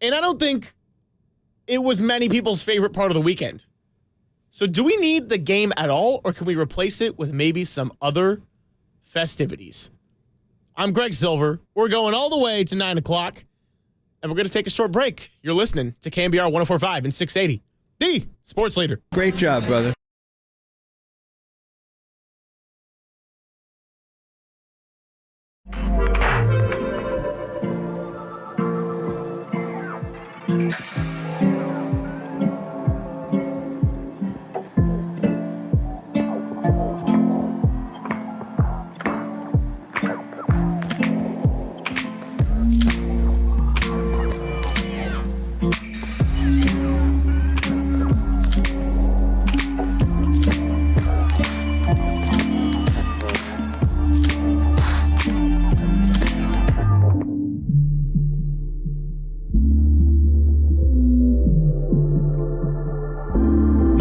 And I don't think it was many people's favorite part of the weekend. So do we need the game at all, or can we replace it with maybe some other festivities? I'm Greg Silver. We're going all the way to 9 o'clock, and we're going to take a short break. You're listening to KNBR 104.5 and 680, the sports leader. Great job, brother.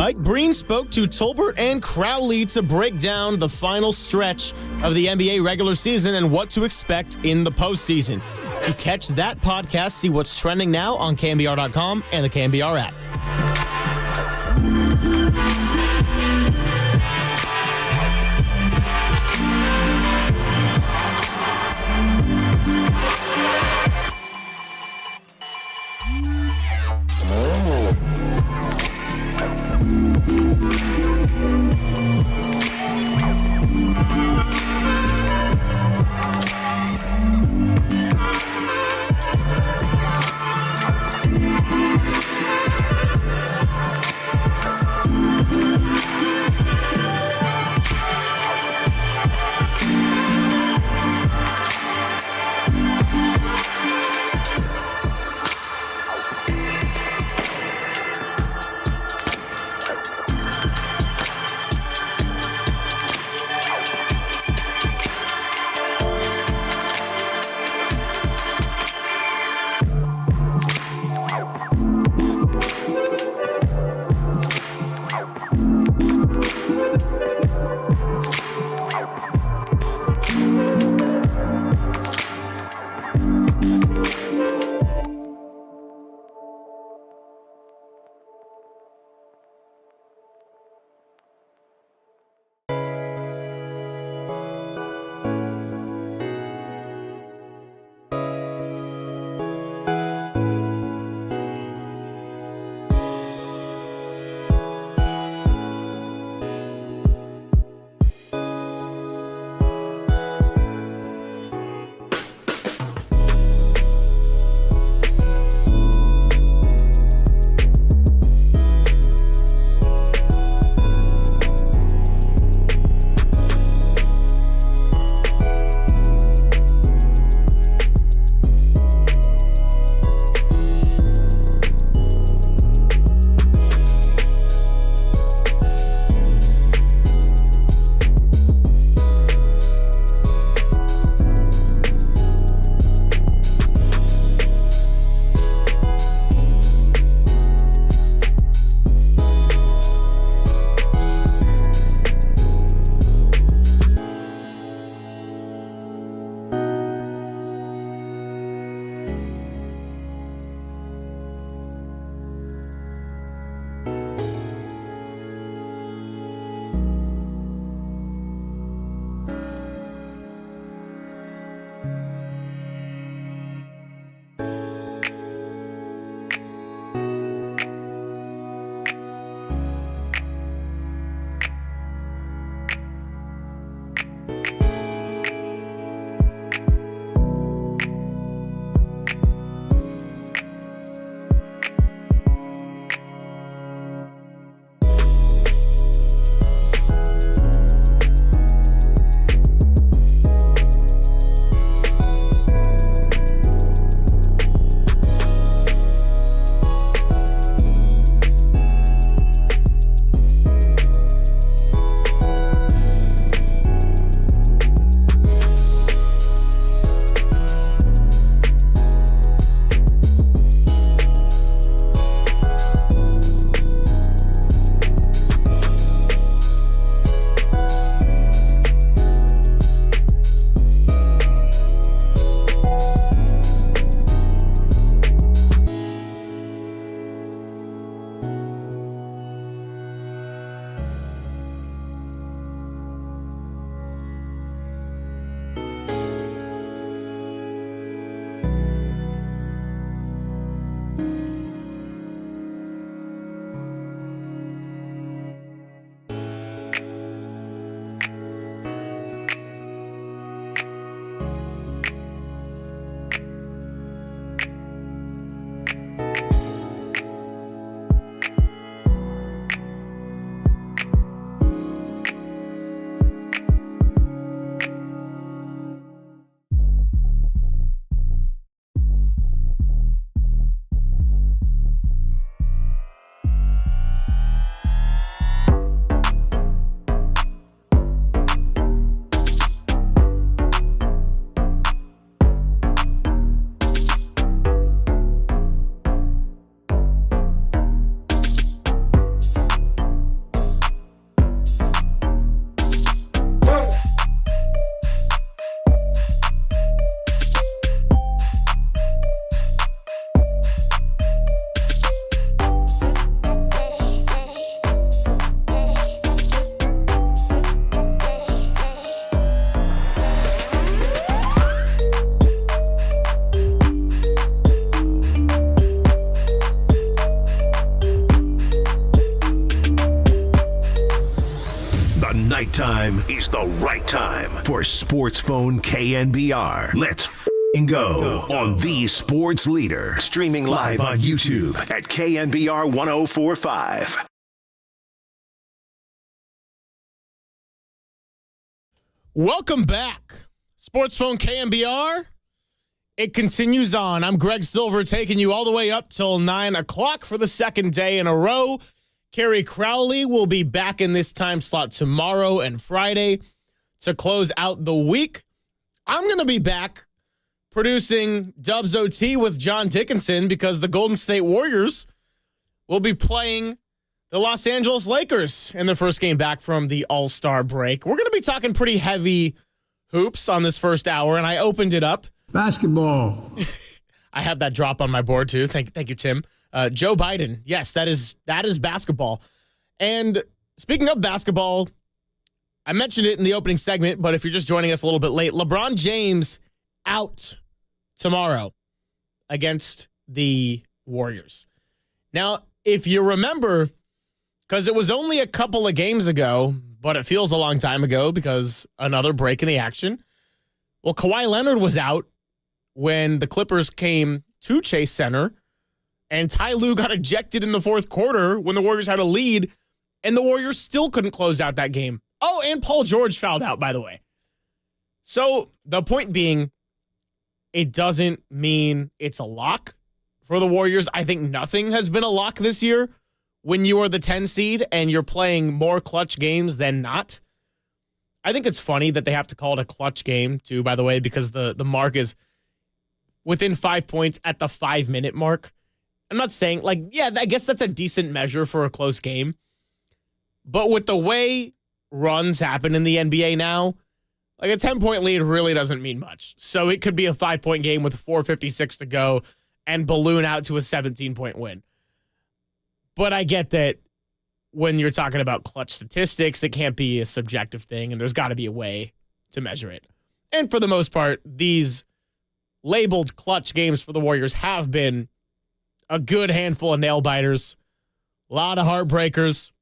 Mike Breen spoke to Tolbert and Crowley to break down the final stretch of the NBA regular season and what to expect in the postseason. To catch that podcast, see what's trending now on KNBR.com and the KNBR app. time is the right time for Sports Phone KNBR. Let's go on the sports leader. Streaming live on YouTube at KNBR 1045. Welcome back. Sports Phone KNBR. It continues on. I'm Greg Silver taking you all the way up till 9 o'clock for the second day in a row. Kerry Crowley will be back in this time slot tomorrow and Friday to close out the week. I'm going to be back producing Dubs OT with John Dickinson because the Golden State Warriors will be playing the Los Angeles Lakers in their first game back from the All-Star break. We're going to be talking pretty heavy hoops on this first hour, and I opened it up. Basketball. I have that drop on my board, too. Thank you, Tim. Joe Biden. Yes, that is basketball. And speaking of basketball, I mentioned it in the opening segment, but if you're just joining us a little bit late, LeBron James out tomorrow against the Warriors. Now, if you remember, because it was only a couple of games ago, but it feels a long time ago because another break in the action. Well, Kawhi Leonard was out when the Clippers came to Chase Center, and Ty Lue got ejected in the fourth quarter when the Warriors had a lead, and the Warriors still couldn't close out that game. Oh, and Paul George fouled out, by the way. So the point being, it doesn't mean it's a lock for the Warriors. I think nothing has been a lock this year when you are the 10 seed and you're playing more clutch games than not. I think it's funny that they have to call it a clutch game, too, by the way, because the mark is within 5 points at the 5-minute mark. I'm not saying, I guess that's a decent measure for a close game. But with the way runs happen in the NBA now, a 10-point lead really doesn't mean much. So it could be a 5-point game with 4:56 to go and balloon out to a 17-point win. But I get that when you're talking about clutch statistics, it can't be a subjective thing, and there's got to be a way to measure it. And for the most part, these labeled clutch games for the Warriors have been a good handful of nail-biters, a lot of heartbreakers,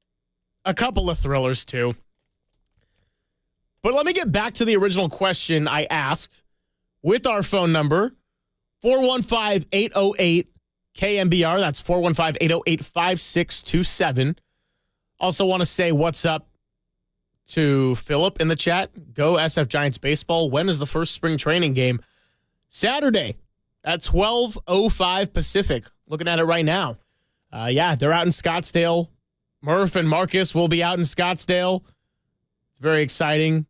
a couple of thrillers, too. But let me get back to the original question I asked with our phone number, 415-808-KNBR. That's 415-808-5627. Also want to say what's up to Philip in the chat. Go SF Giants baseball. When is the first spring training game? Saturday at 12:05 Pacific. Looking at it right now. They're out in Scottsdale. Murph and Marcus will be out in Scottsdale. It's very exciting.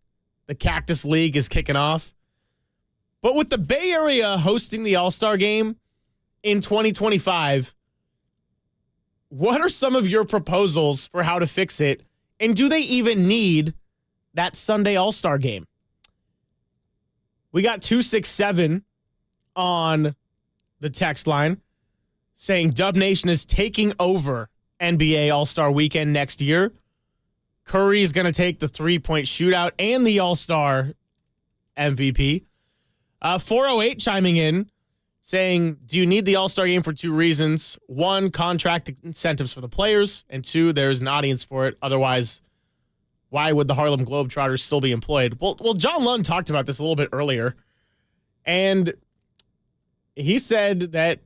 The Cactus League is kicking off. But with the Bay Area hosting the All-Star Game in 2025, what are some of your proposals for how to fix it? And do they even need that Sunday All-Star Game? We got 267 on the text line saying Dub Nation is taking over NBA All-Star Weekend next year. Curry is going to take the three-point shootout and the All-Star MVP. 408 chiming in saying, do you need the All-Star Game for two reasons? One, contract incentives for the players, and two, there's an audience for it. Otherwise, why would the Harlem Globetrotters still be employed? Well, John Lund talked about this a little bit earlier, and he said that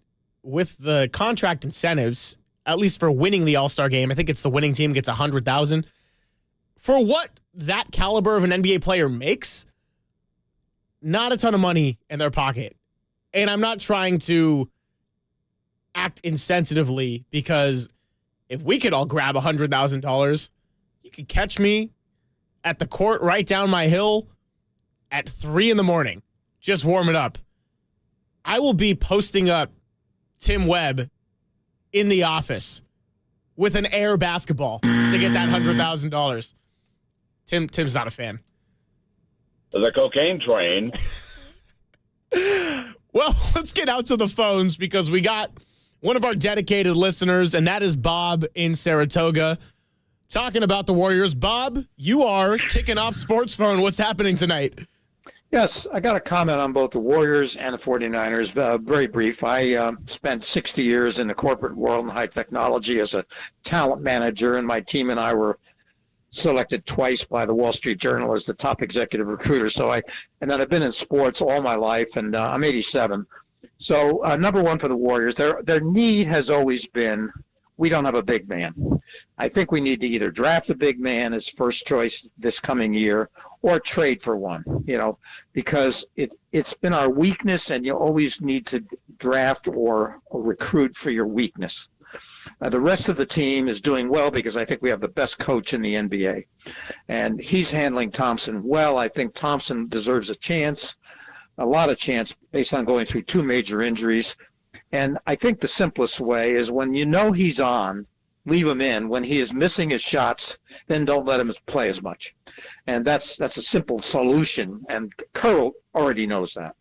with the contract incentives, at least for winning the All-Star Game, I think it's the winning team gets $100,000. For what that caliber of an NBA player makes, not a ton of money in their pocket. And I'm not trying to act insensitively, because if we could all grab $100,000, you could catch me at the court right down my hill at 3 a.m, just warming up. I will be posting up Tim Webb in the office with an air basketball to get that $100,000. Tim's not a fan. The cocaine train. Well, let's get out to the phones because we got one of our dedicated listeners, and that is Bob in Saratoga, talking about the Warriors. Bob, you are kicking off Sports Phone. What's happening tonight? Yes, I got a comment on both the Warriors and the 49ers. Very brief. I spent 60 years in the corporate world in high technology as a talent manager, and my team and I were selected twice by the Wall Street Journal as the top executive recruiter. And then I've been in sports all my life, and I'm 87. So number one for the Warriors, their need has always been, we don't have a big man. I think we need to either draft a big man as first choice this coming year or trade for one, because it's been our weakness, and you always need to draft or recruit for your weakness. The rest of the team is doing well because I think we have the best coach in the NBA, and he's handling Thompson well. I think Thompson deserves a lot of chance, based on going through 2 major injuries. And I think the simplest way is when you know he's on, leave him in. When he is missing his shots, then don't let him play as much. And that's a simple solution, and Kerr already knows that.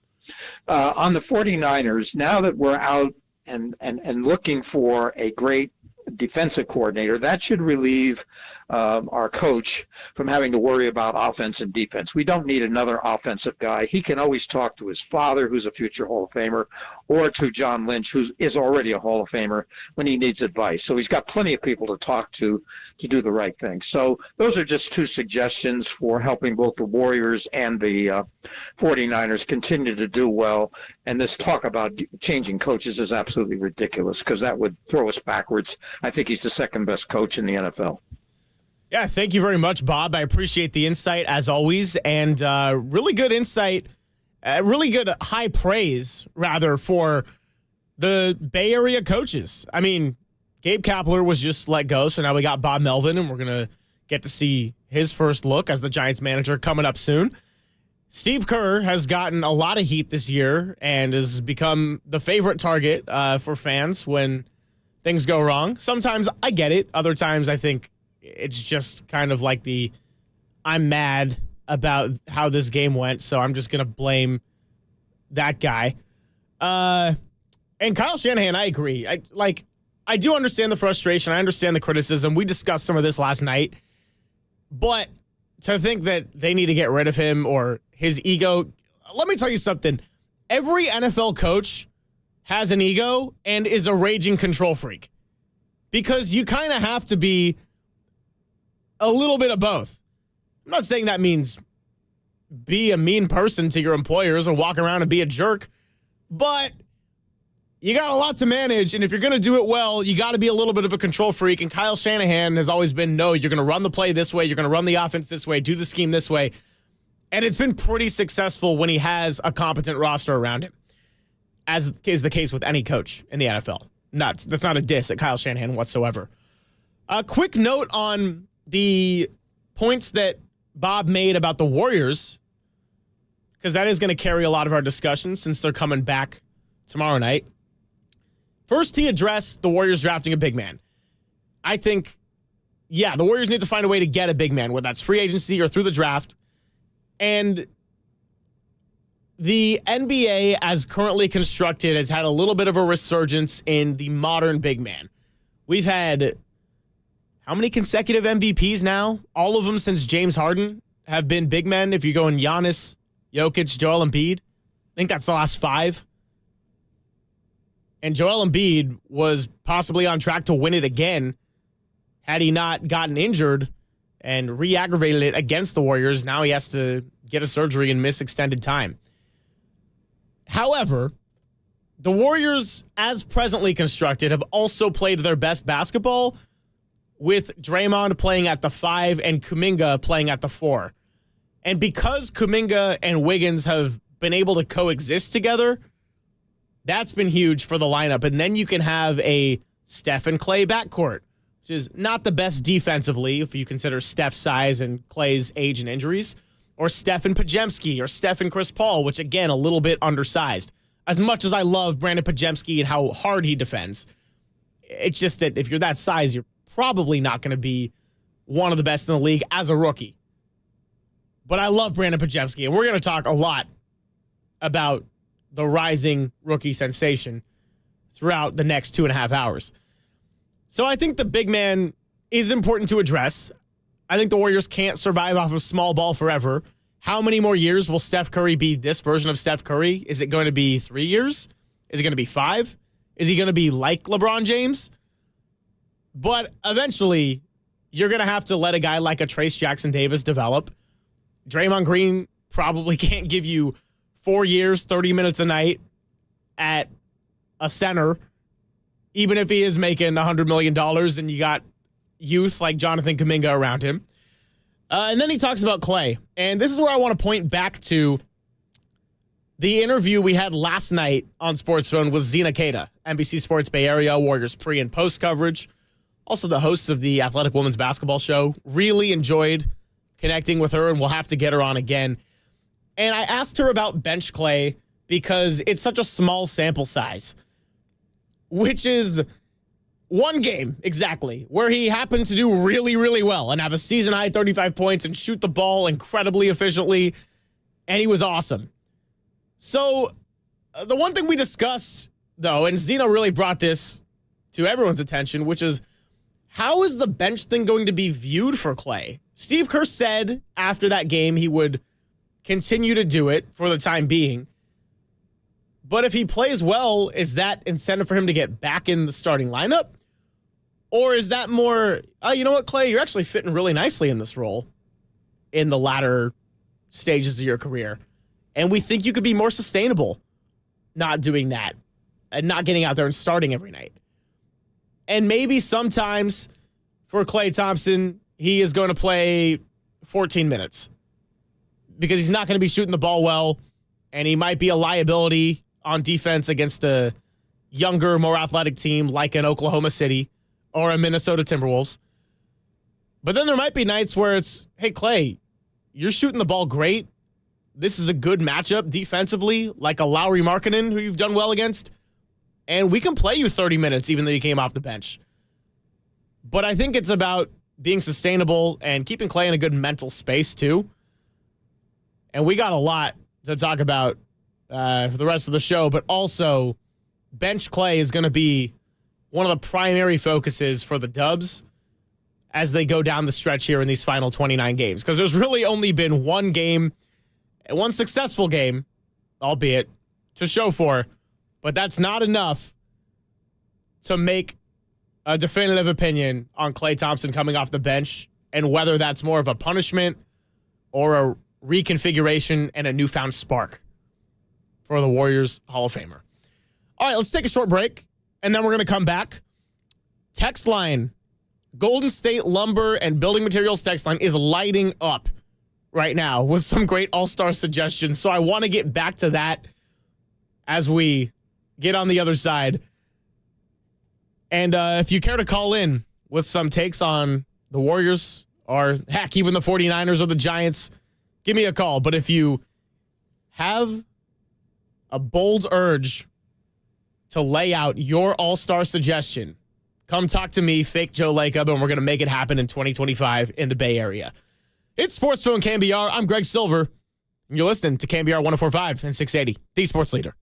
On the 49ers, now that we're out and looking for a great defensive coordinator, that should relieve our coach from having to worry about offense and defense. We don't need another offensive guy. He can always talk to his father, who's a future Hall of Famer, or to John Lynch, who is already a Hall of Famer, when he needs advice. So he's got plenty of people to talk to do the right thing. So those are just 2 suggestions for helping both the Warriors and the 49ers continue to do well. And this talk about changing coaches is absolutely ridiculous, because that would throw us backwards. I think he's the second best coach in the NFL. Yeah, thank you very much, Bob. I appreciate the insight, as always, and really good insight, really good high praise, rather, for the Bay Area coaches. I mean, Gabe Kapler was just let go, so now we got Bob Melvin, and we're going to get to see his first look as the Giants manager coming up soon. Steve Kerr has gotten a lot of heat this year and has become the favorite target for fans when things go wrong. Sometimes I get it. Other times I think it's just kind of like I'm mad about how this game went, so I'm just going to blame that guy. And Kyle Shanahan, I agree. I do understand the frustration. I understand the criticism. We discussed some of this last night. But to think that they need to get rid of him or his ego, let me tell you something. Every NFL coach has an ego and is a raging control freak, because you kind of have to be a little bit of both. I'm not saying that means be a mean person to your employers or walk around and be a jerk, but you got a lot to manage, and if you're going to do it well, you got to be a little bit of a control freak, and Kyle Shanahan has always been, no, you're going to run the play this way, you're going to run the offense this way, do the scheme this way, and it's been pretty successful when he has a competent roster around him, as is the case with any coach in the NFL. That's not a diss at Kyle Shanahan whatsoever. A quick note on the points that Bob made about the Warriors, because that is going to carry a lot of our discussion since they're coming back tomorrow night. First, he addressed the Warriors drafting a big man. I think, yeah, the Warriors need to find a way to get a big man, whether that's free agency or through the draft. And the NBA, as currently constructed, has had a little bit of a resurgence in the modern big man. We've had how many consecutive MVPs now? All of them since James Harden have been big men. If you go in Giannis, Jokic, Joel Embiid, I think that's the last 5. And Joel Embiid was possibly on track to win it again had he not gotten injured and re-aggravated it against the Warriors. Now he has to get a surgery and miss extended time. However, the Warriors, as presently constructed, have also played their best basketball with Draymond playing at the 5 and Kuminga playing at the 4. And because Kuminga and Wiggins have been able to coexist together, that's been huge for the lineup. And then you can have a Steph and Clay backcourt, which is not the best defensively if you consider Steph's size and Clay's age and injuries, or Steph and Podziemski, or Steph and Chris Paul, which, again, a little bit undersized. As much as I love Brandon Podziemski and how hard he defends, it's just that if you're that size, you're probably not going to be one of the best in the league as a rookie. But I love Brandon Podziemski, and we're going to talk a lot about the rising rookie sensation throughout the next 2.5 hours. So I think the big man is important to address. I think the Warriors can't survive off of small ball forever. How many more years will Steph Curry be this version of Steph Curry? Is it going to be 3 years? Is it going to be 5? Is he going to be like LeBron James? But eventually, you're going to have to let a guy like a Trace Jackson Davis develop. Draymond Green probably can't give you 4 years, 30 minutes a night at a center, even if he is making $100 million and you got youth like Jonathan Kuminga around him. And then he talks about Klay. And this is where I want to point back to the interview we had last night on Sports Zone with Zena Keita, NBC Sports Bay Area, Warriors pre- and post coverage. Also the host of the Athletic Women's Basketball Show. Really enjoyed connecting with her, and we'll have to get her on again. And I asked her about bench Klay because it's such a small sample size, which is one game, exactly, where he happened to do really, really well and have a season-high 35 points and shoot the ball incredibly efficiently, and he was awesome. So the one thing we discussed, though, and Zena really brought this to everyone's attention, which is how is the bench thing going to be viewed for Klay? Steve Kerr said after that game he would continue to do it for the time being. But if he plays well, is that incentive for him to get back in the starting lineup? Or is that more, you know what, Klay, you're actually fitting really nicely in this role in the latter stages of your career. And we think you could be more sustainable not doing that and not getting out there and starting every night. And maybe sometimes for Klay Thompson, he is going to play 14 minutes because he's not going to be shooting the ball well, and he might be a liability on defense against a younger, more athletic team like an Oklahoma City or a Minnesota Timberwolves. But then there might be nights where it's, hey, Klay, you're shooting the ball great. This is a good matchup defensively, like a Lauri Markkanen, who you've done well against. And we can play you 30 minutes even though you came off the bench. But I think it's about being sustainable and keeping Klay in a good mental space, too. And we got a lot to talk about for the rest of the show, but also bench Klay is going to be one of the primary focuses for the Dubs as they go down the stretch here in these final 29 games. Because there's really only been one game, one successful game, albeit, to show for, but that's not enough to make a definitive opinion on Klay Thompson coming off the bench and whether that's more of a punishment or a reconfiguration and a newfound spark for the Warriors Hall of Famer. All right, let's take a short break, and then we're going to come back. Text line, Golden State Lumber and Building Materials text line is lighting up right now with some great all-star suggestions, so I want to get back to that as we get on the other side. And if you care to call in with some takes on the Warriors or, heck, even the 49ers or the Giants, give me a call. But if you have a bold urge to lay out your all-star suggestion, come talk to me, Fake Joe Lacob, and we're going to make it happen in 2025 in the Bay Area. It's Sports Phone KNBR. I'm Greg Silver, and you're listening to KNBR 104.5 and 680, the sports leader.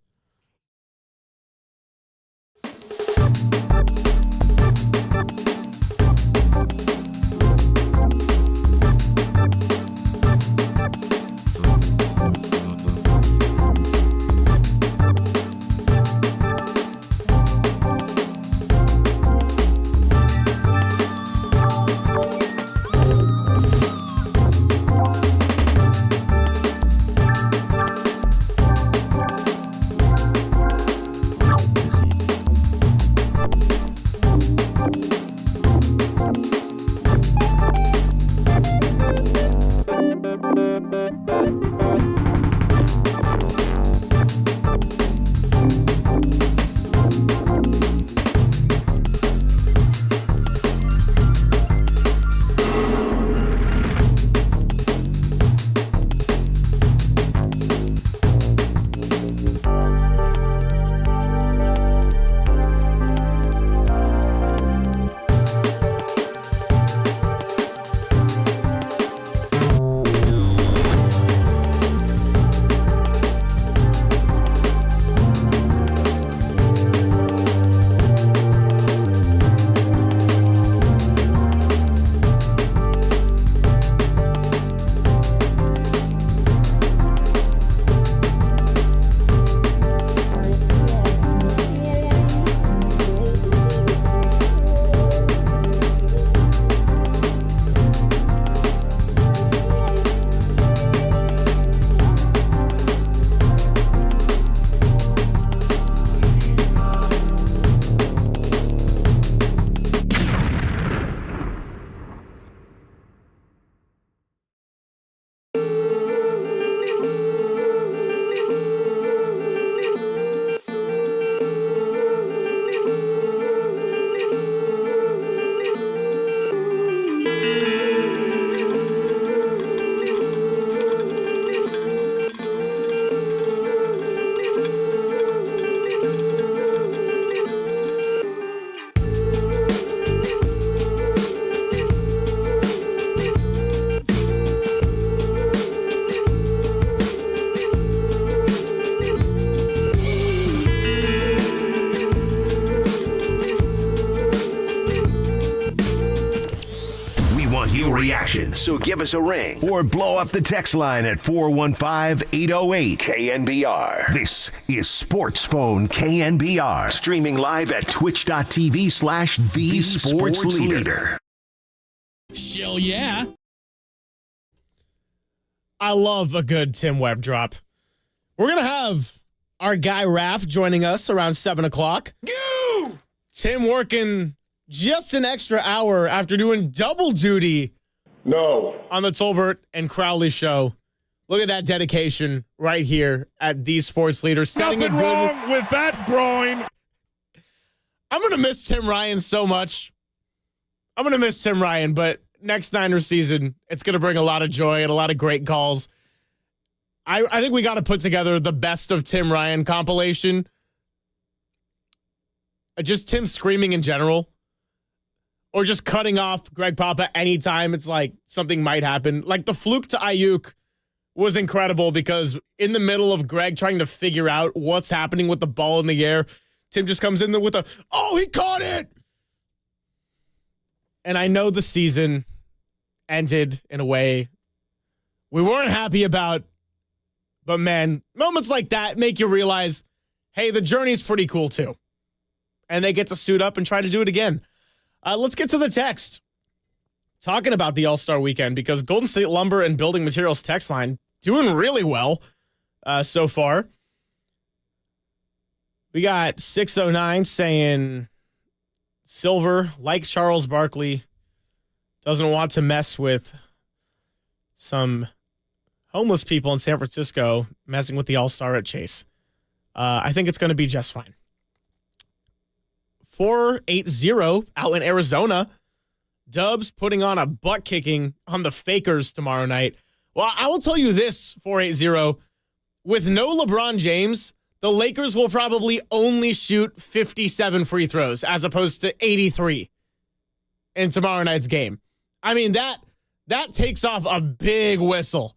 your reaction. So give us a ring or blow up the text line at 415-808-KNBR. This is Sports Phone KNBR. Streaming live at twitch.tv/The Sports Leader. Shill yeah. I love a good Tim Webb drop. We're going to have our guy Raph joining us around 7 o'clock. Tim working just an extra hour after doing double duty on the Tolbert and Crowley show. Look at that dedication right here at The Sports Leader. Setting Nothing a good wrong with that groin. I'm going to miss Tim Ryan so much. I'm going to miss Tim Ryan, but next Niners season, it's going to bring a lot of joy and a lot of great calls. I think we got to put together the best of Tim Ryan compilation. Just Tim screaming in general. Or just cutting off Greg Papa anytime it's like something might happen. Like the fluke to Ayuk was incredible because in the middle of Greg trying to figure out what's happening with the ball in the air, Tim just comes in there with oh, he caught it! And I know the season ended in a way we weren't happy about, but man, moments like that make you realize, hey, the journey's pretty cool too. And they get to suit up and try to do it again. Let's get to the text. Talking about the All-Star Weekend, because Golden State Lumber and Building Materials text line doing really well so far. We got 609 saying Silver, like Charles Barkley, doesn't want to mess with some homeless people in San Francisco messing with the All-Star at Chase. I think it's going to be just fine. 480 out in Arizona. Dubs putting on a butt kicking on the Fakers tomorrow night. Well, I will tell you this, 480. With no LeBron James, the Lakers will probably only shoot 57 free throws as opposed to 83 in tomorrow night's game. I mean, that takes off a big whistle.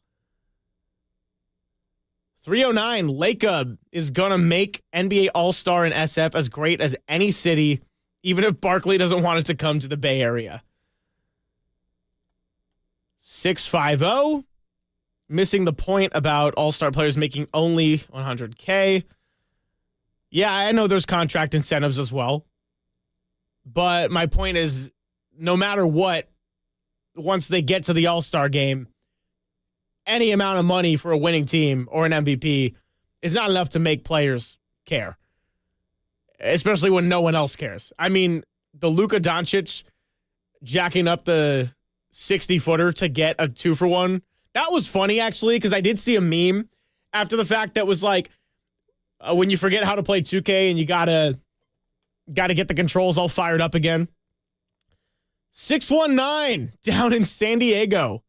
309, Lacob is going to make NBA All-Star and SF as great as any city, even if Barkley doesn't want it to come to the Bay Area. 650, missing the point about All-Star players making only $100K. Yeah, I know there's contract incentives as well. But my point is, no matter what, once they get to the All-Star game, any amount of money for a winning team or an MVP is not enough to make players care, especially when no one else cares. I mean, the Luka Doncic jacking up the 60-footer to get a 2-for-1, that was funny, actually, because I did see a meme after the fact that was like, when you forget how to play 2K and you gotta get the controls all fired up again. 619 down in San Diego.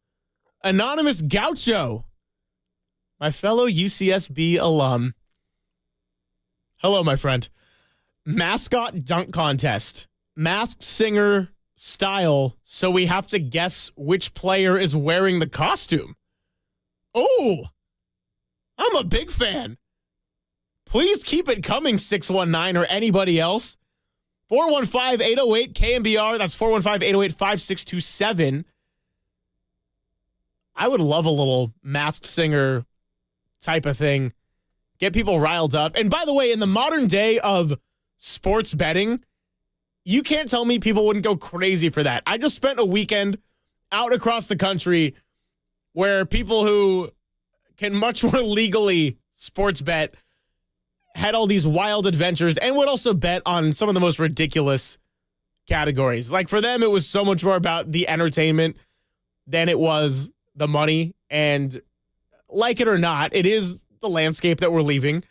Anonymous Gaucho, my fellow UCSB alum. Hello, my friend. Mascot dunk contest. Masked singer style, so we have to guess which player is wearing the costume. Oh, I'm a big fan. Please keep it coming, 619 or anybody else. 415-808-KNBR. That's 415-808-5627. I would love a little Masked Singer type of thing. Get people riled up. And by the way, in the modern day of sports betting, you can't tell me people wouldn't go crazy for that. I just spent a weekend out across the country where people who can much more legally sports bet had all these wild adventures and would also bet on some of the most ridiculous categories. Like for them, it was so much more about the entertainment than it was the money. And like it or not, it is the landscape that we're leaving.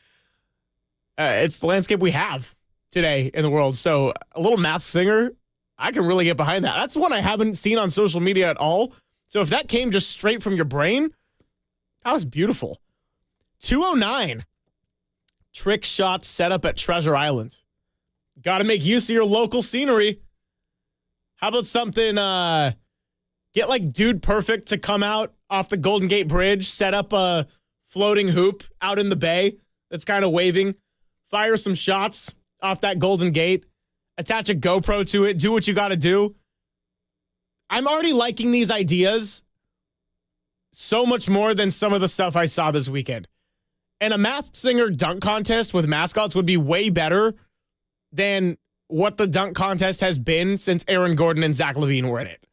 It's the landscape we have today in the world. So a little Masked Singer, I can really get behind that. That's one I haven't seen on social media at all. So if that came just straight from your brain, that was beautiful. 209. Trick shots set up at Treasure Island. Got to make use of your local scenery. How about something, get like Dude Perfect to come out off the Golden Gate Bridge, set up a floating hoop out in the bay that's kind of waving, fire some shots off that Golden Gate, attach a GoPro to it, do what you got to do. I'm already liking these ideas so much more than some of the stuff I saw this weekend. And a Masked Singer dunk contest with mascots would be way better than what the dunk contest has been since Aaron Gordon and Zach LaVine were in it.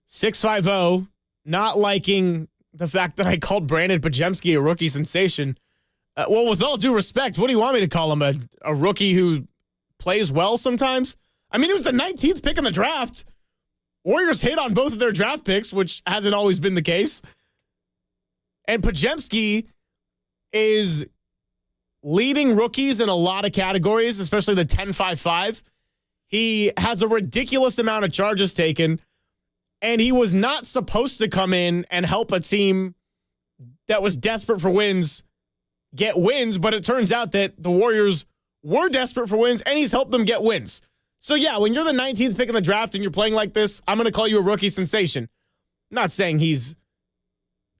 650, not liking the fact that I called Brandon Pajemski a rookie sensation. Well, with all due respect, what do you want me to call him? A rookie who plays well sometimes? I mean, he was the 19th pick in the draft. Warriors hit on both of their draft picks, which hasn't always been the case. And Pajemski is leading rookies in a lot of categories, especially the 10-5-5. He has a ridiculous amount of charges taken, and he was not supposed to come in and help a team that was desperate for wins get wins, but it turns out that the Warriors were desperate for wins, and he's helped them get wins. So, yeah, when you're the 19th pick in the draft and you're playing like this, I'm going to call you a rookie sensation. I'm not saying he's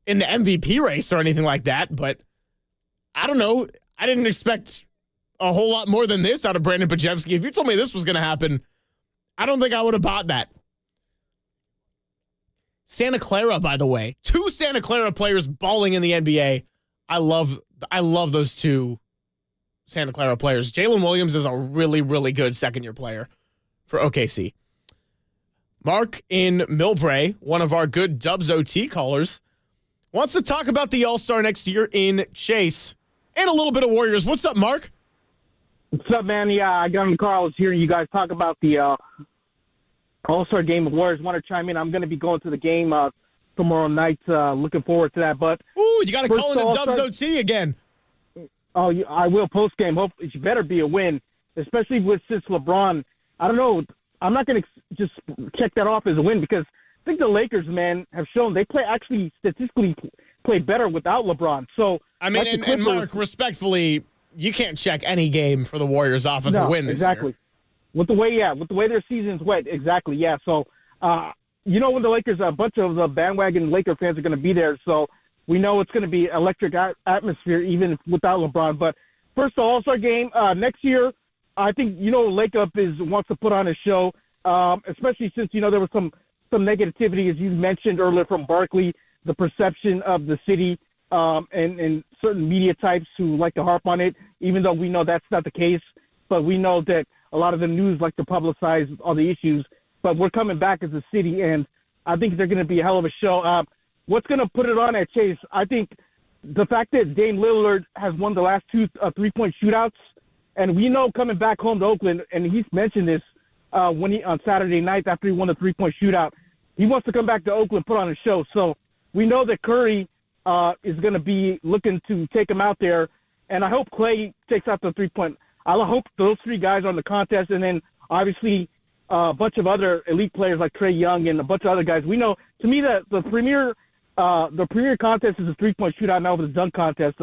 in the MVP race or anything like that, but I don't know. I didn't expect a whole lot more than this out of Brandon Pajemski. If you told me this was going to happen, I don't think I would have bought that. Santa Clara, by the way. 2 Santa Clara players balling in the NBA. I love those 2 Santa Clara players. Jalen Williams is a really, really good second-year player for OKC. Mark in Millbrae, one of our good Dubs OT callers, wants to talk about the All-Star next year in Chase and a little bit of Warriors. What's up, Mark? What's up, man? Yeah, I got on the car. I was hearing you guys talk about the All-Star game of Warriors. Want to chime in? I'm going to be going to the game tomorrow night. Looking forward to that. But ooh, you got to call into Dubs OT again. Oh, I will post-game. Hope it better be a win, especially since LeBron. I don't know. I'm not going to just check that off as a win because I think the Lakers, man, have shown they statistically play better without LeBron. So I mean, and Mark, respectfully, you can't check any game for the Warriors off as a win this year. With the way their season's went, exactly, yeah. So, when the Lakers, a bunch of the bandwagon Laker fans are going to be there, so we know it's going to be electric atmosphere even without LeBron. But first, the All-Star game next year, I think Lake Up wants to put on a show, especially since there was some negativity, as you mentioned earlier, from Barkley, the perception of the city, and certain media types who like to harp on it, even though we know that's not the case. But we know that a lot of the news like to publicize all the issues. But we're coming back as a city, and I think they're going to be a hell of a show. What's going to put it on at Chase? I think the fact that Dame Lillard has won the last 2 3-point shootouts, and we know coming back home to Oakland, and he's mentioned this on Saturday night after he won the 3-point shootout, he wants to come back to Oakland, put on a show. So we know that Curry is going to be looking to take him out there, and I hope Clay takes out the 3-point. I hope those 3 guys are in the contest, and then obviously a bunch of other elite players like Trae Young and a bunch of other guys. We know, to me, that the premier contest is a 3-point shootout now with the dunk contest,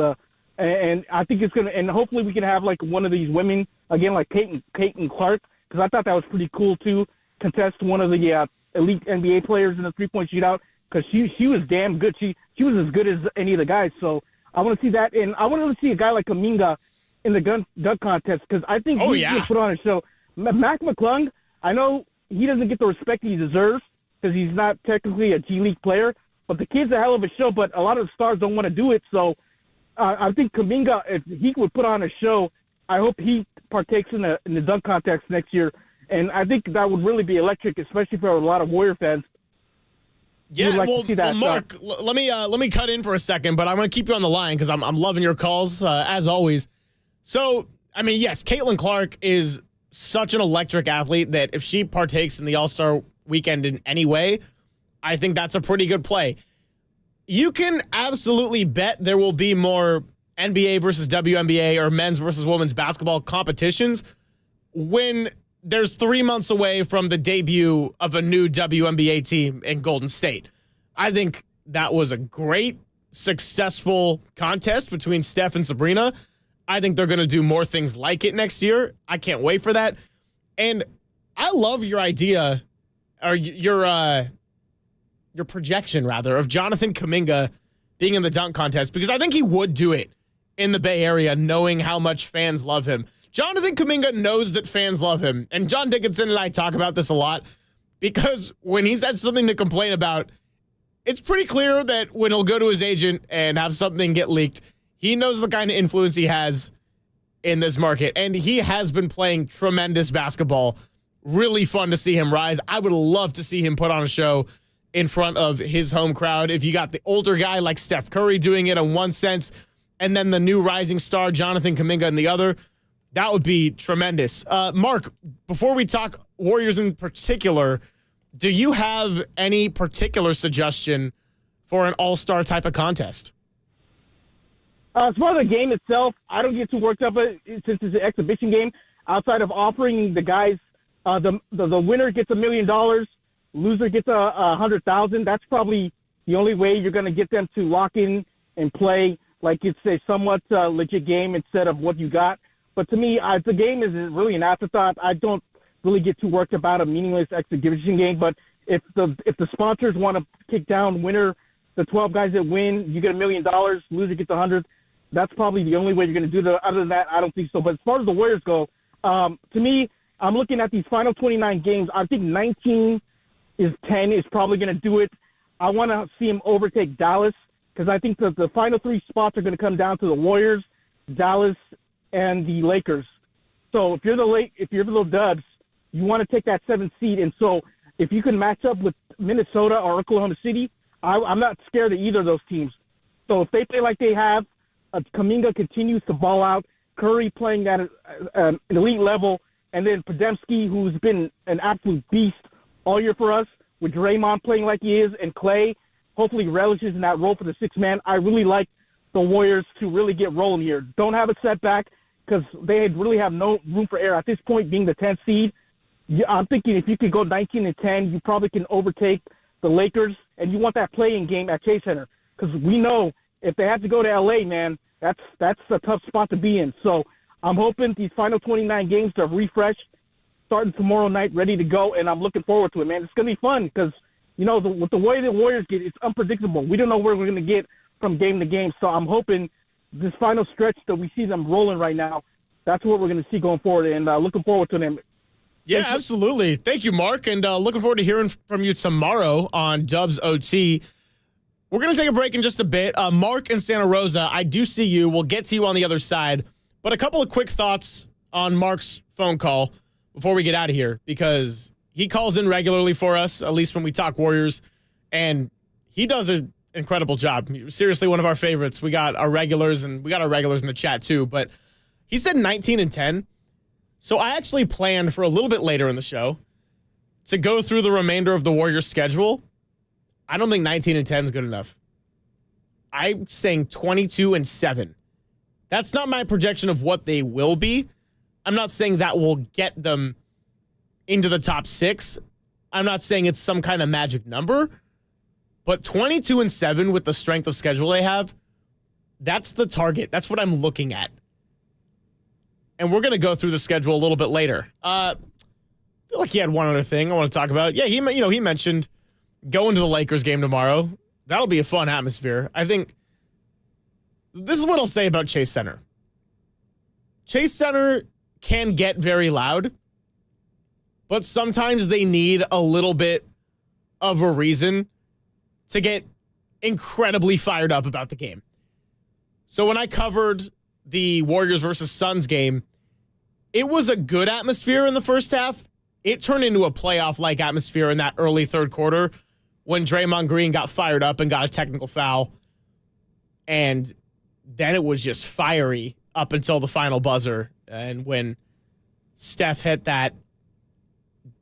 and I think it's gonna. And hopefully we can have like one of these women again, like Caitlin Clark, because I thought that was pretty cool too. Contest one of the elite NBA players in the 3-point shootout because she was damn good. She was as good as any of the guys. So I want to see that, and I want to see a guy like Kuminga in the dunk contest because I think he's going to put on a show. Mac McClung, I know he doesn't get the respect he deserves because he's not technically a G League player, but the kid's a hell of a show, but a lot of the stars don't want to do it. So I think Kuminga, if he would put on a show, I hope he partakes in the dunk contest next year. And I think that would really be electric, especially for a lot of Warrior fans. Yeah, well, Mark, let me cut in for a second, but I'm going to keep you on the line because I'm loving your calls, as always. So, I mean, yes, Caitlin Clark is such an electric athlete that if she partakes in the All-Star weekend in any way, I think that's a pretty good play. You can absolutely bet there will be more NBA versus WNBA or men's versus women's basketball competitions when there's 3 months away from the debut of a new WNBA team in Golden State. I think that was a great, successful contest between Steph and Sabrina. I think they're going to do more things like it next year. I can't wait for that. And I love your idea, or your projection, rather, of Jonathan Kuminga being in the dunk contest, because I think he would do it in the Bay Area, knowing how much fans love him. Jonathan Kuminga knows that fans love him. And John Dickinson and I talk about this a lot because when he's had something to complain about, it's pretty clear that when he'll go to his agent and have something get leaked, he knows the kind of influence he has in this market. And he has been playing tremendous basketball. Really fun to see him rise. I would love to see him put on a show in front of his home crowd. If you got the older guy like Steph Curry doing it in one sense, and then the new rising star, Jonathan Kuminga, in the other, that would be tremendous. Mark, before we talk Warriors in particular, do you have any particular suggestion for an all-star type of contest? As far as the game itself, I don't get too worked up since it's an exhibition game. Outside of offering the guys, the winner gets $1 million, loser gets $100,000. That's probably the only way you're going to get them to lock in and play like it's a somewhat legit game instead of what you got. But to me, the game is really an afterthought. I don't really get too worked about a meaningless exhibition game. But if the sponsors want to kick down winner, the 12 guys that win, you get $1 million, loser gets 100. That's probably the only way you're going to do that. Other than that, I don't think so. But as far as the Warriors go, to me, I'm looking at these final 29 games. I think 19 is 10 is probably going to do it. I want to see him overtake Dallas because I think the final three spots are going to come down to the Warriors, Dallas, and the Lakers. So if you're the Dubs, you want to take that 7th seed. And so if you can match up with Minnesota or Oklahoma City, I'm not scared of either of those teams. So if they play like they have, Kuminga continues to ball out, Curry playing at an elite level, and then Podziemski, who's been an absolute beast all year for us, with Draymond playing like he is, and Clay hopefully relishes in that role for the 6th man. I really like the Warriors to really get rolling here. Don't have a setback because they really have no room for error. At this point, being the 10th seed, I'm thinking if you could go 19-10, you probably can overtake the Lakers, and you want that play-in game at Chase Center because we know if they have to go to L.A., man, that's a tough spot to be in. So I'm hoping these final 29 games are refreshed, starting tomorrow night, ready to go, and I'm looking forward to it, man. It's going to be fun because, with the way the Warriors get, it's unpredictable. We don't know where we're going to get from game to game. So I'm hoping this final stretch that we see them rolling right now, that's what we're going to see going forward, and looking forward to them. Yeah, absolutely. Thank you, Mark, and looking forward to hearing from you tomorrow on Dubs OT. We're going to take a break in just a bit. Mark in Santa Rosa, I do see you. We'll get to you on the other side. But a couple of quick thoughts on Mark's phone call before we get out of here, because he calls in regularly for us, at least when we talk Warriors, and he does an incredible job. Seriously, one of our favorites. We got our regulars, and we got our regulars in the chat too. But he said 19-10. So I actually planned for a little bit later in the show to go through the remainder of the Warriors schedule. I don't think 19-10 is good enough. I'm saying 22-7. That's not my projection of what they will be. I'm not saying that will get them into the top 6. I'm not saying it's some kind of magic number. But 22-7 with the strength of schedule they have, that's the target. That's what I'm looking at. And we're going to go through the schedule a little bit later. I feel like he had one other thing I want to talk about. Yeah, he mentioned going to the Lakers game tomorrow. That'll be a fun atmosphere. I think this is what I'll say about Chase Center. Chase Center can get very loud, but sometimes they need a little bit of a reason to get incredibly fired up about the game. So when I covered the Warriors versus Suns game, it was a good atmosphere in the first half. It turned into a playoff-like atmosphere in that early third quarter when Draymond Green got fired up and got a technical foul. And then it was just fiery up until the final buzzer. And when Steph hit that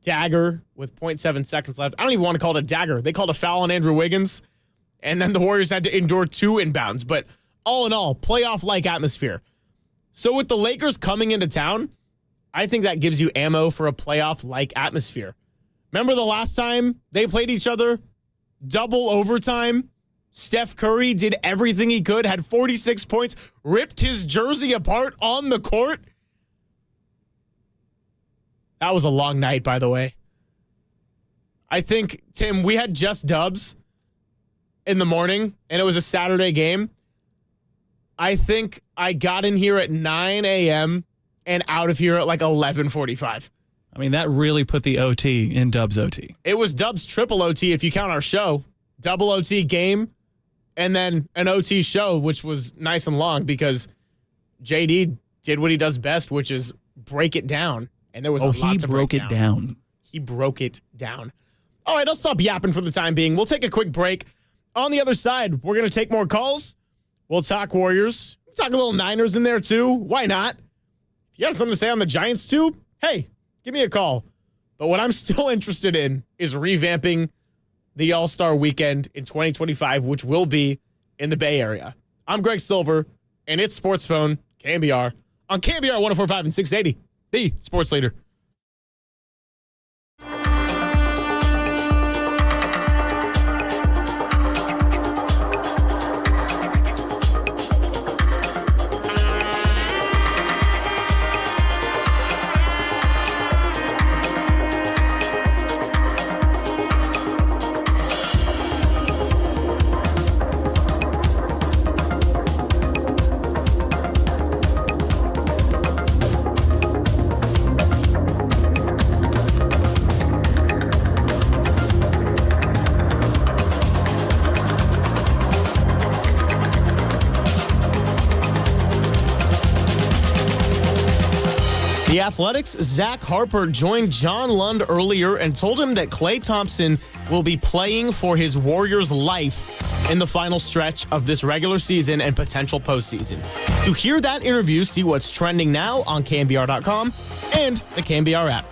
dagger with 0.7 seconds left, I don't even want to call it a dagger. They called a foul on Andrew Wiggins, and then the Warriors had to endure 2 inbounds. But all in all, playoff-like atmosphere. So with the Lakers coming into town, I think that gives you ammo for a playoff-like atmosphere. Remember the last time they played each other? Double overtime. Steph Curry did everything he could, had 46 points, ripped his jersey apart on the court. That was a long night, by the way. I think, Tim, we had just Dubs in the morning, and it was a Saturday game. I think I got in here at 9 a.m. and out of here at like 11:45. mean, that really put the OT in Dub's OT. It was Dub's triple OT if you count our show. Double OT game and then an OT show, which was nice and long because JD did what he does best, which is break it down. And there was a lot to break down. He broke it down. He broke it down. All right, I'll stop yapping for the time being. We'll take a quick break. On the other side, we're going to take more calls. We'll talk Warriors. We'll talk a little Niners in there, too. Why not? If you got something to say on the Giants, too, hey, give me a call. But what I'm still interested in is revamping the All-Star Weekend in 2025, which will be in the Bay Area. I'm Greg Silver, and it's Sports Phone, KNBR, on KNBR 104.5 and 680, the sports leader. The Athletics' Zach Harper joined John Lund earlier and told him that Klay Thompson will be playing for his Warriors' life in the final stretch of this regular season and potential postseason. To hear that interview, see what's trending now on KNBR.com and the KNBR app.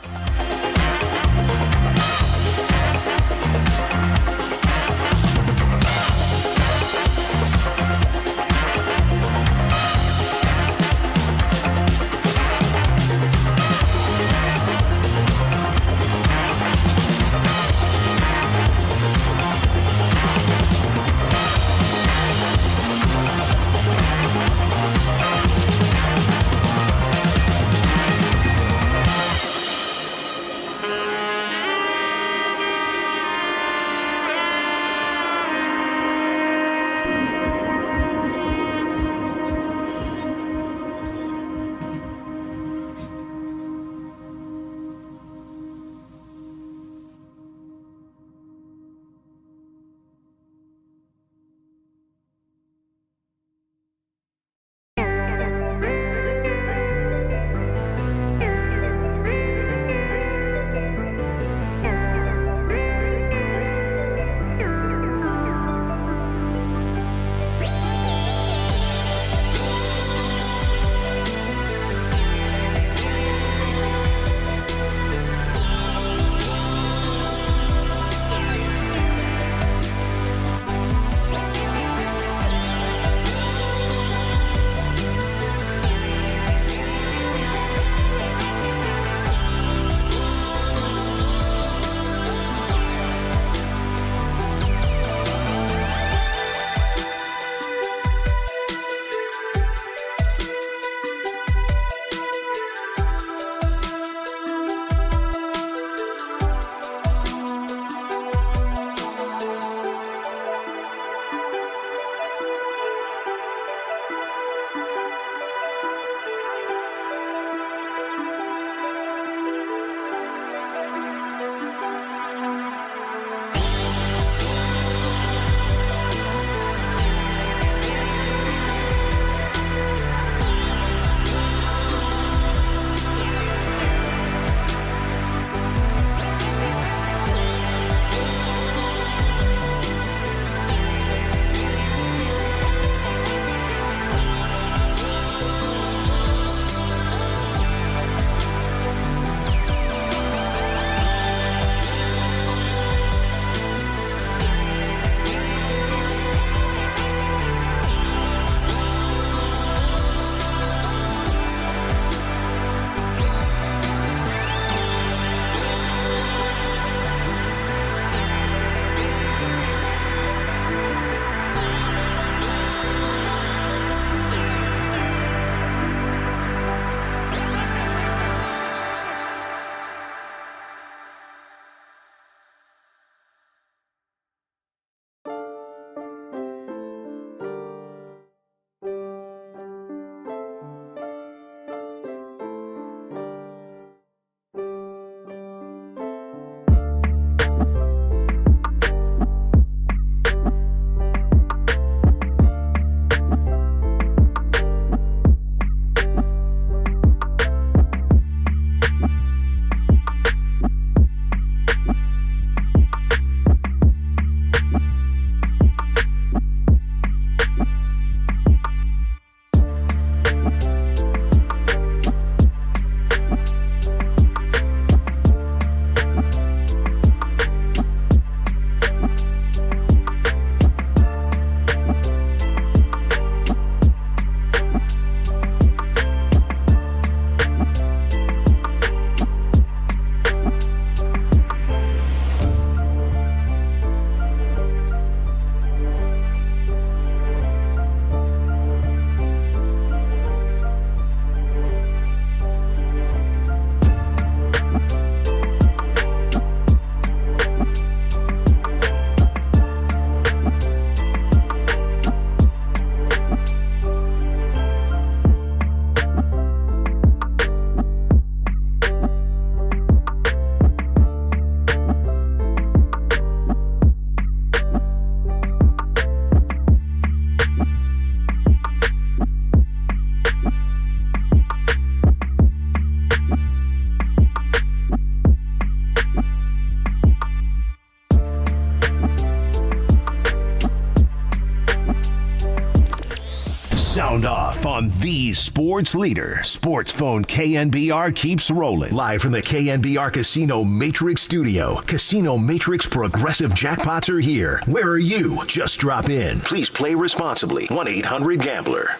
on the sports leader. Sports phone KNBR keeps rolling. Live from the KNBR Casino Matrix Studio. Casino Matrix Progressive Jackpots are here. Where are you? Just drop in. Please play responsibly. 1-800-GAMBLER.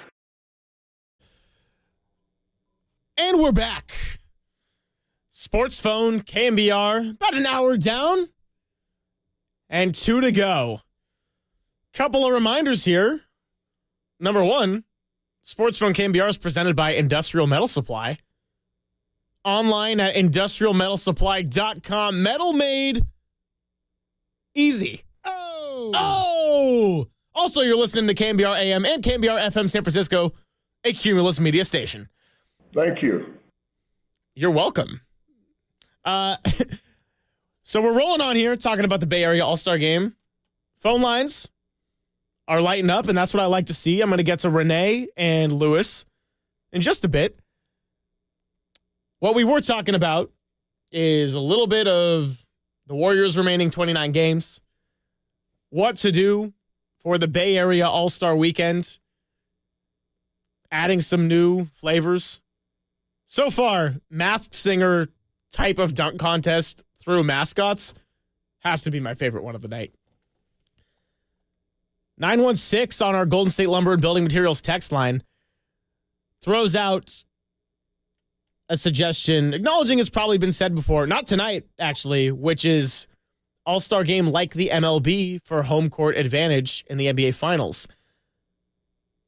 And we're back. Sports phone, KNBR, about an hour down and 2 to go. Couple of reminders here. Number one, Sports phone KNBR is presented by Industrial Metal Supply. Online at industrialmetalsupply.com. Metal made easy. Oh! Also, you're listening to KNBR AM and KNBR FM San Francisco, a Cumulus media station. Thank you. You're welcome. So we're rolling on here talking about the Bay Area All-Star Game. Phone lines are lighting up, and that's what I like to see. I'm going to get to Renee and Lewis in just a bit. What we were talking about is a little bit of the Warriors' remaining 29 games, what to do for the Bay Area All-Star Weekend, adding some new flavors. So far, Masked Singer type of dunk contest through mascots has to be my favorite one of the night. 916 on our Golden State Lumber and Building Materials text line throws out a suggestion, acknowledging it's probably been said before, not tonight, actually, which is All-Star Game like the MLB for home court advantage in the NBA Finals.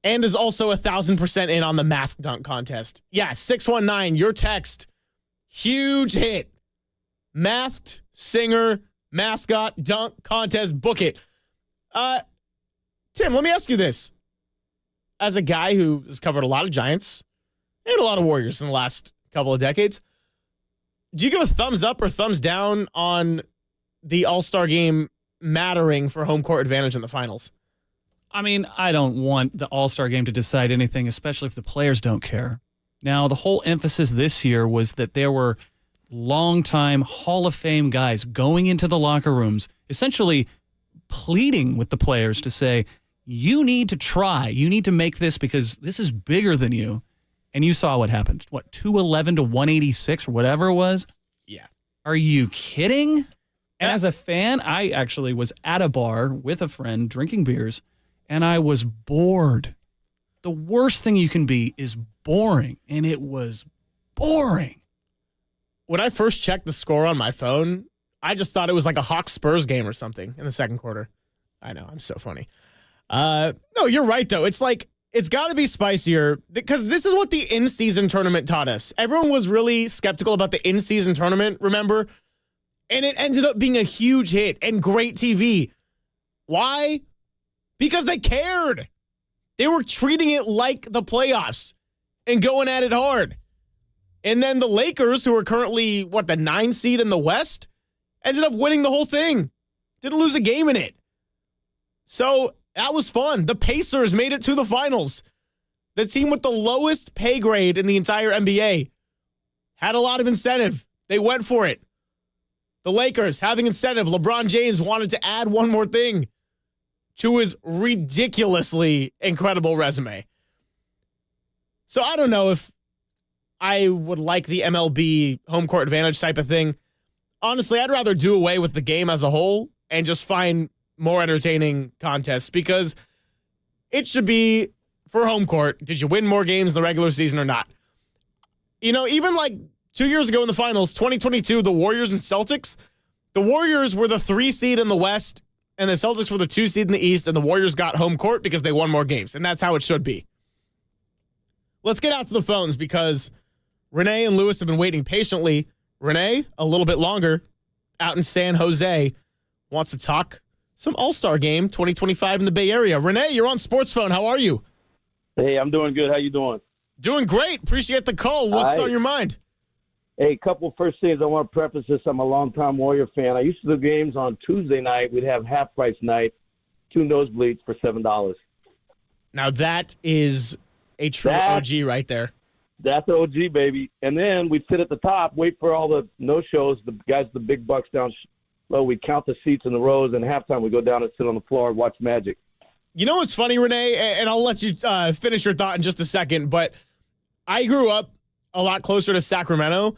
And is also 1,000% in on the masked dunk contest. Yeah, 619, your text, huge hit. Masked Singer mascot dunk contest, book it. Tim, let me ask you this. As a guy who has covered a lot of Giants and a lot of Warriors in the last couple of decades, do you give a thumbs up or thumbs down on the All-Star Game mattering for home court advantage in the finals? I mean, I don't want the All-Star Game to decide anything, especially if the players don't care. Now, the whole emphasis this year was that there were longtime Hall of Fame guys going into the locker rooms, essentially pleading with the players to say, you need to try. You need to make this because this is bigger than you. And you saw what happened. What, 211 to 186 or whatever it was? Yeah. Are you kidding? And as a fan, I actually was at a bar with a friend drinking beers, and I was bored. The worst thing you can be is boring, and it was boring. When I first checked the score on my phone, I just thought it was like a Hawks-Spurs game or something in the second quarter. I know, I'm so funny. No, you're right, though. It's like, it's got to be spicier because this is what the in-season tournament taught us. Everyone was really skeptical about the in-season tournament, remember? And it ended up being a huge hit and great TV. Why? Because they cared. They were treating it like the playoffs and going at it hard. And then the Lakers, who are currently, the 9 seed in the West, ended up winning the whole thing. Didn't lose a game in it. So that was fun. The Pacers made it to the finals. The team with the lowest pay grade in the entire NBA had a lot of incentive. They went for it. The Lakers having incentive. LeBron James wanted to add one more thing to his ridiculously incredible resume. So I don't know if I would like the MLB home court advantage type of thing. Honestly, I'd rather do away with the game as a whole and just find more entertaining contests because it should be for home court. Did you win more games in the regular season or not? You know, even like 2 years ago in the finals, 2022, the Warriors and Celtics, the Warriors were the 3 seed in the West and the Celtics were the 2 seed in the East, and the Warriors got home court because they won more games, and that's how it should be. Let's get out to the phones because Renee and Lewis have been waiting patiently. Renee, a little bit longer, out in San Jose, wants to talk some All-Star Game 2025 in the Bay Area. Renee, you're on Sports Phone. How are you? Hey, I'm doing good. How you doing? Doing great. Appreciate the call. What's on your mind? Hey, couple first things I want to preface this. I'm a longtime Warrior fan. I used to do games on Tuesday night. We'd have half-price night, 2 nosebleeds for $7. Now that is a true OG right there. That's OG, baby. And then we'd sit at the top, wait for all the no-shows, the guys with the big bucks down low. We'd count the seats in the rows, and halftime we'd go down and sit on the floor and watch Magic. You know what's funny, Renee? And I'll let you finish your thought in just a second, but I grew up a lot closer to Sacramento,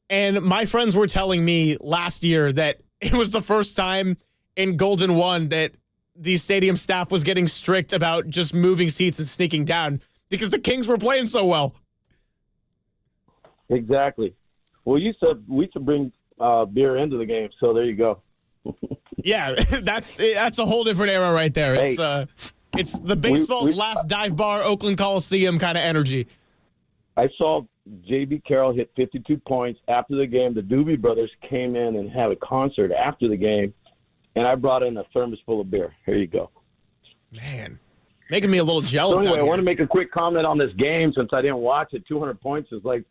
and my friends were telling me last year that it was the first time in Golden One that the stadium staff was getting strict about just moving seats and sneaking down because the Kings were playing so well. Exactly. Well, we used to bring beer into the game, so there you go. Yeah, that's a whole different era right there. It's the baseball's last dive bar, Oakland Coliseum kind of energy. I saw J.B. Carroll hit 52 points after the game. The Doobie Brothers came in and had a concert after the game, and I brought in a thermos full of beer. Here you go. Man, making me a little jealous. So anyway, out I want to here. make a quick comment on this game since I didn't watch it. 200 points is like,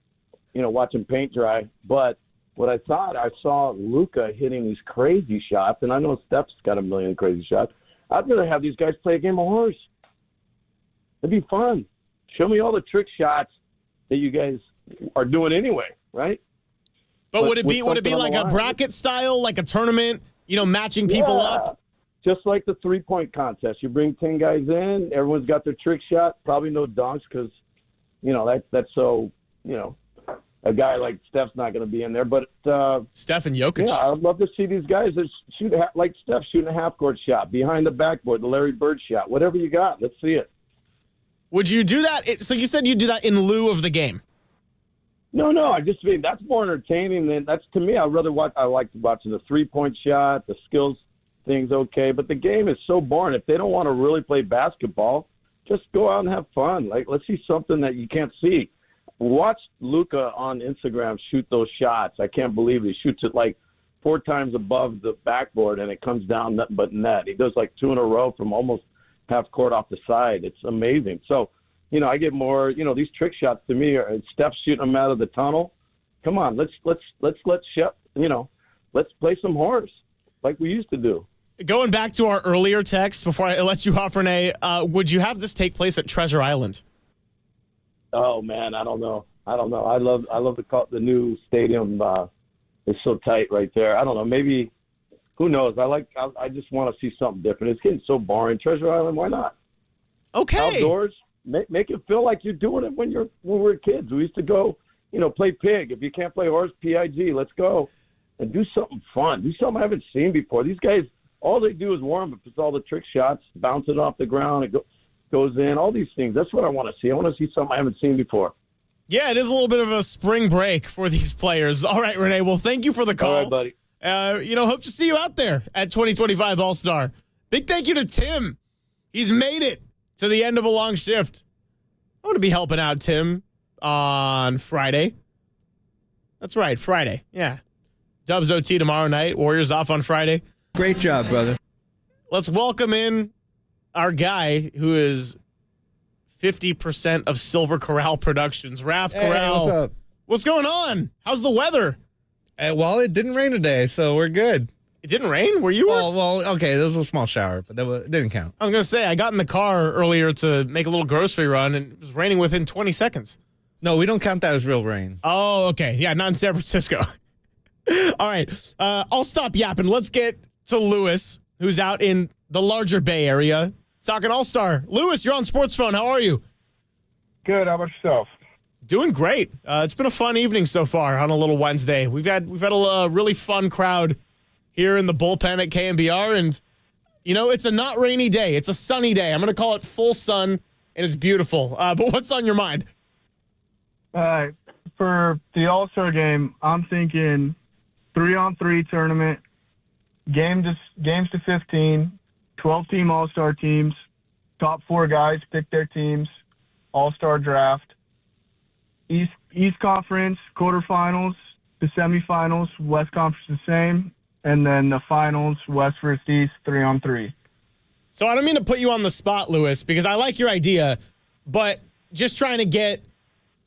watching paint dry. But what I saw Luka hitting these crazy shots, and I know Steph's got a million crazy shots. I'd rather have these guys play a game of horse. It'd be fun. Show me all the trick shots that you guys are doing anyway, right? But would it be like a bracket style, like a tournament, matching people up? Just like the 3-point contest. You bring 10 guys in, everyone's got their trick shot, probably no dunks because, that's so, a guy like Steph's not going to be in there. But Steph and Jokic. Yeah, I'd love to see these guys that shoot like Steph shooting a half-court shot, behind the backboard, the Larry Bird shot, whatever you got. Let's see it. Would you do that? So you said you'd do that in lieu of the game. No. I just mean that's more entertaining than that's to me. I like watching the 3-point shot, the skills things. Okay, but the game is so boring. If they don't want to really play basketball, just go out and have fun. Like let's see something that you can't see. Watch Luka on Instagram shoot those shots. I can't believe he shoots it like 4 times above the backboard and it comes down nothing but net. He does like 2 in a row from almost half court off the side. It's amazing. So. I get more. These trick shots to me are Steph shooting them out of the tunnel. Come on, let's play some horse like we used to do. Going back to our earlier text before I let you off, Renee, would you have this take place at Treasure Island? Oh man, I don't know. I love the new stadium. It's so tight right there. I don't know. Maybe who knows? I just want to see something different. It's getting so boring. Treasure Island, why not? Okay. Outdoors. Make it feel like you're doing it when we were kids. We used to go, play pig. If you can't play horse, PIG, let's go and do something fun. Do something I haven't seen before. These guys, all they do is warm up. It's all the trick shots, bouncing off the ground, it goes in, all these things. That's what I want to see. I want to see something I haven't seen before. Yeah, it is a little bit of a spring break for these players. All right, Renee. Well, thank you for the call. All right, buddy. Hope to see you out there at 2025 All-Star. Big thank you to Tim. He's made it to the end of a long shift. I'm going to be helping out Tim on Friday. That's right, Friday. Yeah. Dubs OT tomorrow night. Warriors off on Friday. Great job, brother. Let's welcome in our guy who is 50% of Silver Corral Productions. Raph Corral. Hey, what's up? What's going on? How's the weather? Well, it didn't rain today, so we're good. It didn't rain? Where you were? Well, okay, there was a small shower, but it didn't count. I was going to say, I got in the car earlier to make a little grocery run, and it was raining within 20 seconds. No, we don't count that as real rain. Oh, okay. Yeah, not in San Francisco. All right. I'll stop yapping. Let's get to Lewis, who's out in the larger Bay Area, talking All-Star. Lewis, you're on Sports Phone. How are you? Good. How about yourself? Doing great. It's been a fun evening so far on a little Wednesday. We've had a really fun crowd here in the bullpen at KNBR, and it's a not rainy day. It's a sunny day. I'm going to call it full sun, and it's beautiful. But what's on your mind? For the All-Star game, I'm thinking 3-on-3 tournament, games to 15, 12-team All-Star teams, top 4 guys pick their teams, All-Star draft, East Conference quarterfinals, the semifinals, West Conference the same, and then the finals, West versus East, 3-on-3. So I don't mean to put you on the spot, Lewis, because I like your idea, but just trying to get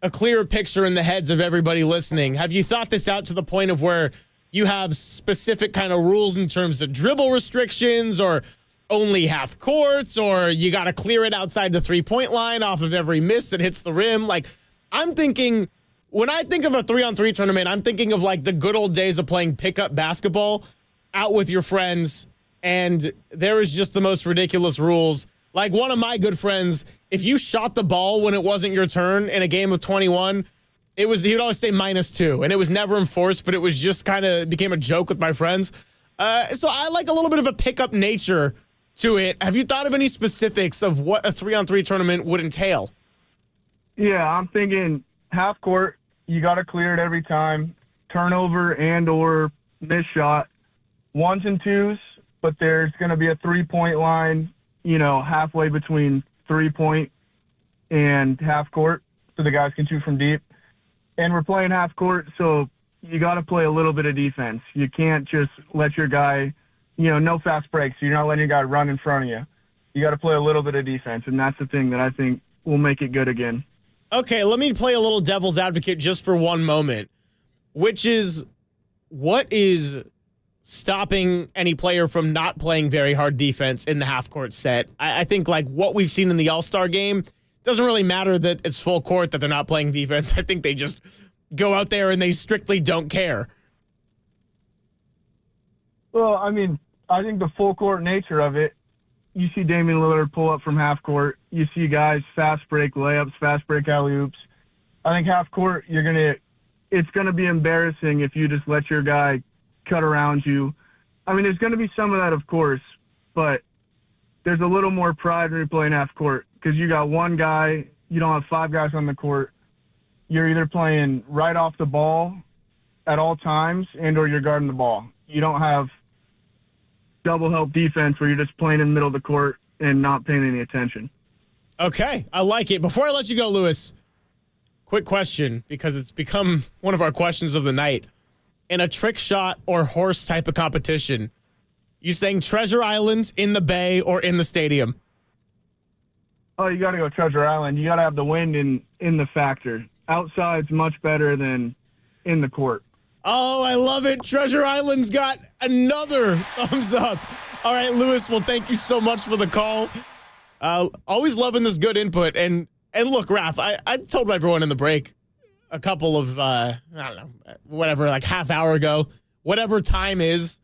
a clearer picture in the heads of everybody listening. Have you thought this out to the point of where you have specific kind of rules in terms of dribble restrictions or only half courts, or you got to clear it outside the 3-point line off of every miss that hits the rim? Like, I'm thinking, when I think of a 3-on-3 tournament, I'm thinking of like the good old days of playing pickup basketball out with your friends, and there is just the most ridiculous rules. Like one of my good friends, if you shot the ball when it wasn't your turn in a game of 21, he would always say -2, and it was never enforced, but it was just kind of became a joke with my friends. So I like a little bit of a pickup nature to it. Have you thought of any specifics of what a 3-on-3 tournament would entail? Yeah, I'm thinking half court. You got to clear it every time. Turnover and or missed shot. 1s and 2s, but there's going to be a 3-point line, halfway between 3-point and half court, so the guys can shoot from deep. And we're playing half court, so you got to play a little bit of defense. You can't just let your guy, no fast breaks. So you're not letting your guy run in front of you. You got to play a little bit of defense, and that's the thing that I think will make it good again. Okay, let me play a little devil's advocate just for one moment, which is what is stopping any player from not playing very hard defense in the half-court set? I think like what we've seen in the All-Star game, doesn't really matter that it's full court that they're not playing defense. I think they just go out there and they strictly don't care. Well, I mean, I think the full court nature of it, you see Damian Lillard pull up from half court. You see guys fast break layups, fast break alley-oops. I think half court, it's going to be embarrassing if you just let your guy cut around you. I mean, there's going to be some of that, of course, but there's a little more pride when you're playing half court because you got one guy, you don't have 5 guys on the court. You're either playing right off the ball at all times and or you're guarding the ball. You don't have double help defense where you're just playing in the middle of the court and not paying any attention. Okay, I like it. Before I let you go, Lewis, quick question, because it's become one of our questions of the night. In a trick shot or horse type of competition, you saying Treasure Island, in the Bay, or in the stadium? Oh, you got to go Treasure Island. You got to have the wind in the factor. Outside's much better than in the court. Oh, I love it. Treasure Island's got another thumbs up. All right, Lewis, well, thank you so much for the call. Always loving this good input. And look, Raph, I told everyone in the break a couple of, I don't know, whatever, like half hour ago, whatever time is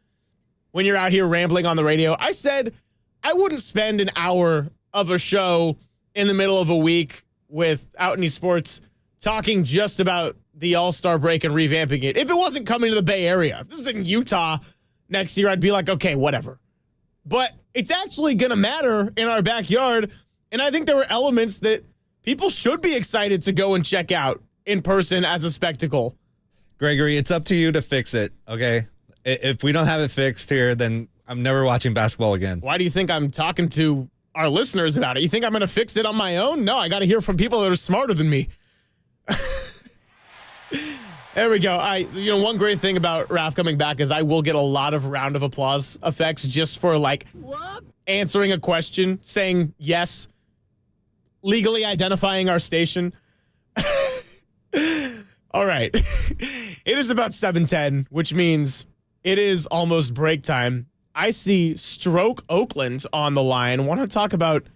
when you're out here rambling on the radio, I said I wouldn't spend an hour of a show in the middle of a week without any sports talking just about the All-Star break and revamping it. If it wasn't coming to the Bay Area, if this is in Utah next year, I'd be like, okay, whatever. But it's actually going to matter in our backyard, and I think there were elements that people should be excited to go and check out in person as a spectacle. Gregory, it's up to you to fix it, okay? If we don't have it fixed here, then I'm never watching basketball again. Why do you think I'm talking to our listeners about it? You think I'm going to fix it on my own? No, I got to hear from people that are smarter than me. There we go. One great thing about Raph coming back is I will get a lot of round of applause effects just for like answering a question, saying yes, legally identifying our station. All right. It is about 7:10, which means it is almost break time. I see Stroke Oakland on the line. Want to talk about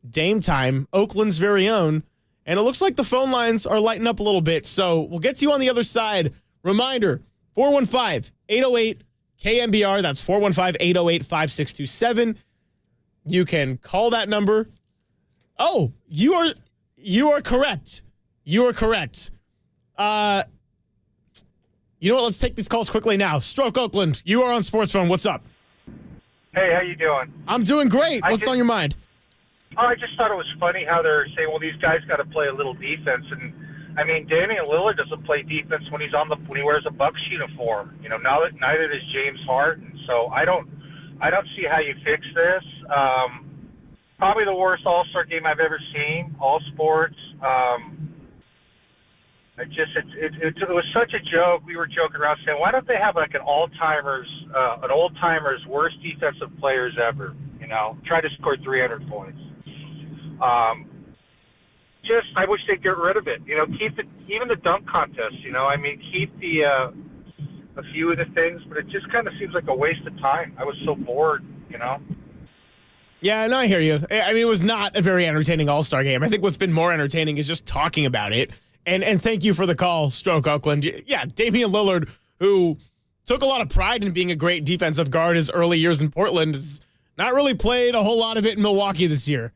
Dame Time, Oakland's very own. And it looks like the phone lines are lighting up a little bit. So we'll get to you on the other side. Reminder, 415-808-KNBR. That's 415-808-5627. You can call that number. Oh, you are correct. You are correct. You know what? Let's take these calls quickly now. Stroke Oakland, you are on Sports Phone. What's up? Hey, how you doing? I'm doing great. What's on your mind? I just thought it was funny how they're saying, well, these guys got to play a little defense. And, I mean, Damian Lillard doesn't play defense when he wears a Bucks uniform. Neither does James Harden. So I don't see how you fix this. Probably the worst All-Star game I've ever seen, all sports. It was such a joke. We were joking around saying, why don't they have like an old-timers worst defensive players ever, try to score 300 points. I wish they'd get rid of it. Keep even the dunk contest, keep a few of the things, but it just kind of seems like a waste of time. I was so bored, Yeah, no, I hear you. I mean, it was not a very entertaining All-Star game. I think what's been more entertaining is just talking about it. And thank you for the call, Stroke Oakland. Yeah, Damian Lillard, who took a lot of pride in being a great defensive guard his early years in Portland, is Not really played a whole lot of it in Milwaukee this year.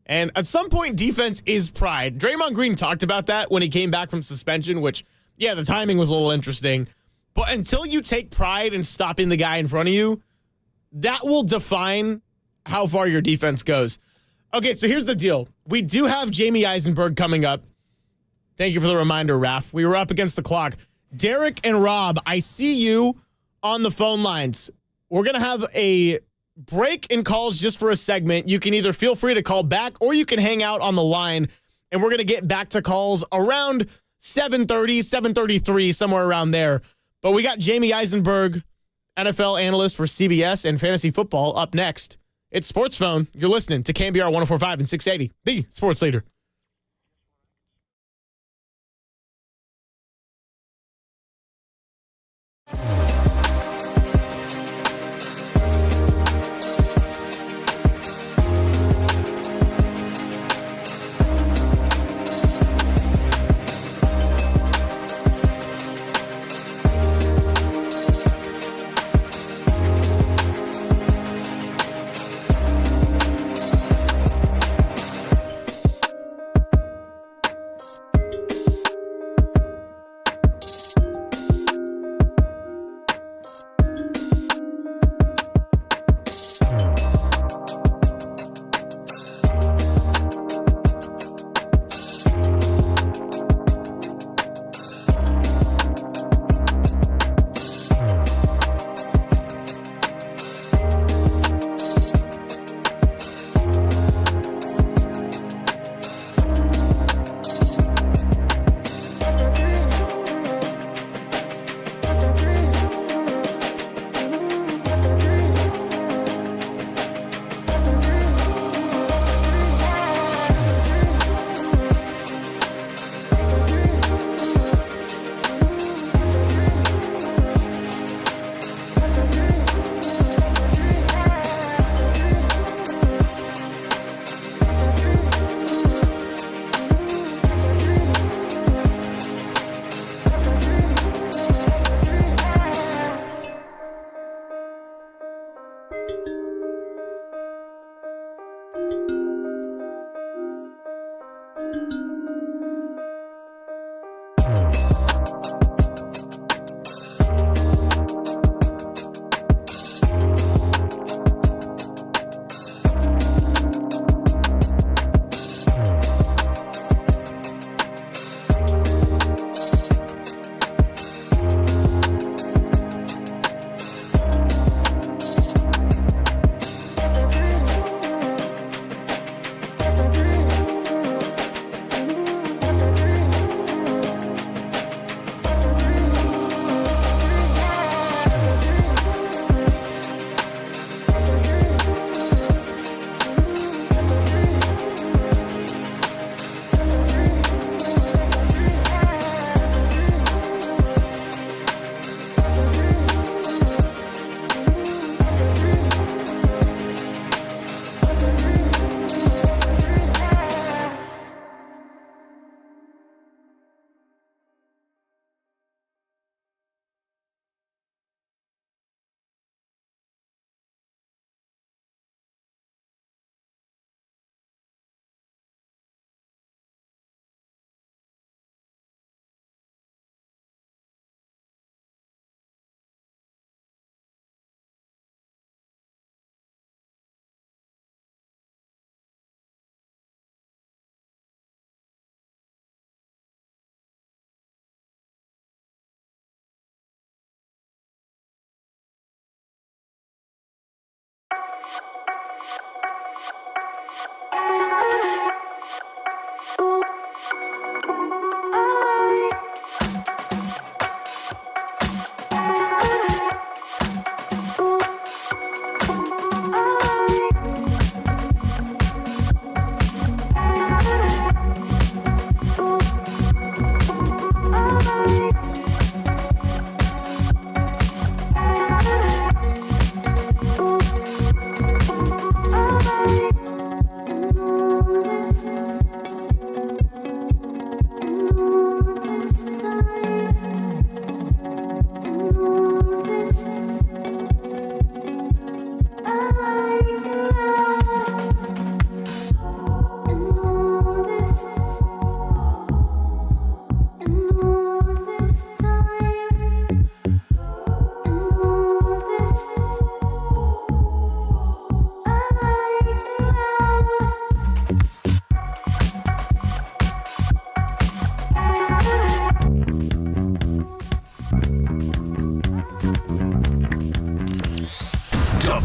And at some point, defense is pride. Draymond Green talked about that when he came back from suspension, which, yeah, the timing was a little interesting. But until you take pride in stopping the guy in front of you, that will define how far your defense goes. Okay, so here's the deal. We do have Jamie Eisenberg coming up. Thank you for the reminder, Raf. We were up against the clock. Derek and Rob, I see you on the phone lines. We're going to have a break in calls just for a segment. You can either feel free to call back or you can hang out on the line, and we're going to get back to calls around 7:30, 7:33, somewhere around there. But we got Jamie Eisenberg, NFL analyst for CBS and fantasy football, up next. It's Sports Phone. You're listening to KNBR 104.5 and 680, the sports leader.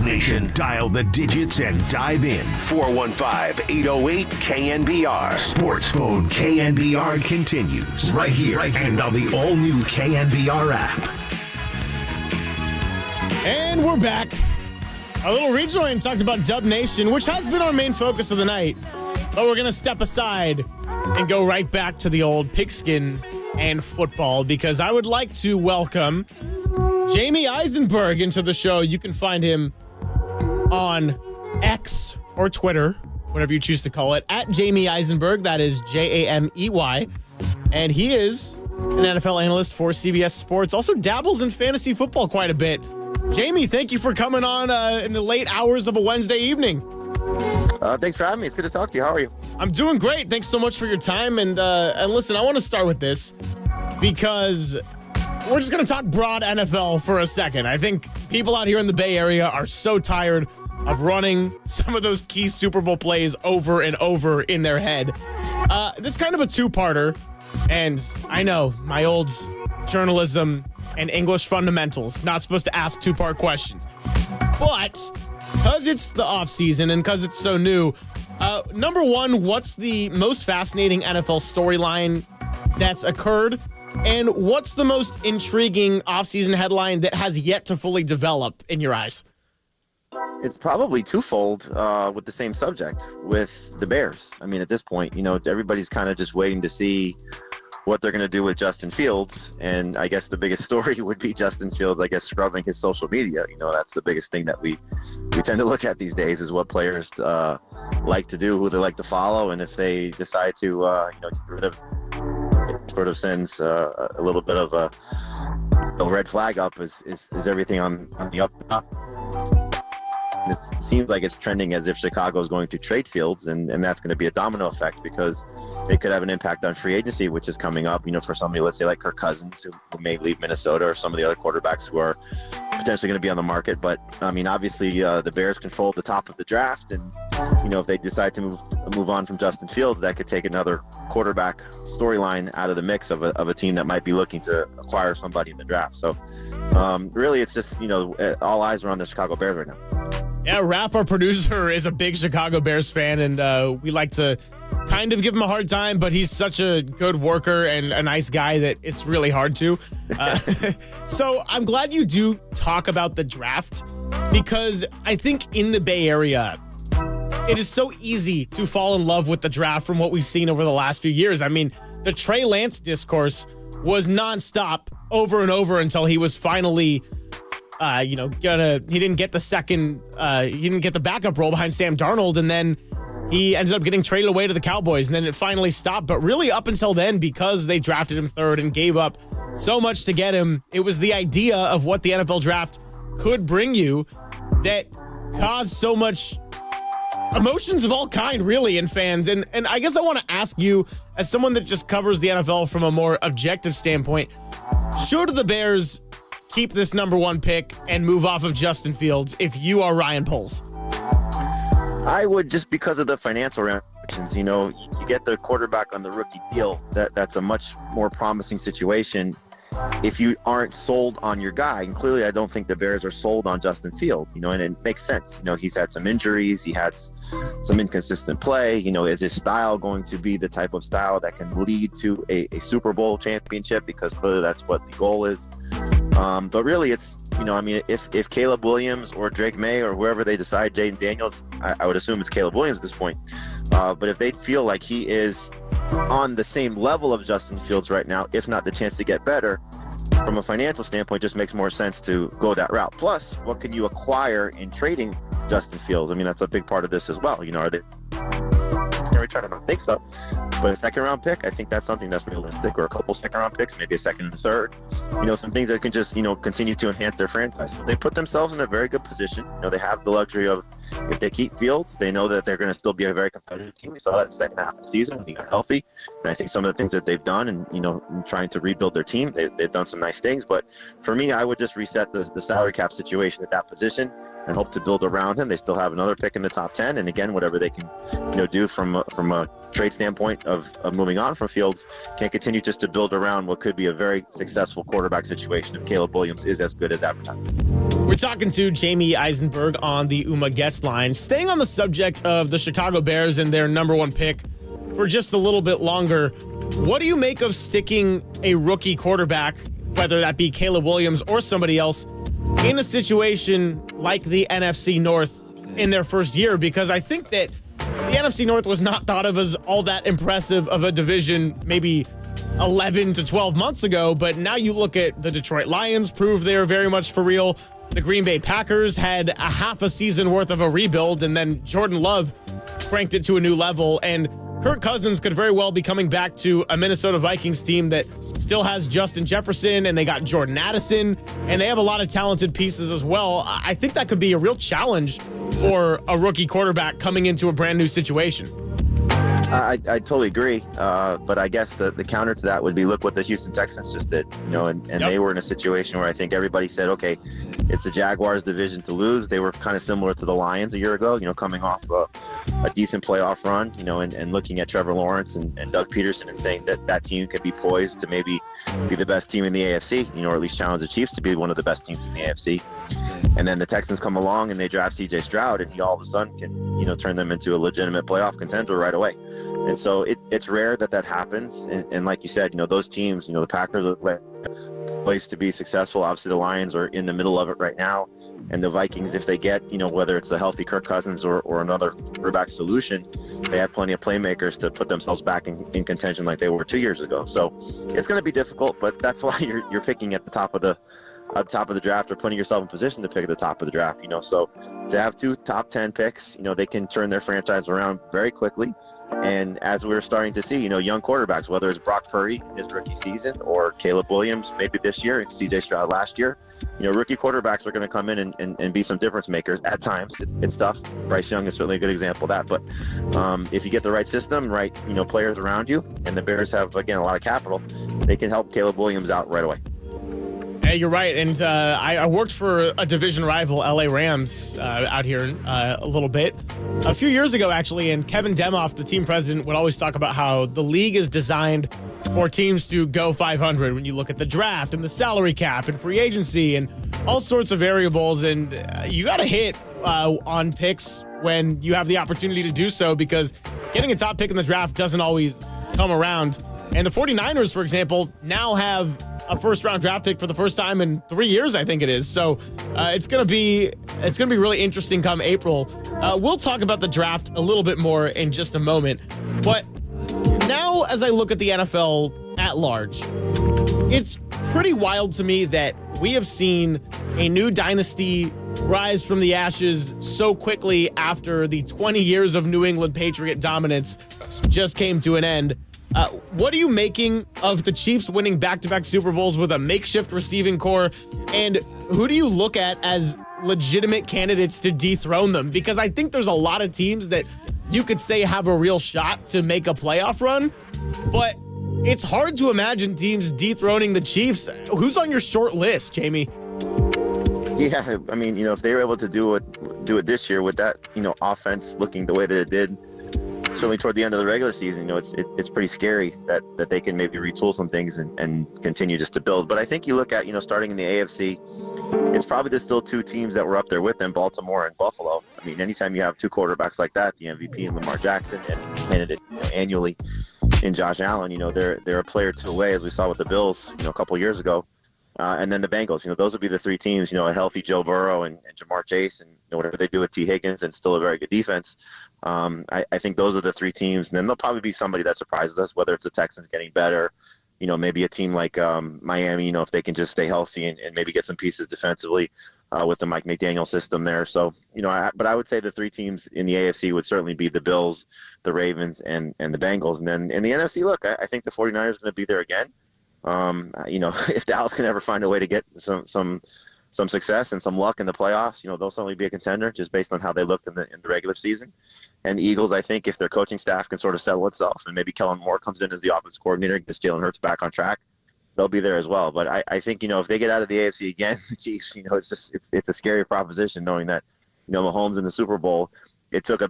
Nation, dial the digits and dive in. 415-808-KNBR. Sports Phone KNBR continues right here and on the all-new KNBR app. And we're back. A little rejoin talked about Dub Nation, which has been our main focus of the night. But we're going to step aside and go right back to the old pigskin and football because I would like to welcome Jamie Eisenberg into the show. You can find him on X or Twitter, whatever you choose to call it, at Jamie Eisenberg. That is Jamey. And he is an NFL analyst for CBS Sports. Also dabbles in fantasy football quite a bit. Jamie, thank you for coming on in the late hours of a Wednesday evening. Thanks for having me. It's good to talk to you. How are you? I'm doing great. Thanks so much for your time. And listen, I want to start with this because we're just going to talk broad NFL for a second. I think people out here in the Bay Area are so tired of running some of those key Super Bowl plays over and over in their head. This is kind of a two-parter. And I know my old journalism and English fundamentals, not supposed to ask two-part questions. But because it's the offseason and because it's so new, number one, what's the most fascinating NFL storyline that's occurred? And what's the most intriguing offseason headline that has yet to fully develop in your eyes? It's probably twofold with the same subject, with the Bears. I mean, at this point, everybody's kind of just waiting to see what they're going to do with Justin Fields. And I guess the biggest story would be Justin Fields, scrubbing his social media. That's the biggest thing that we tend to look at these days is what players like to do, who they like to follow. And if they decide to, get rid of it, sort of sends a little bit of a red flag up is everything on the up and up. And it seems like it's trending as if Chicago is going to trade Fields, and that's going to be a domino effect because it could have an impact on free agency, which is coming up, for somebody, let's say, like Kirk Cousins, who may leave Minnesota, or some of the other quarterbacks who are potentially going to be on the market. But, I mean, obviously the Bears control the top of the draft, and, if they decide to move on from Justin Fields, that could take another quarterback storyline out of the mix of a team that might be looking to acquire somebody in the draft. So, really, it's just, all eyes are on the Chicago Bears right now. Yeah, Raph, our producer, is a big Chicago Bears fan, and we like to kind of give him a hard time, but he's such a good worker and a nice guy that it's really hard to. So I'm glad you do talk about the draft because I think in the Bay Area, it is so easy to fall in love with the draft from what we've seen over the last few years. I mean, the Trey Lance discourse was nonstop over and over until he was finally he didn't get the backup role behind Sam Darnold, and then he ended up getting traded away to the Cowboys, and then it finally stopped. But really up until then, because they drafted him third and gave up so much to get him, it was the idea of what the NFL draft could bring you that caused so much emotions of all kind, really, in fans. And I guess I want to ask you, as someone that just covers the NFL from a more objective standpoint, should the Bears keep this number one pick and move off of Justin Fields if you are Ryan Poles? I would, just because of the financial ramifications. You get the quarterback on the rookie deal. That's a much more promising situation if you aren't sold on your guy. And clearly, I don't think the Bears are sold on Justin Fields, and it makes sense. He's had some injuries. He had some inconsistent play. Is his style going to be the type of style that can lead to a Super Bowl championship? Because clearly that's what the goal is. But really, it's, if Caleb Williams or Drake May or whoever they decide, Jaden Daniels, I would assume it's Caleb Williams at this point. But if they feel like he is on the same level of Justin Fields right now, if not the chance to get better, from a financial standpoint, just makes more sense to go that route. Plus, what can you acquire in trading Justin Fields? I mean, that's a big part of this as well. Are they return? I don't think so. But a second-round pick, I think that's something that's realistic, or a couple second-round picks, maybe a second and a third. Some things that can just, continue to enhance their franchise. So they put themselves in a very good position. They have the luxury of, if they keep Fields, they know that they're going to still be a very competitive team. We saw that second half of the season when he got healthy. And I think some of the things that they've done and, in trying to rebuild their team, they've done some nice things. But for me, I would just reset the salary cap situation at that position and hope to build around him. They still have another pick in the top 10. And again, whatever they can, do from a trade standpoint of moving on from Fields, can continue just to build around what could be a very successful quarterback situation if Caleb Williams is as good as advertised. We're talking to Jamie Eisenberg on the UMA guest line. Staying on the subject of the Chicago Bears and their number one pick for just a little bit longer, what do you make of sticking a rookie quarterback, whether that be Caleb Williams or somebody else, in a situation like the NFC North in their first year? Because I think that the NFC North was not thought of as all that impressive of a division maybe 11 to 12 months ago, but now you look at the Detroit Lions, prove they're very much for real. The Green Bay Packers had a half a season worth of a rebuild, and then Jordan Love cranked it to a new level, and Kirk Cousins could very well be coming back to a Minnesota Vikings team that still has Justin Jefferson, and they got Jordan Addison, and they have a lot of talented pieces as well. I think that could be a real challenge for a rookie quarterback coming into a brand new situation. I totally agree, but I guess the counter to that would be look what the Houston Texans just did, and they were in a situation where I think everybody said, okay, it's the Jaguars' division to lose. They were kind of similar to the Lions a year ago, coming off a decent playoff run, and looking at Trevor Lawrence and Doug Peterson and saying that team could be poised to maybe be the best team in the AFC, or at least challenge the Chiefs to be one of the best teams in the AFC. And then the Texans come along and they draft C.J. Stroud, and he all of a sudden can, turn them into a legitimate playoff contender right away. And so it's rare that happens. And like you said, those teams, the Packers look like a place to be successful. Obviously, the Lions are in the middle of it right now. And the Vikings, if they get, whether it's a healthy Kirk Cousins or another quarterback solution, they have plenty of playmakers to put themselves back in contention like they were 2 years ago. So it's going to be difficult, but that's why you're picking at the top of the draft, or putting yourself in position to pick at the top of the draft. So to have 2 top 10 picks, they can turn their franchise around very quickly. And as we're starting to see, young quarterbacks, whether it's Brock Purdy in his rookie season or Caleb Williams maybe this year and C.J. Stroud last year, rookie quarterbacks are going to come in and be some difference makers at times. It's tough. Bryce Young is certainly a good example of that. But if you get the right system, right, players around you, and the Bears have, again, a lot of capital, they can help Caleb Williams out right away. Yeah, you're right. And I worked for a division rival, LA Rams, out here a little bit. A few years ago, actually, and Kevin Demoff, the team president, would always talk about how the league is designed for teams to go 500 when you look at the draft and the salary cap and free agency and all sorts of variables. And you got to hit on picks when you have the opportunity to do so, because getting a top pick in the draft doesn't always come around. And the 49ers, for example, now have a first-round draft pick for the first time in 3 years, I think it is. So it's gonna be really interesting come April. We'll talk about the draft a little bit more in just a moment. But now, as I look at the NFL at large, it's pretty wild to me that we have seen a new dynasty rise from the ashes so quickly after the 20 years of New England Patriot dominance just came to an end. What are you making of the Chiefs winning back-to-back Super Bowls with a makeshift receiving core? And who do you look at as legitimate candidates to dethrone them? Because I think there's a lot of teams that you could say have a real shot to make a playoff run, but it's hard to imagine teams dethroning the Chiefs. Who's on your short list, Jamie? Yeah, I mean, if they were able to do it this year with that, offense looking the way that it did, certainly toward the end of the regular season, it's pretty scary that they can maybe retool some things and continue just to build. But I think you look at, starting in the AFC, it's probably there's still 2 teams that were up there with them, Baltimore and Buffalo. I mean, anytime you have 2 quarterbacks like that, the MVP and Lamar Jackson, and candidate annually in Josh Allen, they're a player 2 away, as we saw with the Bills, a couple years ago. And then the Bengals, those would be the 3 teams, a healthy Joe Burrow and Jamar Chase, and whatever they do with T. Higgins, and still a very good defense. I think those are the 3 teams, and then there'll probably be somebody that surprises us, whether it's the Texans getting better, maybe a team like Miami, if they can just stay healthy and maybe get some pieces defensively with the Mike McDaniel system there. So, but I would say the 3 teams in the AFC would certainly be the Bills, the Ravens, and the Bengals. And then in the NFC, look, I think the 49ers are going to be there again. If Dallas can ever find a way to get some success and some luck in the playoffs, they'll certainly be a contender just based on how they looked in the regular season. And the Eagles, I think, if their coaching staff can sort of settle itself and maybe Kellen Moore comes in as the offense coordinator, gets Jalen Hurts back on track, they'll be there as well. But I think, if they get out of the AFC again, geez, it's a scary proposition knowing that, Mahomes in the Super Bowl, it took a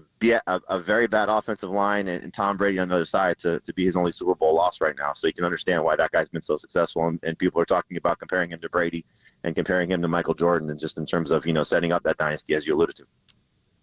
very bad offensive line and Tom Brady on the other side to be his only Super Bowl loss right now. So you can understand why that guy's been so successful. And people are talking about comparing him to Brady and comparing him to Michael Jordan, and just in terms of, setting up that dynasty, as you alluded to.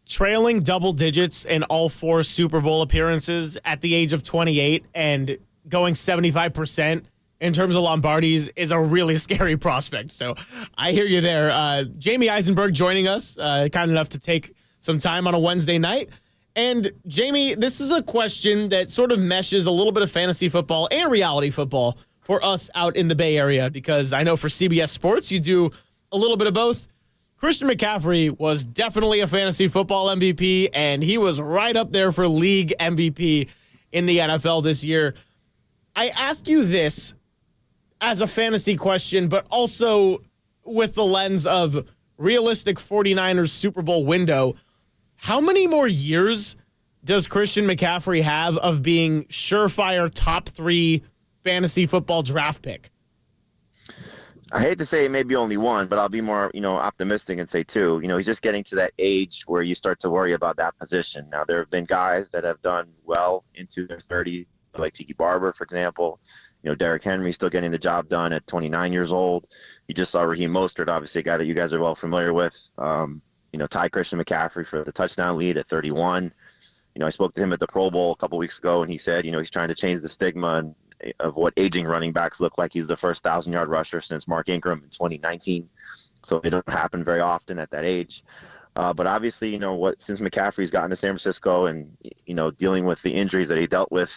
Trailing double digits in all 4 Super Bowl appearances at the age of 28 and going 75% in terms of Lombardies is a really scary prospect. So I hear you there. Jamie Eisenberg joining us, kind enough to take some time on a Wednesday night. And Jamie, this is a question that sort of meshes a little bit of fantasy football and reality football for us out in the Bay Area, because I know for CBS Sports, you do a little bit of both. Christian McCaffrey was definitely a fantasy football MVP, and he was right up there for league MVP in the NFL this year. I ask you this as a fantasy question, but also with the lens of realistic 49ers Super Bowl window. How many more years does Christian McCaffrey have of being surefire top 3 fantasy football draft pick? I hate to say maybe only 1, but I'll be more, optimistic and say 2. He's just getting to that age where you start to worry about that position. Now, there have been guys that have done well into their 30s, like Tiki Barber, for example. Derrick Henry still getting the job done at 29 years old. You just saw Raheem Mostert, obviously a guy that you guys are well familiar with. Ty Christian McCaffrey for the touchdown lead at 31. I spoke to him at the Pro Bowl a couple weeks ago, and he said, he's trying to change the stigma of what aging running backs look like. He's the first 1,000-yard rusher since Mark Ingram in 2019. So it doesn't happen very often at that age. But obviously, since McCaffrey's gotten to San Francisco and, dealing with the injuries that he dealt with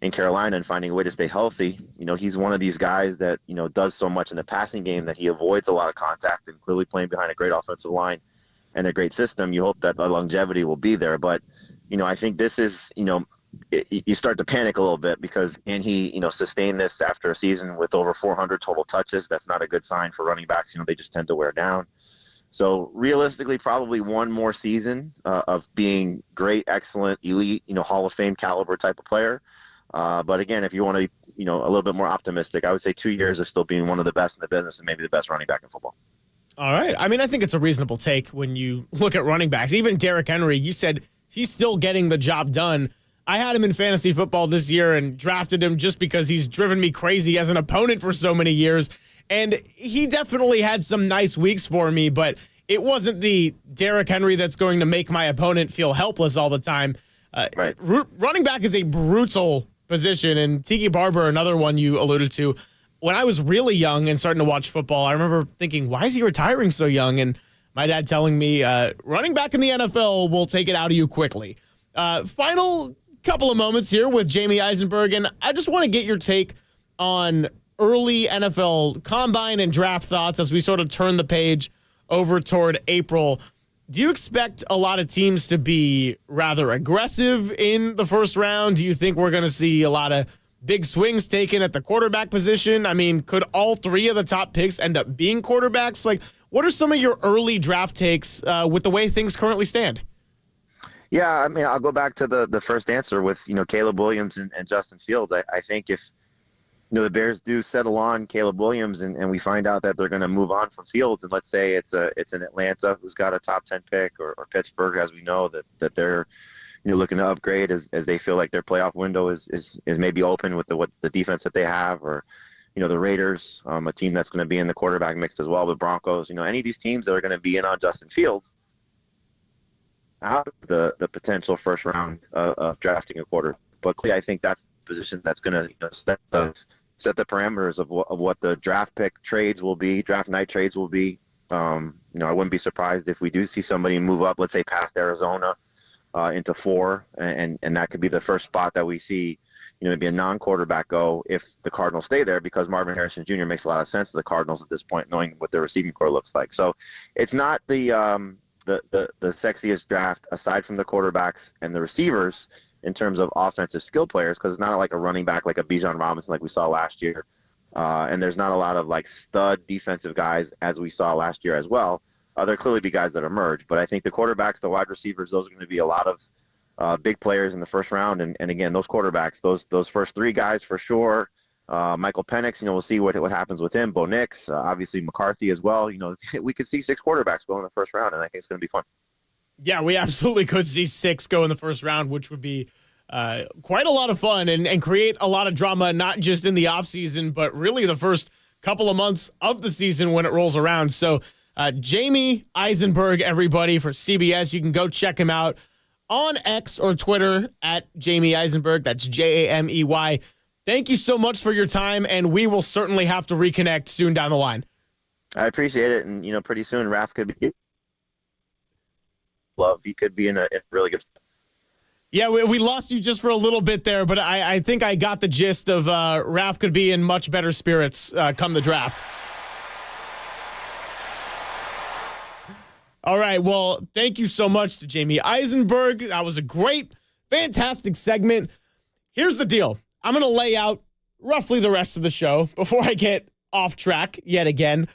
in Carolina and finding a way to stay healthy, he's one of these guys that, does so much in the passing game that he avoids a lot of contact, and clearly playing behind a great offensive line and a great system. You hope that the longevity will be there. But, I think this is, you start to panic a little bit, because can he, sustain this after a season with over 400 total touches? That's not a good sign for running backs. They just tend to wear down. So realistically, probably 1 more season of being great, excellent, elite, Hall of Fame caliber type of player. But again, if you want to be, a little bit more optimistic, I would say 2 years of still being one of the best in the business and maybe the best running back in football. All right. I mean, I think it's a reasonable take when you look at running backs. Even Derrick Henry, you said he's still getting the job done. I had him in fantasy football this year and drafted him just because he's driven me crazy as an opponent for so many years. And he definitely had some nice weeks for me, but it wasn't the Derrick Henry that's going to make my opponent feel helpless all the time. Right. Running back is a brutal position, and Tiki Barber, another one you alluded to. When I was really young and starting to watch football, I remember thinking, why is he retiring so young? And my dad telling me, running back in the NFL will take it out of you quickly. Final couple of moments here with Jamie Eisenberg, and I just want to get your take on early NFL combine and draft thoughts as we sort of turn the page over toward April. Do you expect a lot of teams to be rather aggressive in the first round? Do you think we're going to see a lot of big swings taken at the quarterback position? I mean, could all 3 of the top picks end up being quarterbacks? Like, what are some of your early draft takes with the way things currently stand? Yeah, I mean, I'll go back to the first answer with, Caleb Williams and Justin Fields. I think if, the Bears do settle on Caleb Williams and we find out that they're going to move on from Fields, and let's say it's an Atlanta who's got a top 10 pick, or Pittsburgh, as we know, that they're looking to upgrade as they feel like their playoff window is maybe open with the defense that they have, or the Raiders, a team that's going to be in the quarterback mix as well, the Broncos, any of these teams that are going to be in on Justin Fields, out of the potential first round of drafting a quarter. But I think that's the position that's going to set the parameters of what the draft pick trades will be, draft night trades will be. I wouldn't be surprised if we do see somebody move up, let's say past Arizona into 4, and that could be the first spot that we see, maybe a non-quarterback go if the Cardinals stay there, because Marvin Harrison Jr. makes a lot of sense to the Cardinals at this point, knowing what their receiving core looks like. So it's not the sexiest draft aside from the quarterbacks and the receivers in terms of offensive skill players, because it's not like a running back like a Bijan Robinson like we saw last year. And there's not a lot of like stud defensive guys as we saw last year as well. There'll clearly be guys that emerge, but I think the quarterbacks, the wide receivers, those are going to be a lot of big players in the first round. And again, those quarterbacks, those first 3 guys for sure. Michael Penix, we'll see what happens with him. Bo Nix, obviously McCarthy as well. We could see 6 quarterbacks go in the first round, and I think it's going to be fun. Yeah, we absolutely could see 6 go in the first round, which would be quite a lot of fun and create a lot of drama, not just in the offseason, but really the first couple of months of the season when it rolls around. So Jamie Eisenberg, everybody, for CBS. You can go check him out on X or Twitter at Jamie Eisenberg. That's Jamey. Thank you so much for your time, and we will certainly have to reconnect soon down the line. I appreciate it, and pretty soon Raph could be he could be in a really good. Yeah, we lost you just for a little bit there, but I think I got the gist of Raph could be in much better spirits come the draft. All right, well, thank you so much to Jamie Eisenberg. That was a great, fantastic segment. Here's the deal. I'm going to lay out roughly the rest of the show before I get off track yet again.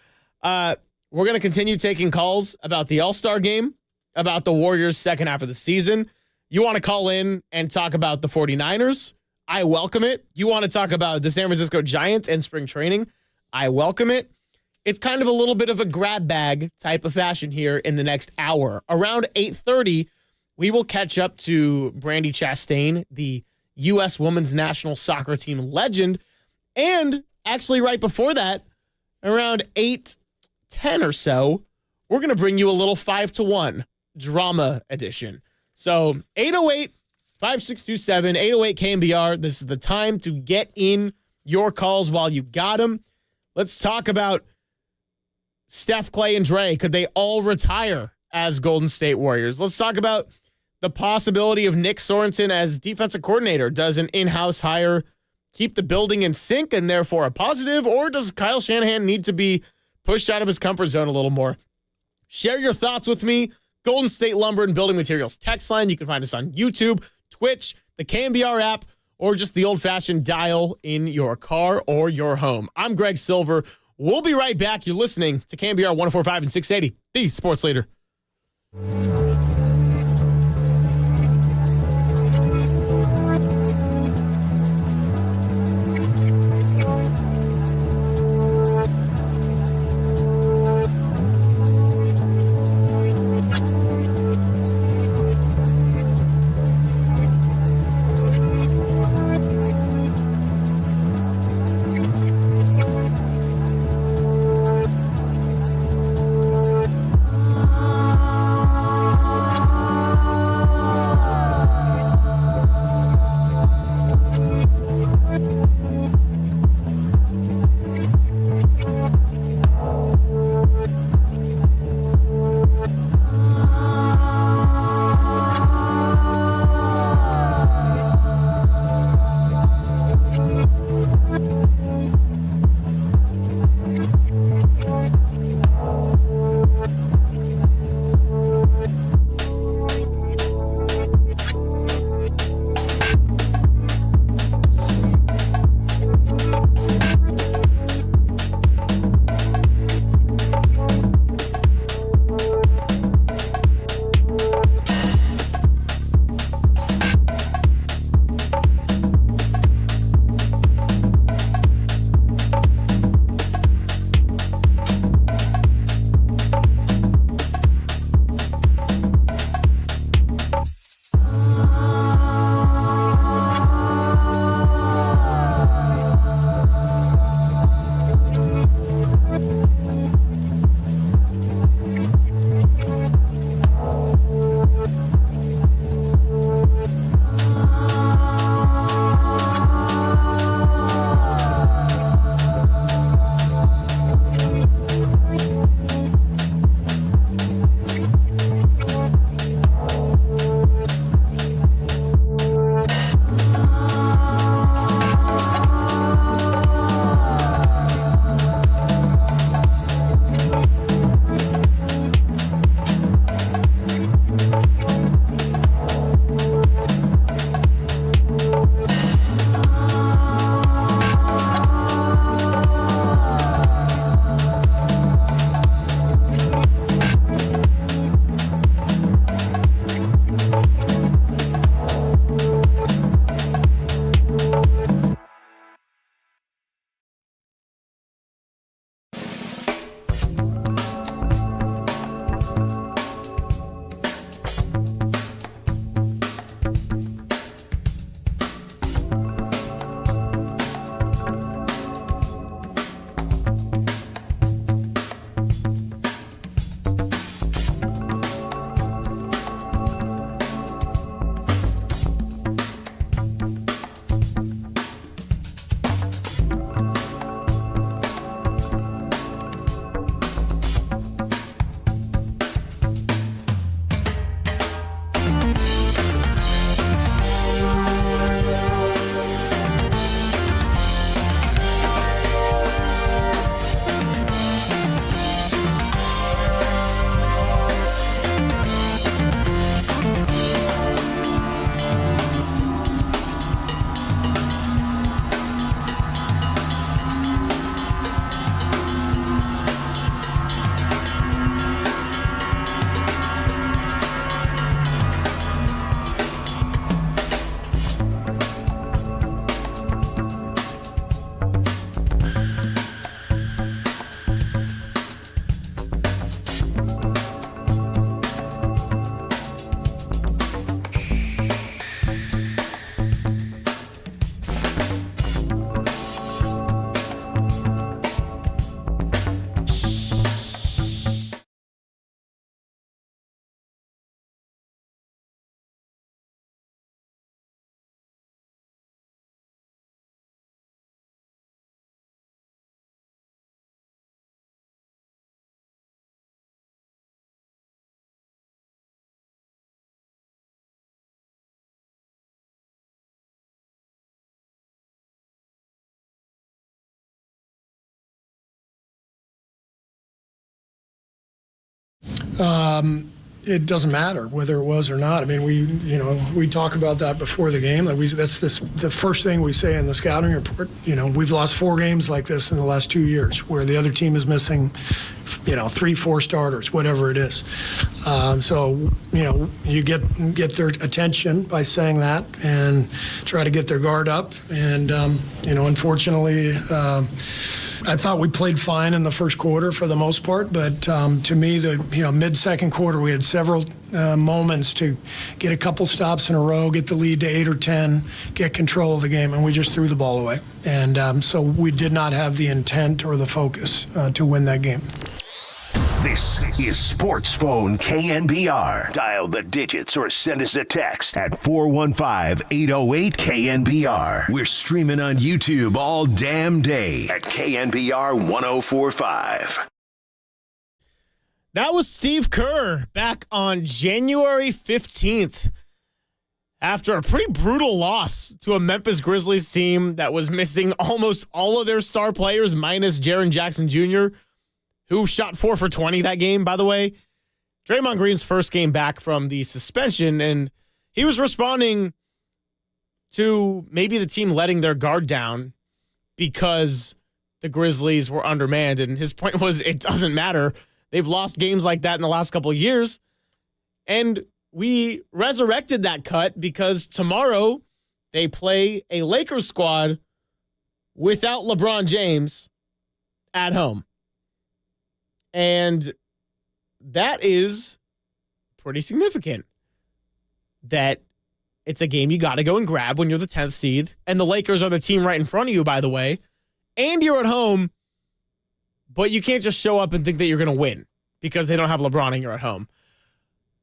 We're going to continue taking calls about the All-Star game, about the Warriors' second half of the season. You want to call in and talk about the 49ers? I welcome it. You want to talk about the San Francisco Giants and spring training? I welcome it. It's kind of a little bit of a grab bag type of fashion here in the next hour. Around 8:30, we will catch up to Brandi Chastain, the U.S. Women's National Soccer Team legend. And actually right before that, around 8:10 or so, we're going to bring you a little 5-to-1 drama edition. So 808-5627, 808 KNBR. This is the time to get in your calls while you got them. Let's talk about Steph, Clay, and Dre. Could they all retire as Golden State Warriors? Let's talk about the possibility of Nick Sorensen as defensive coordinator. Does an in-house hire keep the building in sync and therefore a positive, or does Kyle Shanahan need to be pushed out of his comfort zone a little more? Share your thoughts with me. Golden State Lumber and Building Materials text line. You can find us on YouTube, Twitch, the KNBR app, or just the old-fashioned dial in your car or your home. I'm Greg Silver. We'll be right back. You're listening to KNBR 104.5 and 680, the sports leader. It doesn't matter whether it was or not. I mean, we talk about that before the game. That's the first thing we say in the scouting report. We've lost 4 games like this in the last 2 years, where the other team is missing, 3-4 starters, whatever it is. So you get their attention by saying that and try to get their guard up. And unfortunately. I thought we played fine in the first quarter for the most part, but to me, the mid-second quarter, we had several moments to get a couple stops in a row, get the lead to 8 or 10, get control of the game, and we just threw the ball away. And so we did not have the intent or the focus to win that game. This is Sports Phone KNBR. Dial the digits or send us a text at 415-808-KNBR. We're streaming on YouTube all damn day at KNBR 1045. That was Steve Kerr back on January 15th after a pretty brutal loss to a Memphis Grizzlies team that was missing almost all of their star players minus Jaren Jackson Jr., who shot 4 for 20 that game, by the way. Draymond Green's first game back from the suspension, and he was responding to maybe the team letting their guard down because the Grizzlies were undermanned. And his point was, it doesn't matter. They've lost games like that in the last couple of years. And we resurrected that cut because tomorrow they play a Lakers squad without LeBron James at home. And that is pretty significant that it's a game you got to go and grab when you're the 10th seed. And the Lakers are the team right in front of you, by the way. And you're at home, but you can't just show up and think that you're going to win because they don't have LeBron and you're at home.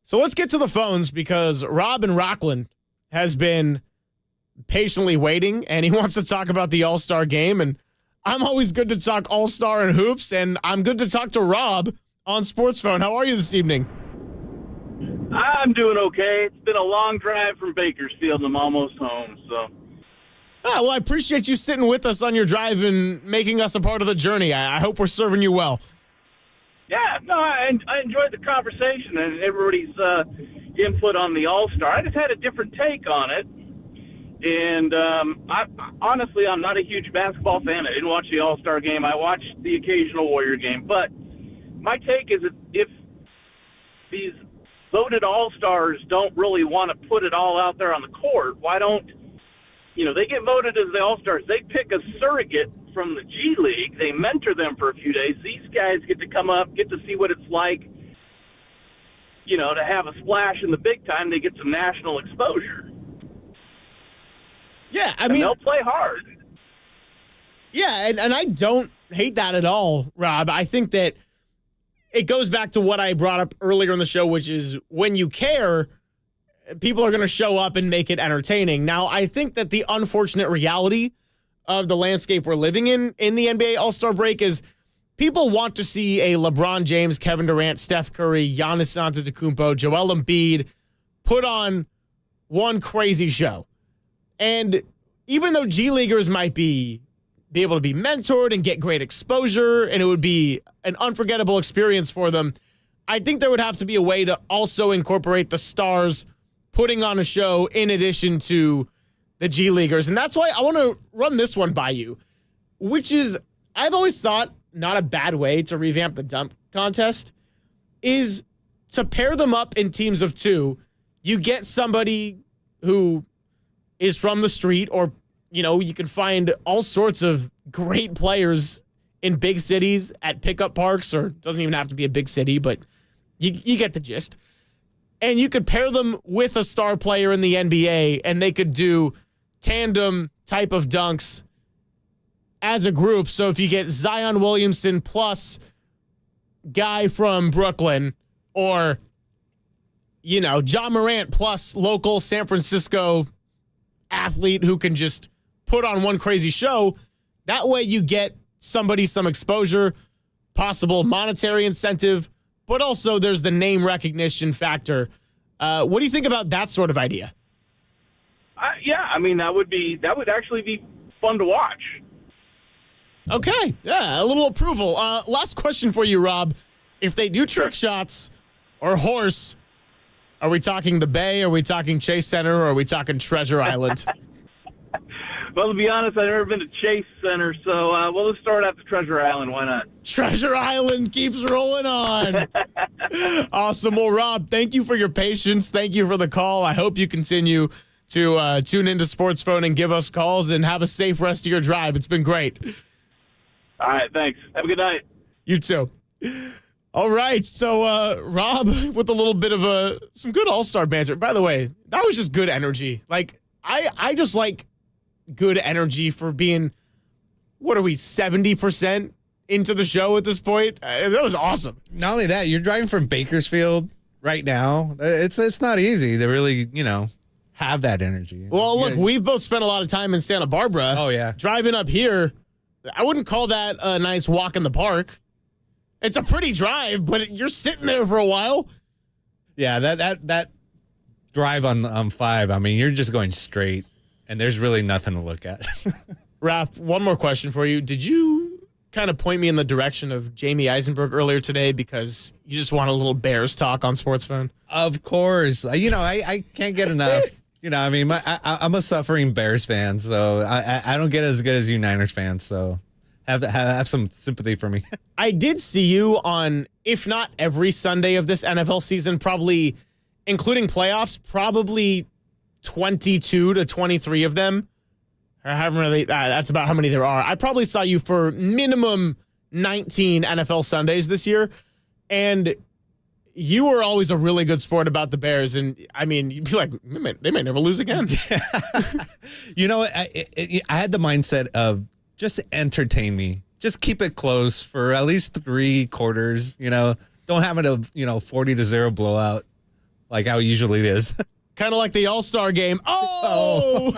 So let's get to the phones because Rob in Rockland has been patiently waiting, and he wants to talk about the All-Star game. And I'm always good to talk All-Star and hoops, and I'm good to talk to Rob on Sports Phone. How are you this evening? I'm doing okay. It's been a long drive from Bakersfield, and I'm almost home. So. Well, I appreciate you sitting with us on your drive and making us a part of the journey. I hope we're serving you well. Yeah, no, I enjoyed the conversation and everybody's input on the All-Star. I just had a different take on it. And honestly, I'm not a huge basketball fan. I didn't watch the All-Star game. I watched the occasional Warrior game. But my take is that if these voted All-Stars don't really want to put it all out there on the court, why don't, they get voted as the All-Stars. They pick a surrogate from the G League. They mentor them for a few days. These guys get to come up, get to see what it's like, to have a splash in the big time. They get some national exposure. Yeah, and they'll play hard. Yeah, and I don't hate that at all, Rob. I think that it goes back to what I brought up earlier in the show, which is when you care, people are going to show up and make it entertaining. Now, I think that the unfortunate reality of the landscape we're living in the NBA All-Star break is people want to see a LeBron James, Kevin Durant, Steph Curry, Giannis Antetokounmpo, Joel Embiid put on one crazy show. And even though G Leaguers might be able to be mentored and get great exposure, and it would be an unforgettable experience for them, I think there would have to be a way to also incorporate the stars putting on a show in addition to the G Leaguers. And that's why I want to run this one by you, which is, I've always thought not a bad way to revamp the dunk contest is to pair them up in teams of 2. You get somebody who is from the street, or, you can find all sorts of great players in big cities at pickup parks, or it doesn't even have to be a big city, but you get the gist. And you could pair them with a star player in the NBA, and they could do tandem type of dunks as a group. So if you get Zion Williamson plus guy from Brooklyn, or, John Morant plus local San Francisco athlete who can just put on one crazy show, that way you get somebody some exposure, possible monetary incentive, but also there's the name recognition factor. What do you think about that sort of idea? That would actually be fun to watch. Okay, yeah, a little approval. Last question for you, Rob. If they do trick shots or horse? Are we talking the Bay? Are we talking Chase Center? Or are we talking Treasure Island? Well, to be honest, I've never been to Chase Center, so let's start at the Treasure Island. Why not? Treasure Island keeps rolling on. Awesome. Well, Rob, thank you for your patience. Thank you for the call. I hope you continue to tune into Sports Phone and give us calls, and have a safe rest of your drive. It's been great. All right, thanks. Have a good night. You too. All right, so Rob, with a little bit of some good all-star banter. By the way, that was just good energy. Like, I just like good energy for being, what are we, 70% into the show at this point? That was awesome. Not only that, you're driving from Bakersfield right now. It's not easy to really, have that energy. Well, look, we've both spent a lot of time in Santa Barbara. Oh, yeah. Driving up here, I wouldn't call that a nice walk in the park. It's a pretty drive, but you're sitting there for a while. Yeah, that drive on 5, I mean, you're just going straight, and there's really nothing to look at. Raph, one more question for you. Did you kind of point me in the direction of Jamie Eisenberg earlier today because you just want a little Bears talk on Sports Phone? Of course. I can't get enough. I mean, I'm a suffering Bears fan, so I don't get as good as you Niners fans, so have some sympathy for me. I did see you on, if not every Sunday of this NFL season, probably, including playoffs, probably 22 to 23 of them. Or however many, that's about how many there are. I probably saw you for minimum 19 NFL Sundays this year, and you were always a really good sport about the Bears. And, I mean, you'd be like, they may never lose again. I had the mindset of just entertain me. Just keep it close for at least 3 quarters. Don't have it a 40-0 blowout like how usually it is. Kind of like the All-Star game. Oh!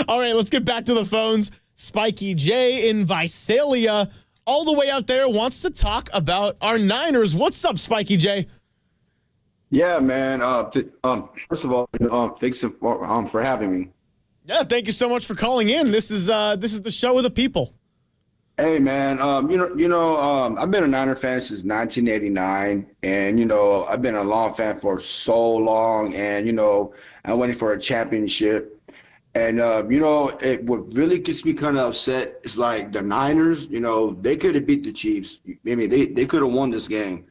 All right, let's get back to the phones. Spiky J in Visalia, all the way out there, wants to talk about our Niners. What's up, Spiky J? Yeah, man. First of all, thanks for having me. Yeah, thank you so much for calling in. This is the show of the people. Hey, man. I've been a Niner fan since 1989, and I've been a long fan for so long, and I'm waiting for a championship. And what really gets me kind of upset is like the Niners. They could have beat the Chiefs. Maybe they could have won this game.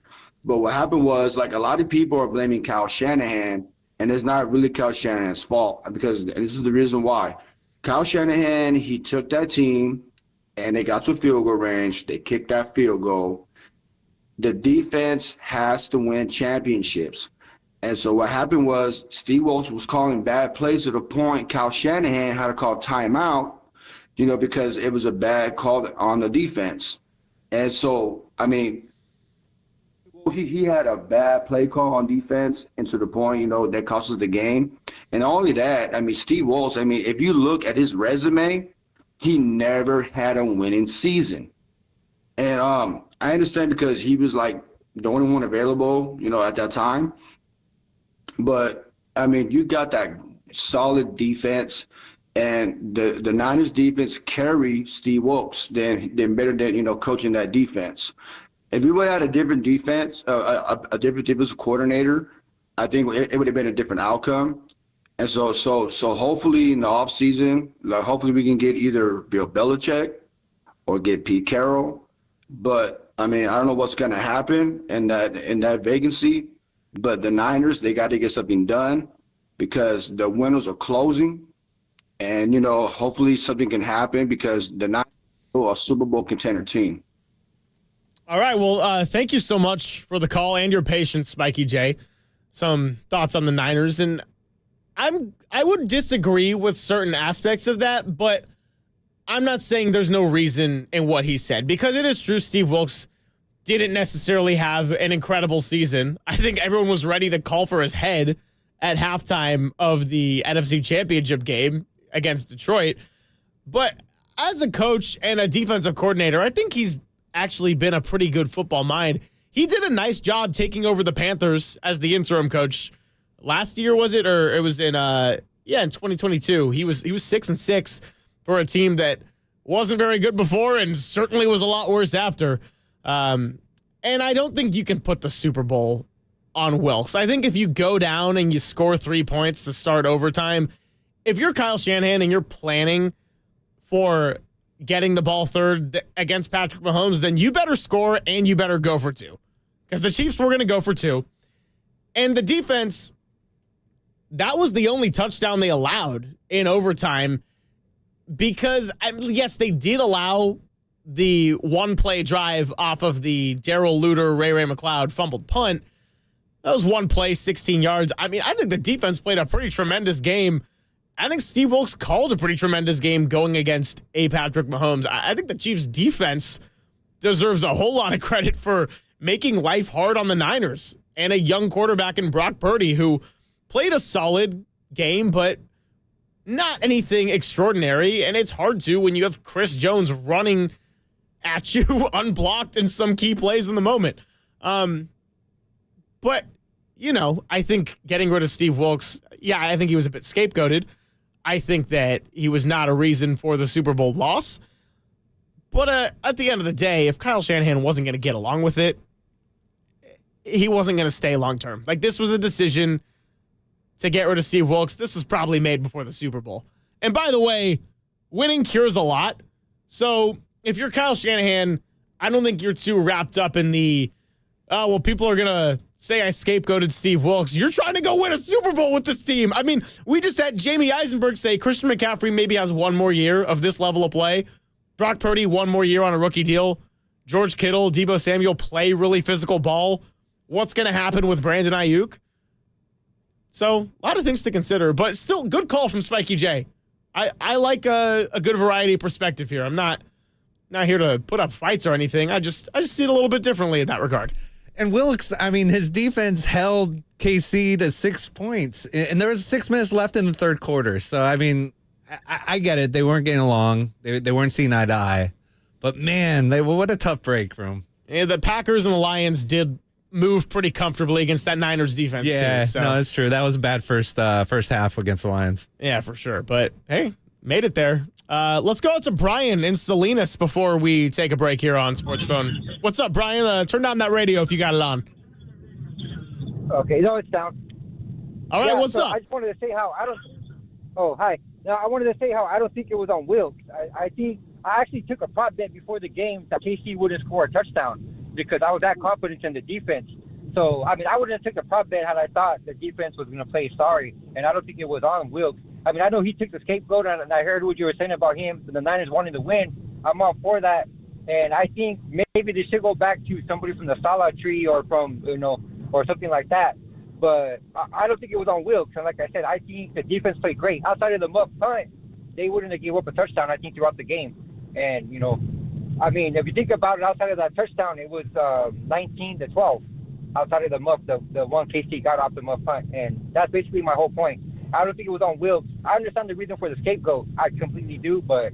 But what happened was, like, a lot of people are blaming Kyle Shanahan, and it's not really Kyle Shanahan's fault, because and this is the reason why. Kyle Shanahan, he took that team, and they got to field goal range. They kicked that field goal. The defense has to win championships. And so what happened was Steve Wilkes was calling bad plays to the point Kyle Shanahan had to call timeout, because it was a bad call on the defense. And so, I mean, he had a bad play call on defense, and to the point, that cost us the game. And not only that, I mean, Steve Wilkes, I mean, if you look at his resume, he never had a winning season. And I understand because he was like the only one available, at that time. But, I mean, you got that solid defense, and the Niners defense carry Steve Wilkes than better than, coaching that defense. If we would have had a different defense, a different defensive coordinator, I think it would have been a different outcome. And so hopefully in the offseason, hopefully we can get either Bill Belichick or get Pete Carroll. But, I mean, I don't know what's going to happen in that vacancy. But the Niners, they got to get something done because the windows are closing. And, hopefully something can happen because the Niners are a Super Bowl contender team. All right, well, thank you so much for the call and your patience, Spiky J. Some thoughts on the Niners. And I would disagree with certain aspects of that, but I'm not saying there's no reason in what he said, because it is true Steve Wilkes didn't necessarily have an incredible season. I think everyone was ready to call for his head at halftime of the NFC Championship game against Detroit. But as a coach and a defensive coordinator, I think he's actually been a pretty good football mind. He did a nice job taking over the Panthers as the interim coach. Last year, was it? Or it was in 2022. He was 6-6 for a team that wasn't very good before and certainly was a lot worse after. And I don't think you can put the Super Bowl on Wilkes. I think if you go down and you score 3 points to start overtime, if you're Kyle Shanahan and you're planning for getting the ball third against Patrick Mahomes, then you better score and you better go for 2. Because the Chiefs were going to go for 2. And the defense, that was the only touchdown they allowed in overtime because, yes, they did allow the one-play drive off of the Darrell Luter, Ray McLeod fumbled punt. That was one play, 16 yards. I mean, I think the defense played a pretty tremendous game. I think Steve Wilkes called a pretty tremendous game going against a Patrick Mahomes. I think the Chiefs' defense deserves a whole lot of credit for making life hard on the Niners and a young quarterback in Brock Purdy who played a solid game, but not anything extraordinary. And it's hard to when you have Chris Jones running at you unblocked in some key plays in the moment. But, you know, I think getting rid of Steve Wilkes, yeah, I think he was a bit scapegoated. I think that he was not a reason for the Super Bowl loss. But at the end of the day, if Kyle Shanahan wasn't going to get along with it, he wasn't going to stay long term. Like, this was a decision to get rid of Steve Wilkes. This was probably made before the Super Bowl. And by the way, winning cures a lot. So if you're Kyle Shanahan, I don't think you're too wrapped up in the, oh, well, people are going to say I scapegoated Steve Wilkes. You're trying to go win a Super Bowl with this team. I mean, we just had Jamie Eisenberg say Christian McCaffrey maybe has one more year of this level of play. Brock Purdy, one more year on a rookie deal. George Kittle, Deebo Samuel play really physical ball. What's going to happen with Brandon Ayuk? So, a lot of things to consider, but still, good call from Spikey J. I like a good variety of perspective here. I'm not here to put up fights or anything. I just see it a little bit differently in that regard. And Wilkes, I mean, his defense held KC to 6 points, and there was 6 minutes left in the third quarter. So, I mean, I get it. They weren't getting along. They weren't seeing eye to eye. But, man, what a tough break for them. Yeah, the Packers and the Lions did move pretty comfortably against that Niners defense, too. So. No, that's true. That was a bad first half against the Lions. Yeah, for sure. But, hey, made it there. Let's go out to Brian in Salinas before we take a break here on Sports Phone. What's up, Brian? Turn down that radio if you got it on. Okay, no, it's down. All right, what's up? I just wanted to say how I don't. Oh, hi. No, I wanted to say how I don't think it was on Wilkes. I think I actually took a prop bet before the game that KC wouldn't score a touchdown because I was that confident in the defense. So, I mean, I wouldn't have took the prop bet had I thought the defense was going to play sorry, and I don't think it was on Wilkes. I mean, I know he took the scapegoat, and I heard what you were saying about him, the Niners wanting to win. I'm all for that, and I think maybe they should go back to somebody from the Salah tree or from, or something like that. But I don't think it was on Wilkes, and like I said, I think the defense played great. Outside of the muff punt, they wouldn't have given up a touchdown, I think, throughout the game. And, I mean, if you think about it, outside of that touchdown, it was 19-12. Outside of the muff, the one KC got off the muff punt, and that's basically my whole point. I don't think it was on Wilkes. I understand the reason for the scapegoat. I completely do, but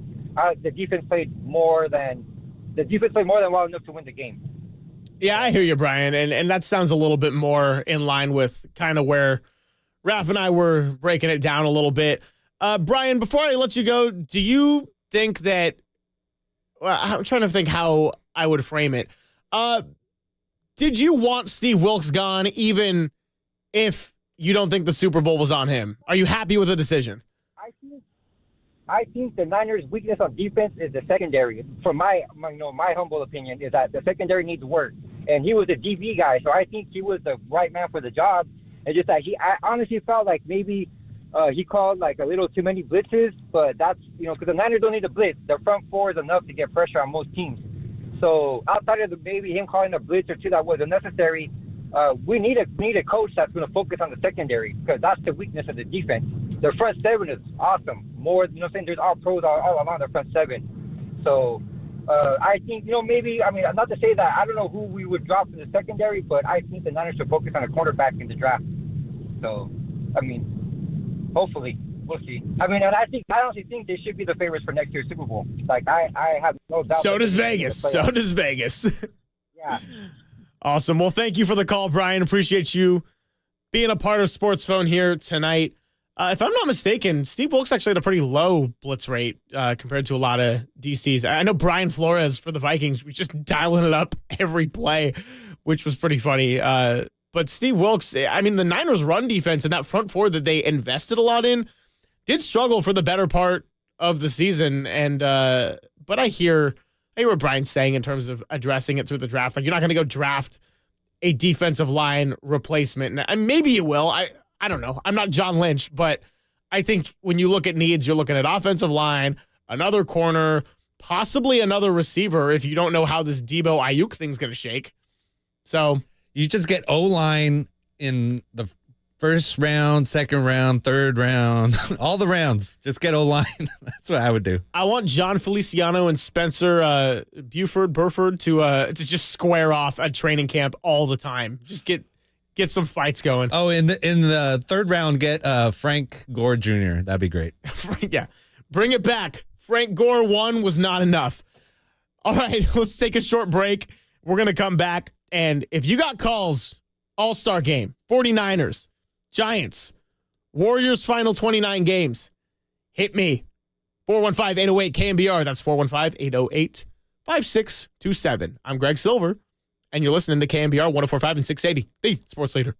the defense played more than well enough to win the game. Yeah, I hear you, Brian, and that sounds a little bit more in line with kind of where Raph and I were breaking it down a little bit. Brian, before I let you go, do you think that? Well, I'm trying to think how I would frame it. Did you want Steve Wilkes gone, even if you don't think the Super Bowl was on him? Are you happy with the decision? I think the Niners' weakness on defense is the secondary. From my humble opinion, is that the secondary needs work. And he was a DB guy, so I think he was the right man for the job. It's just that I honestly felt like maybe he called like a little too many blitzes, but that's, because the Niners don't need a blitz. Their front four is enough to get pressure on most teams. So outside of maybe him calling a blitz or two that wasn't necessary, we need a coach that's going to focus on the secondary because that's the weakness of the defense. Their front seven is awesome. More, there's all pros all along their front seven. So I think, maybe, not to say that I don't know who we would drop in the secondary, but I think the Niners should focus on a cornerback in the draft. So, hopefully. We'll see. And I honestly think they should be the favorites for next year's Super Bowl. Like, I have no doubt. So does Vegas. Yeah. Awesome. Well, thank you for the call, Brian. Appreciate you being a part of Sports Phone here tonight. If I'm not mistaken, Steve Wilkes actually had a pretty low blitz rate compared to a lot of DCs. I know Brian Flores for the Vikings was just dialing it up every play, which was pretty funny. But But Steve Wilks, I mean, the Niners' run defense and that front four that they invested a lot in did struggle for the better part of the season. And but I hear what Brian's saying in terms of addressing it through the draft. Like, you're not going to go draft a defensive line replacement. And maybe you will. I don't know. I'm not John Lynch, but I think when you look at needs, you're looking at offensive line, another corner, possibly another receiver if you don't know how this Debo Ayuk thing's going to shake. So you just get O-line in the first round, second round, third round, all the rounds. Just get O-line. That's what I would do. I want John Feliciano and Spencer Burford to just square off at training camp all the time. Just get some fights going. Oh, in the third round, get Frank Gore Jr. That'd be great. Yeah, bring it back. Frank Gore 1 was not enough. All right, let's take a short break. We're going to come back, and if you got calls, All-Star game, 49ers, Giants, Warriors final 29 games, hit me. 415-808-KNBR. That's 415-808-5627. I'm Greg Silver, and you're listening to KNBR 104.5 and 680, the sports leader.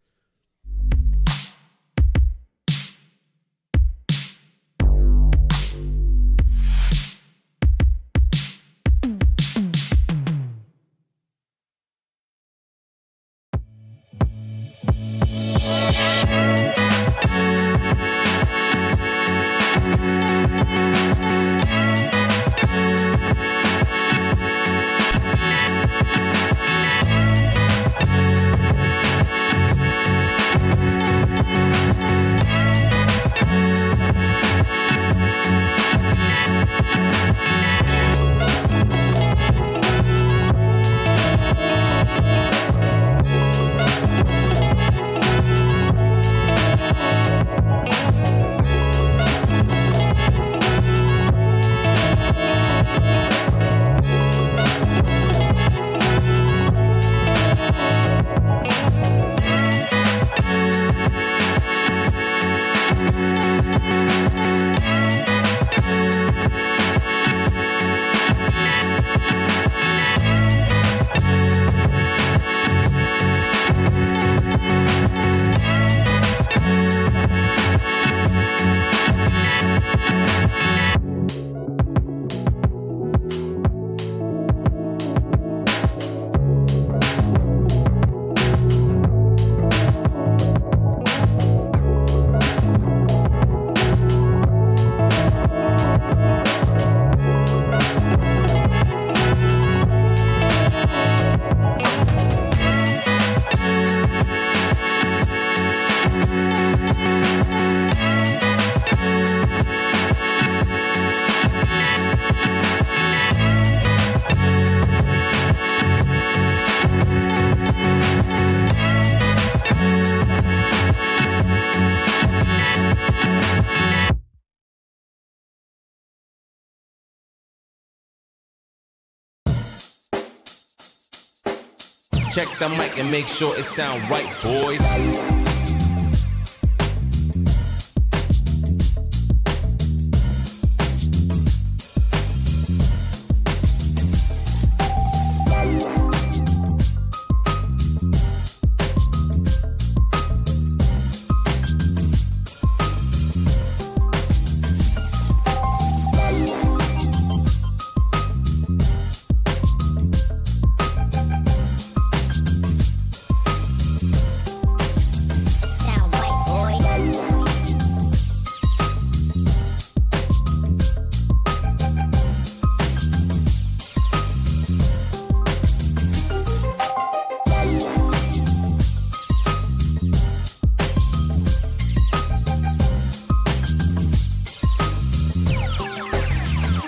Check the mic and make sure it sound right, boys.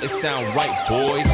Sound right, boys.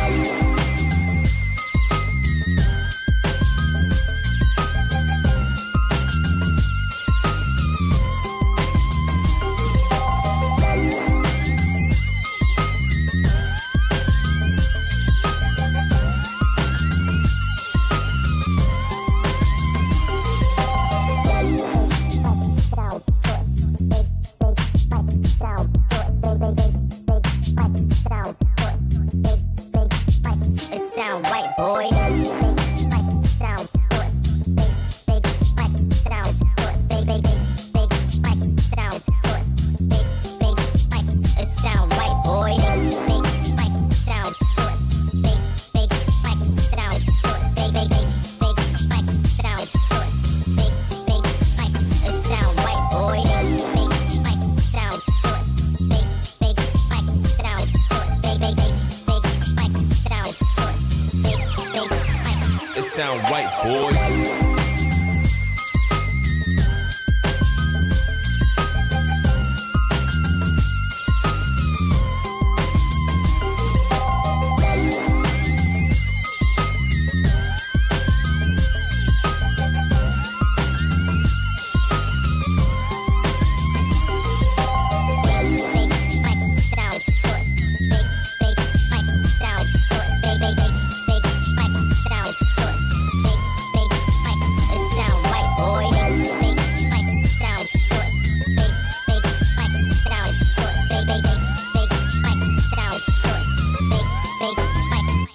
sound right, boys.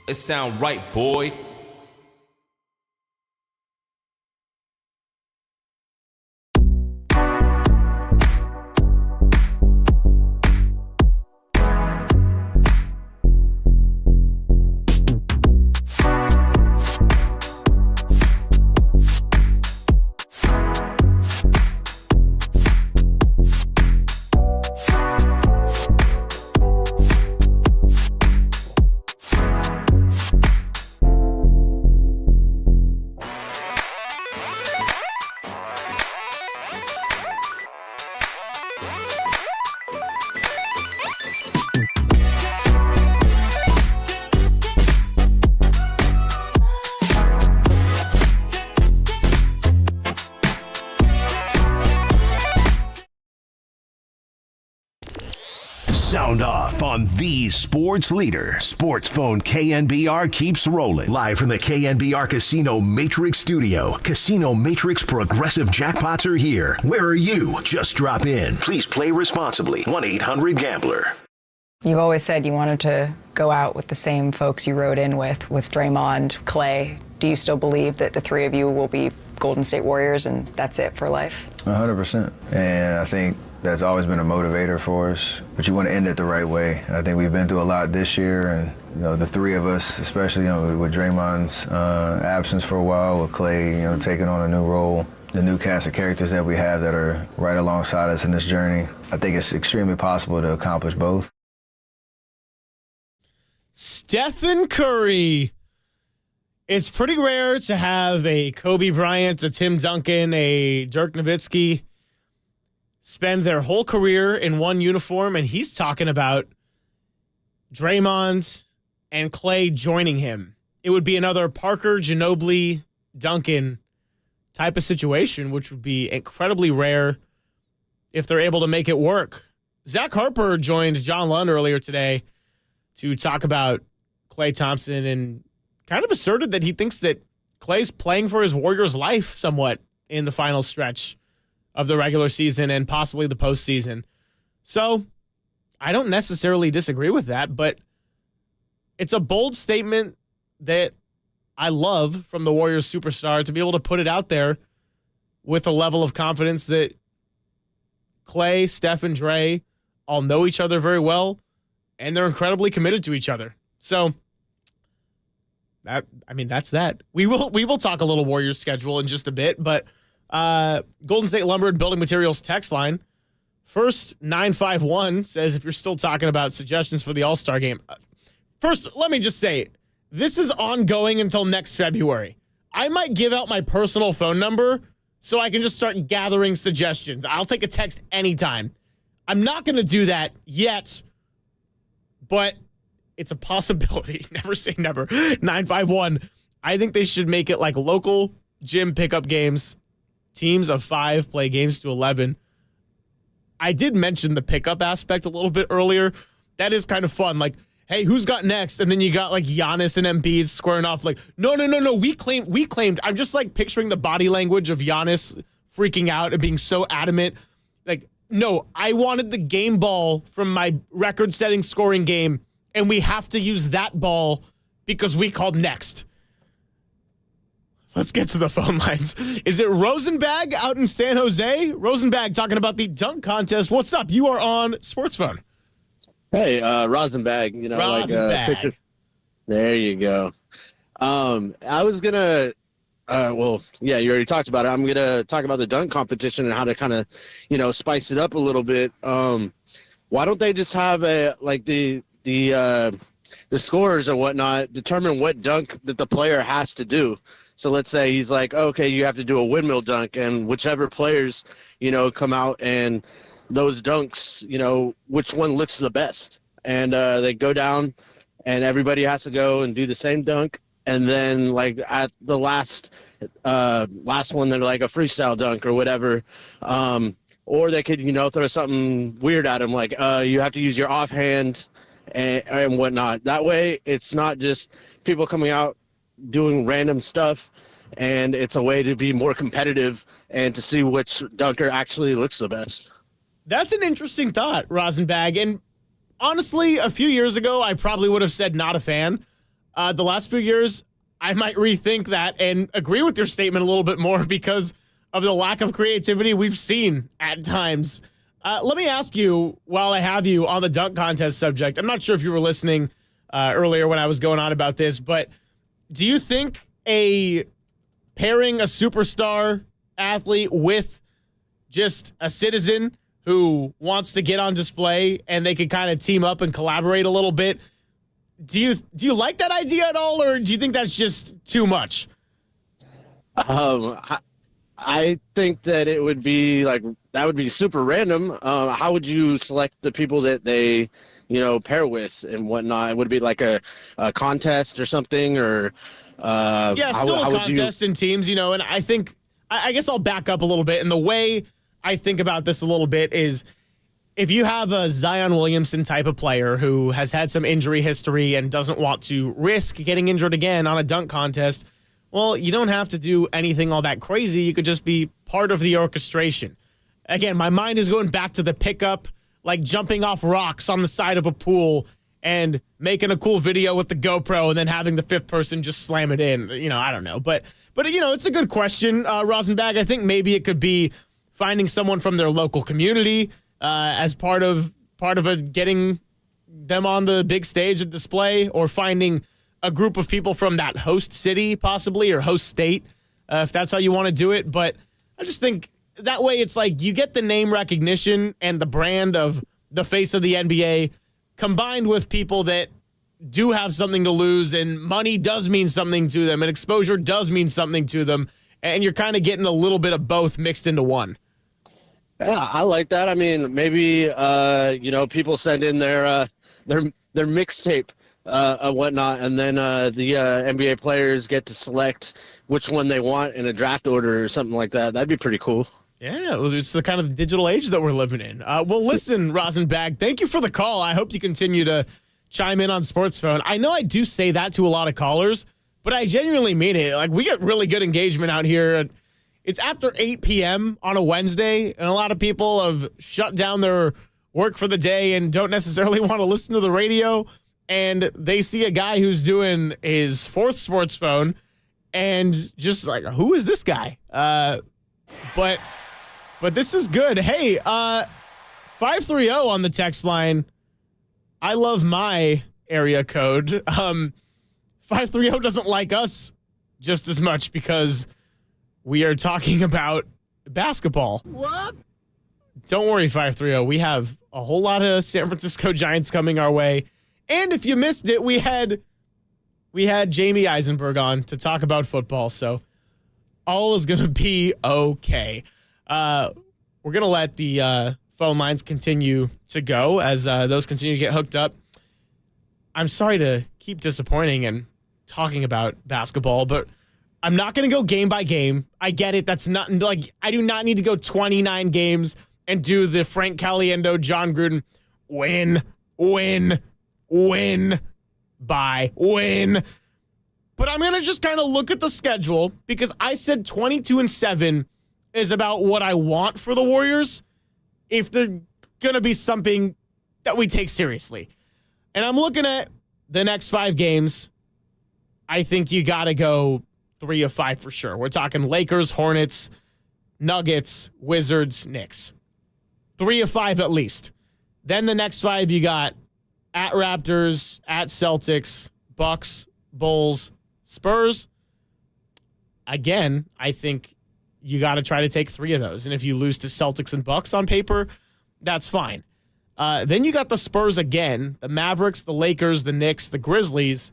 It sound right, boy. Sound off on the sports leader. Sports phone KNBR keeps rolling. Live from the KNBR Casino Matrix Studio. Casino Matrix progressive jackpots are here. Where are you? Just drop in. Please play responsibly. 1-800-GAMBLER. You've always said you wanted to go out with the same folks you rode in with Draymond, Clay. Do you still believe that the three of you will be Golden State Warriors and that's it for life? 100%. And I think that's always been a motivator for us, but you want to end it the right way. I think we've been through a lot this year, and the three of us, especially with Draymond's absence for a while, with Clay taking on a new role, the new cast of characters that we have that are right alongside us in this journey, I think it's extremely possible to accomplish both. Stephen Curry. It's pretty rare to have a Kobe Bryant, a Tim Duncan, a Dirk Nowitzki spend their whole career in one uniform, and he's talking about Draymond and Clay joining him. It would be another Parker, Ginobili, Duncan type of situation, which would be incredibly rare if they're able to make it work. Zach Harper joined John Lund earlier today to talk about Klay Thompson and kind of asserted that he thinks that Klay's playing for his Warriors' life somewhat in the final stretch of the regular season and possibly the postseason. So I don't necessarily disagree with that, but it's a bold statement that I love from the Warriors superstar to be able to put it out there with a level of confidence that Klay, Steph, and Dre all know each other very well, and they're incredibly committed to each other. So that's that. We will talk a little Warriors schedule in just a bit, but Golden State Lumber and Building Materials text line. First 951 says if you're still talking about suggestions for the All-Star game. First, let me just say, this is ongoing until next February. I might give out my personal phone number so I can just start gathering suggestions. I'll take a text anytime. I'm not going to do that yet, but it's a possibility. Never say never. 951. I think they should make it like local gym pickup games. Teams of 5 play games to 11. I did mention the pickup aspect a little bit earlier. That is kind of fun. Like, hey, who's got next? And then you got like Giannis and Embiid squaring off like, no. We claimed. I'm just like picturing the body language of Giannis freaking out and being so adamant. Like, no, I wanted the game ball from my record-setting scoring game, and we have to use that ball because we called next. Let's get to the phone lines. Is it Rosenbag out in San Jose? Rosenbag talking about the dunk contest. What's up? You are on Sports Phone. Hey, Rosenbag. Rosenbag. Like picture. There you go. I was going to, you already talked about it. I'm going to talk about the dunk competition and how to kind of, spice it up a little bit. Why don't they just have the scorers and whatnot determine what dunk that the player has to do? So let's say he's like, okay, you have to do a windmill dunk, and whichever players, come out and those dunks, which one looks the best. And they go down, and everybody has to go and do the same dunk. And then, like, at the last one, they're like a freestyle dunk or whatever. Or they could, throw something weird at him, like you have to use your offhand and whatnot. That way, it's not just people coming out doing random stuff, and it's a way to be more competitive and to see which dunker actually looks the best. That's an interesting thought, Rosenbag. And honestly, a few years ago, I probably would have said not a fan. The last few years, I might rethink that and agree with your statement a little bit more because of the lack of creativity we've seen at times. Let me ask you, while I have you on the dunk contest subject, I'm not sure if you were listening earlier when I was going on about this, but do you think pairing a superstar athlete with just a citizen who wants to get on display and they could kind of team up and collaborate a little bit, do you like that idea at all, or do you think that's just too much? I think that it would be that would be super random. How would you select the people that they, pair with and whatnot? Would it be like a contest or something, or still a contest in teams, and I think I guess I'll back up a little bit. And the way I think about this a little bit is if you have a Zion Williamson type of player who has had some injury history and doesn't want to risk getting injured again on a dunk contest, well, you don't have to do anything all that crazy. You could just be part of the orchestration. Again, my mind is going back to the pickup, like jumping off rocks on the side of a pool and making a cool video with the GoPro and then having the fifth person just slam it in. I don't know. But it's a good question, Rosenbag. I think maybe it could be finding someone from their local community as part of getting them on the big stage and display, or finding a group of people from that host city possibly, or host state, if that's how you want to do it. But I just think that way it's like you get the name recognition and the brand of the face of the NBA combined with people that do have something to lose, and money does mean something to them and exposure does mean something to them. And you're kind of getting a little bit of both mixed into one. Yeah, I like that. I mean, maybe people send in their mixtape and whatnot, and then the NBA players get to select which one they want in a draft order or something like that. That'd be pretty cool. Yeah, well, it's the kind of digital age that we're living in. Well, listen, Rosenbag, thank you for the call. I hope you continue to chime in on Sports Phone. I know I do say that to a lot of callers, but I genuinely mean it. Like, we get really good engagement out here. It's after 8 p.m. on a Wednesday, and a lot of people have shut down their work for the day and don't necessarily want to listen to the radio. And they see a guy who's doing his fourth Sports Phone and just like, who is this guy? But this is good. Hey, 530 on the text line. I love my area code. 530 doesn't like us just as much because we are talking about basketball. What? Don't worry, 530. We have a whole lot of San Francisco Giants coming our way. And if you missed it, we had Jamie Eisenberg on to talk about football. So all is going to be okay. We're going to let the phone lines continue to go as those continue to get hooked up. I'm sorry to keep disappointing and talking about basketball, but I'm not going to go game by game. I get it. That's not like I do not need to go 29 games and do the Frank Caliendo, John Gruden win. But I'm going to just kind of look at the schedule because I said 22-7 is about what I want for the Warriors if they're going to be something that we take seriously. And I'm looking at the next 5 games. I think you got to go 3 of 5 for sure. We're talking Lakers, Hornets, Nuggets, Wizards, Knicks. 3 of 5 at least. Then the next 5 you got at Raptors, at Celtics, Bucks, Bulls, Spurs. Again, I think you got to try to take 3 of those. And if you lose to Celtics and Bucks on paper, that's fine. Then you got the Spurs again, the Mavericks, the Lakers, the Knicks, the Grizzlies.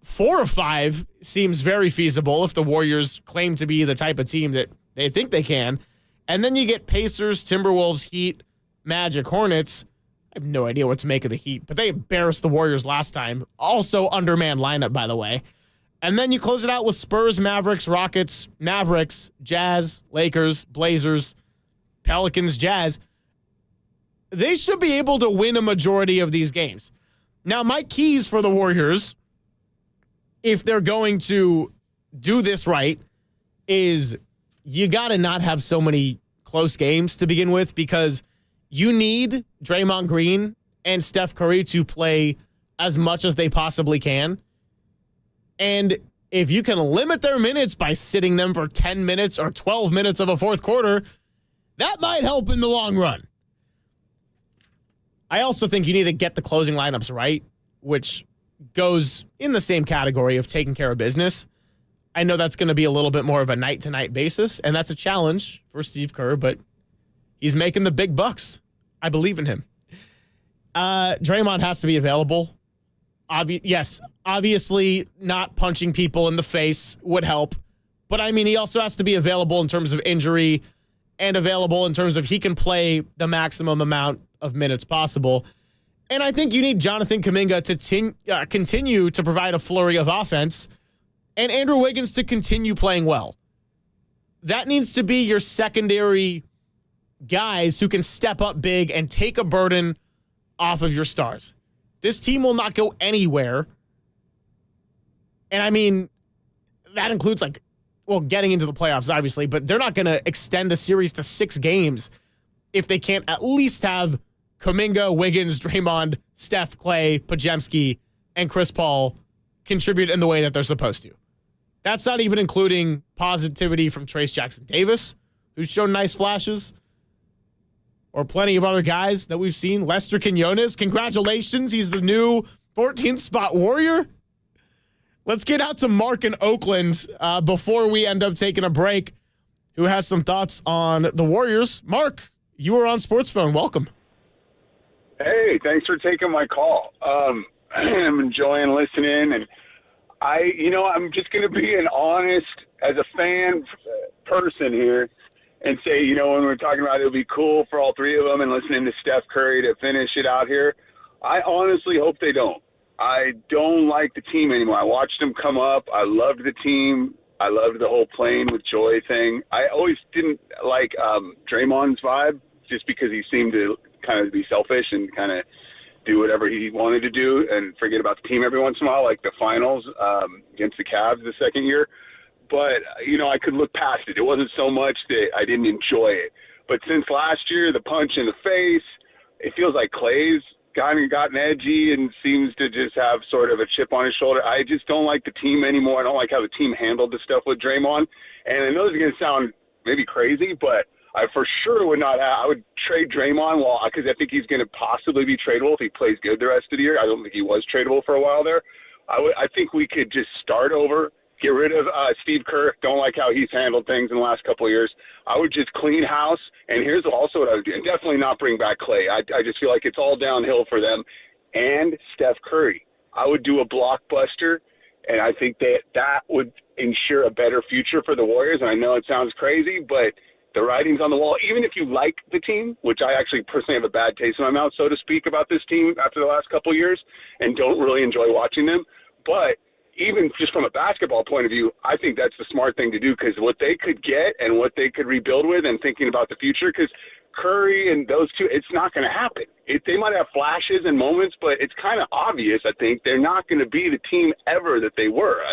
4 or 5 seems very feasible if the Warriors claim to be the type of team that they think they can. And then you get Pacers, Timberwolves, Heat, Magic, Hornets. I have no idea what to make of the Heat, but they embarrassed the Warriors last time. Also undermanned lineup, by the way. And then you close it out with Spurs, Mavericks, Rockets, Mavericks, Jazz, Lakers, Blazers, Pelicans, Jazz. They should be able to win a majority of these games. Now, my keys for the Warriors, if they're going to do this right, is you got to not have so many close games to begin with, because you need Draymond Green and Steph Curry to play as much as they possibly can. And if you can limit their minutes by sitting them for 10 minutes or 12 minutes of a fourth quarter, that might help in the long run. I also think you need to get the closing lineups right, which goes in the same category of taking care of business. I know that's going to be a little bit more of a night-to-night basis, and that's a challenge for Steve Kerr, but he's making the big bucks. I believe in him. Draymond has to be available. Yes, obviously not punching people in the face would help, but I mean, he also has to be available in terms of injury and available in terms of he can play the maximum amount of minutes possible. And I think you need Jonathan Kuminga to continue to provide a flurry of offense and Andrew Wiggins to continue playing well. That needs to be your secondary guys who can step up big and take a burden off of your stars. This team will not go anywhere. And I mean, that includes getting into the playoffs, obviously, but they're not going to extend a series to 6 games if they can't at least have Kuminga, Wiggins, Draymond, Steph, Clay, Podziemski, and Chris Paul contribute in the way that they're supposed to. That's not even including positivity from Trace Jackson-Davis, who's shown nice flashes, or plenty of other guys that we've seen. Lester Quinones, congratulations. He's the new 14th spot Warrior. Let's get out to Mark in Oakland before we end up taking a break, who has some thoughts on the Warriors. Mark, you were on Sports Phone. Welcome. Hey, thanks for taking my call. I'm enjoying listening, and I'm just going to be an honest, as a fan person here, and say, when we're talking about it would be cool for all 3 of them and listening to Steph Curry to finish it out here, I honestly hope they don't. I don't like the team anymore. I watched them come up. I loved the team. I loved the whole playing with joy thing. I always didn't like Draymond's vibe, just because he seemed to kind of be selfish and kind of do whatever he wanted to do and forget about the team every once in a while, like the finals against the Cavs the second year. But, I could look past it. It wasn't so much that I didn't enjoy it. But since last year, the punch in the face, it feels like Clay's gotten edgy and seems to just have sort of a chip on his shoulder. I just don't like the team anymore. I don't like how the team handled the stuff with Draymond. And I know this is going to sound maybe crazy, but I for sure would not I would trade Draymond because I think he's going to possibly be tradable if he plays good the rest of the year. I don't think he was tradable for a while there. I think we could just start over, get rid of Steve Kerr. Don't like how he's handled things in the last couple of years. I would just clean house. And here's also what I would do. And definitely not bring back Clay. I just feel like it's all downhill for them. And Steph Curry. I would do a blockbuster, and I think that would ensure a better future for the Warriors. And I know it sounds crazy, but the writing's on the wall. Even if you like the team, which I actually personally have a bad taste in my mouth, so to speak, about this team after the last couple of years and don't really enjoy watching them. But even just from a basketball point of view, I think that's the smart thing to do, because what they could get and what they could rebuild with and thinking about the future, because Curry and those two, it's not going to happen. They might have flashes and moments, but it's kind of obvious, I think, they're not going to be the team ever that they were.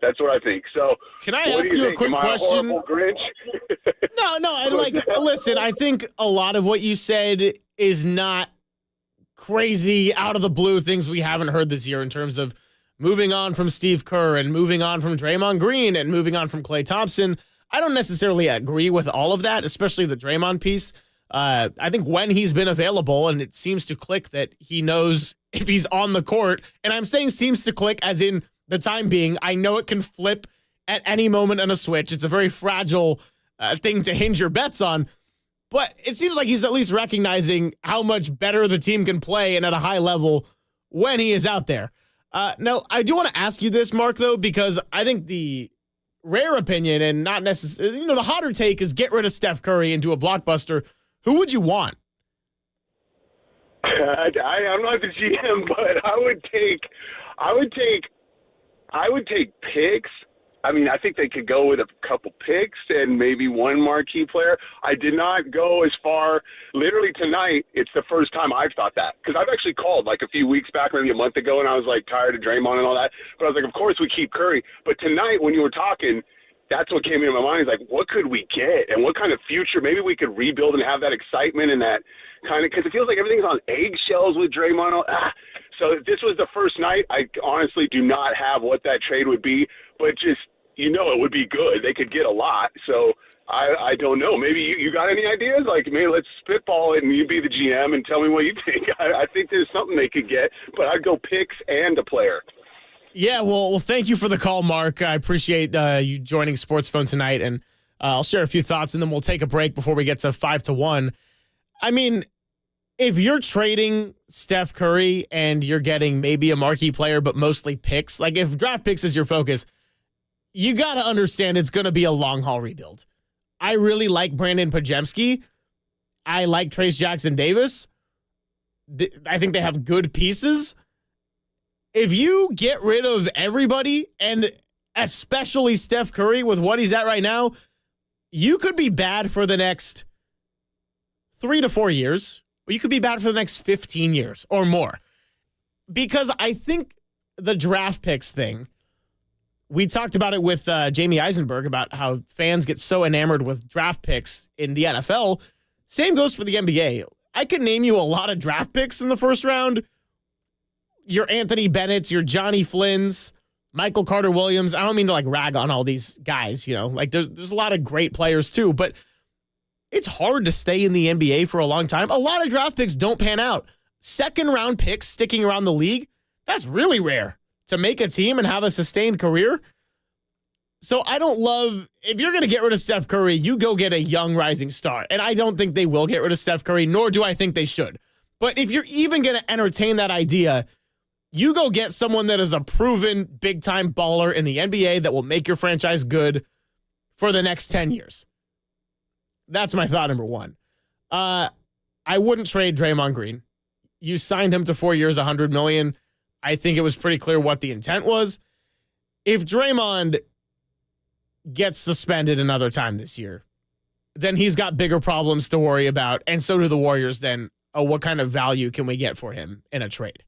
That's what I think. So can I ask you a quick question? No. Listen, I think a lot of what you said is not crazy, out of the blue things we haven't heard this year in terms of moving on from Steve Kerr and moving on from Draymond Green and moving on from Klay Thompson. I don't necessarily agree with all of that, especially the Draymond piece. I think when he's been available, and it seems to click that he knows if he's on the court, and I'm saying seems to click as in the time being, I know it can flip at any moment on a switch. It's a very fragile thing to hinge your bets on, but it seems like he's at least recognizing how much better the team can play and at a high level when he is out there. No, I do want to ask you this, Mark, though, because I think the rare opinion and not necessarily, the hotter take is get rid of Steph Curry and do a blockbuster. Who would you want? I'm not the GM, but I would take picks. I mean, I think they could go with a couple picks and maybe one marquee player. I did not go as far. Literally tonight, it's the first time I've thought that. Because I've actually called like a few weeks back, maybe a month ago, and I was like tired of Draymond and all that. But I was like, of course we keep Curry. But tonight when you were talking, that's what came into my mind. Is like, what could we get? And what kind of future? Maybe we could rebuild and have that excitement and that kind of, because it feels like everything's on eggshells with Draymond. So this was the first night. I honestly do not have what that trade would be, but just, it would be good. They could get a lot. So I don't know. Maybe you got any ideas? Like, maybe let's spitball it and you be the GM and tell me what you think. I think there's something they could get, but I'd go picks and a player. Yeah, well, thank you for the call, Mark. I appreciate you joining Sports Phone tonight, and I'll share a few thoughts, and then we'll take a break before we get to 5-1. I mean, if you're trading Steph Curry and you're getting maybe a marquee player, but mostly picks, like if draft picks is your focus, you got to understand it's going to be a long-haul rebuild. I really like Brandon Pajemski. I like Trace Jackson-Davis. I think they have good pieces. If you get rid of everybody, and especially Steph Curry with what he's at right now, you could be bad for the next 3 to 4 years, or you could be bad for the next 15 years or more. Because I think the draft picks thing, we talked about it with Jamie Eisenberg about how fans get so enamored with draft picks in the NFL. Same goes for the NBA. I could name you a lot of draft picks in the first round. Your Anthony Bennett's, your Johnny Flynn's, Michael Carter-Williams. I don't mean to rag on all these guys, there's a lot of great players too, but it's hard to stay in the NBA for a long time. A lot of draft picks don't pan out. Second round picks sticking around the league, that's really rare to make a team and have a sustained career. So I don't love, if you're going to get rid of Steph Curry, you go get a young rising star. And I don't think they will get rid of Steph Curry, nor do I think they should. But if you're even going to entertain that idea, you go get someone that is a proven big-time baller in the NBA that will make your franchise good for the next 10 years. That's my thought number one. I wouldn't trade Draymond Green. You signed him to 4 years, $100 million. I think it was pretty clear what the intent was. If Draymond gets suspended another time this year, then he's got bigger problems to worry about, and so do the Warriors then. What kind of value can we get for him in a trade?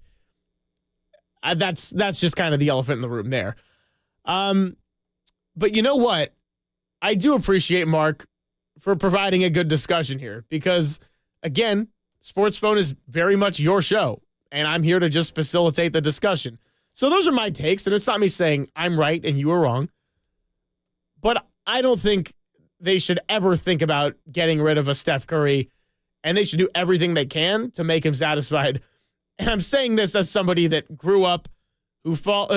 That's just kind of the elephant in the room there. But you know what? I do appreciate Mark for providing a good discussion here because, again, Sports Phone is very much your show, and I'm here to just facilitate the discussion. So those are my takes, and it's not me saying I'm right and you are wrong. But I don't think they should ever think about getting rid of a Steph Curry, and they should do everything they can to make him satisfied. And I'm saying this as somebody that grew up, who fell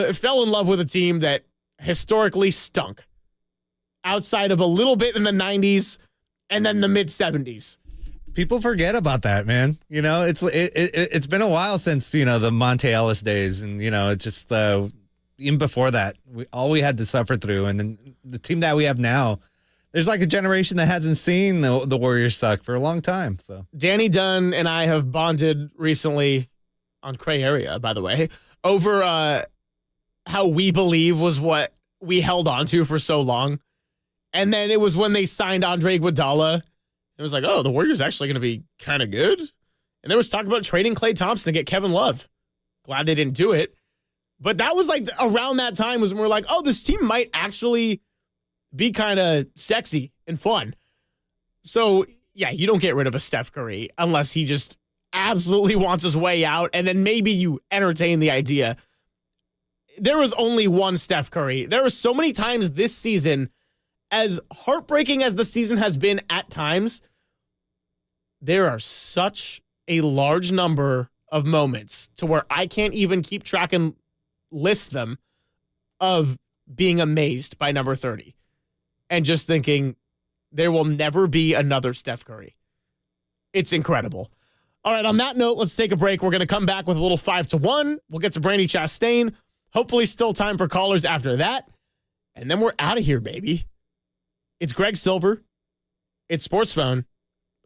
in love with a team that historically stunk outside of a little bit in the 90s and then the mid-70s. People forget about that, man. It's been a while since, the Monte Ellis days. And, it just, even before that, all we had to suffer through. And then the team that we have now, there's like a generation that hasn't seen the Warriors suck for a long time. So Danny Dunn and I have bonded recently on Cray Area, by the way, over how We Believe was what we held on to for so long. And then it was when they signed Andre Iguodala. It was like, oh, the Warriors actually going to be kind of good. And there was talk about trading Klay Thompson to get Kevin Love. Glad they didn't do it. But that was like around that time was when we were like, oh, this team might actually be kind of sexy and fun. So, yeah, you don't get rid of a Steph Curry unless he just absolutely wants his way out. And then maybe you entertain the idea. There was only one Steph Curry. There were so many times this season, as heartbreaking as the season has been at times, there are such a large number of moments to where I can't even keep track and list them of being amazed by number 30 and just thinking there will never be another Steph Curry. It's incredible. All right, on that note, let's take a break. We're going to come back with a little 5-1. We'll get to Brandy Chastain. Hopefully still time for callers after that. And then we're out of here, baby. It's Greg Silver. It's Sports Phone.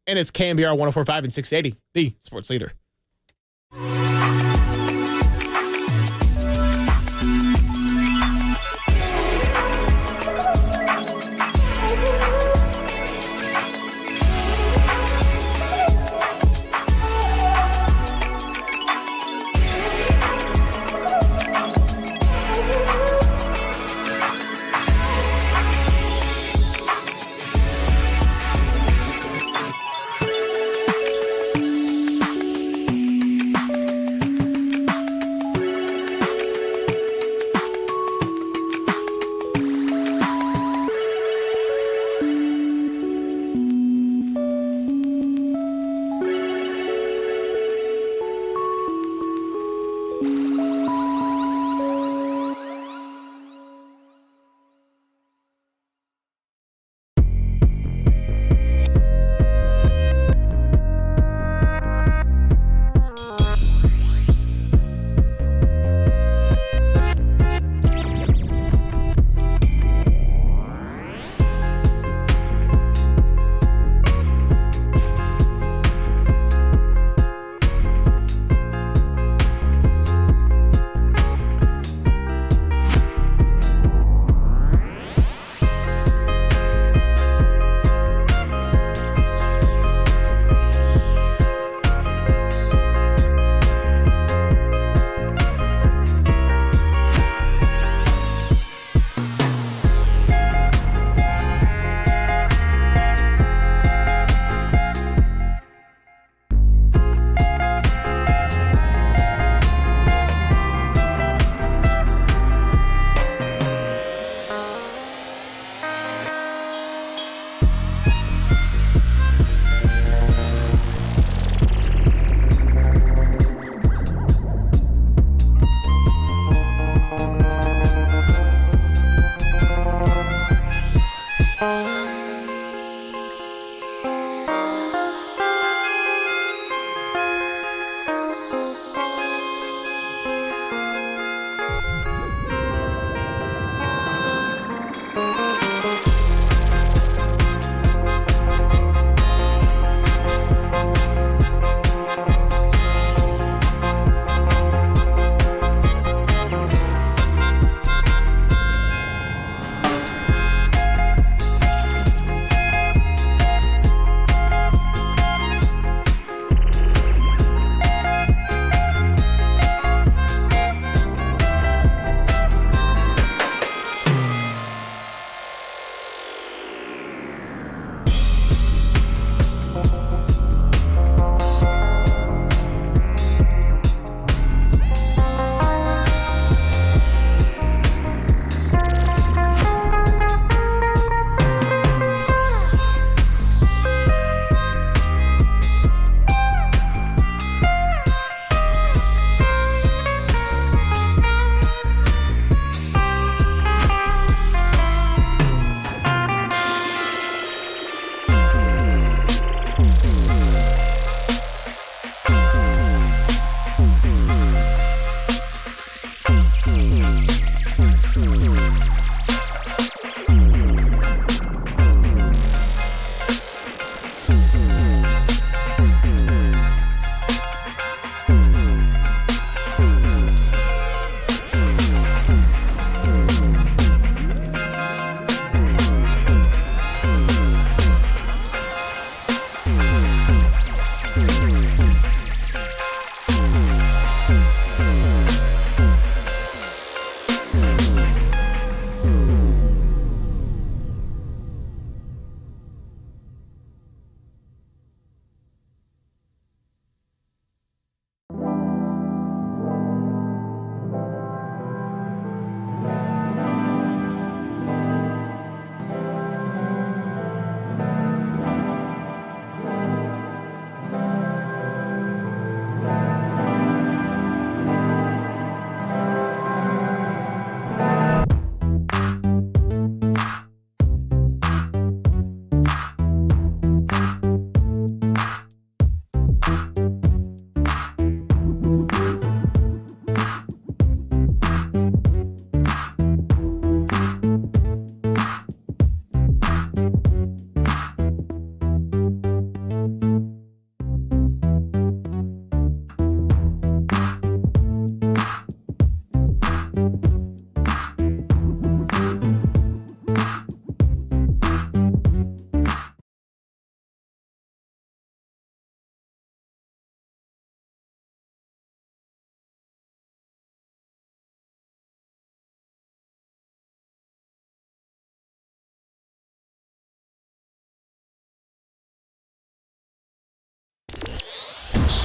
And it's KNBR 104.5 and 680, the sports leader.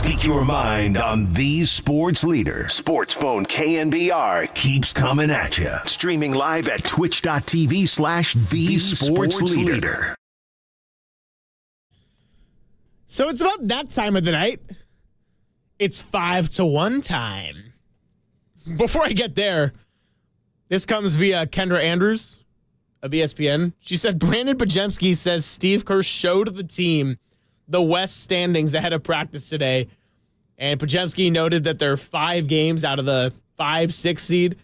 Speak your mind on the sports leader. Sports Phone KNBR keeps coming at you. Streaming live at twitch.tv/the sports leader. So it's about that time of the night. It's 5-1 time. Before I get there, this comes via Kendra Andrews of ESPN. She said Brandon Pajemski says Steve Kerr showed the team the West standings ahead of practice today. And Pajemski noted that there are 5 games out of the 5-6 seed.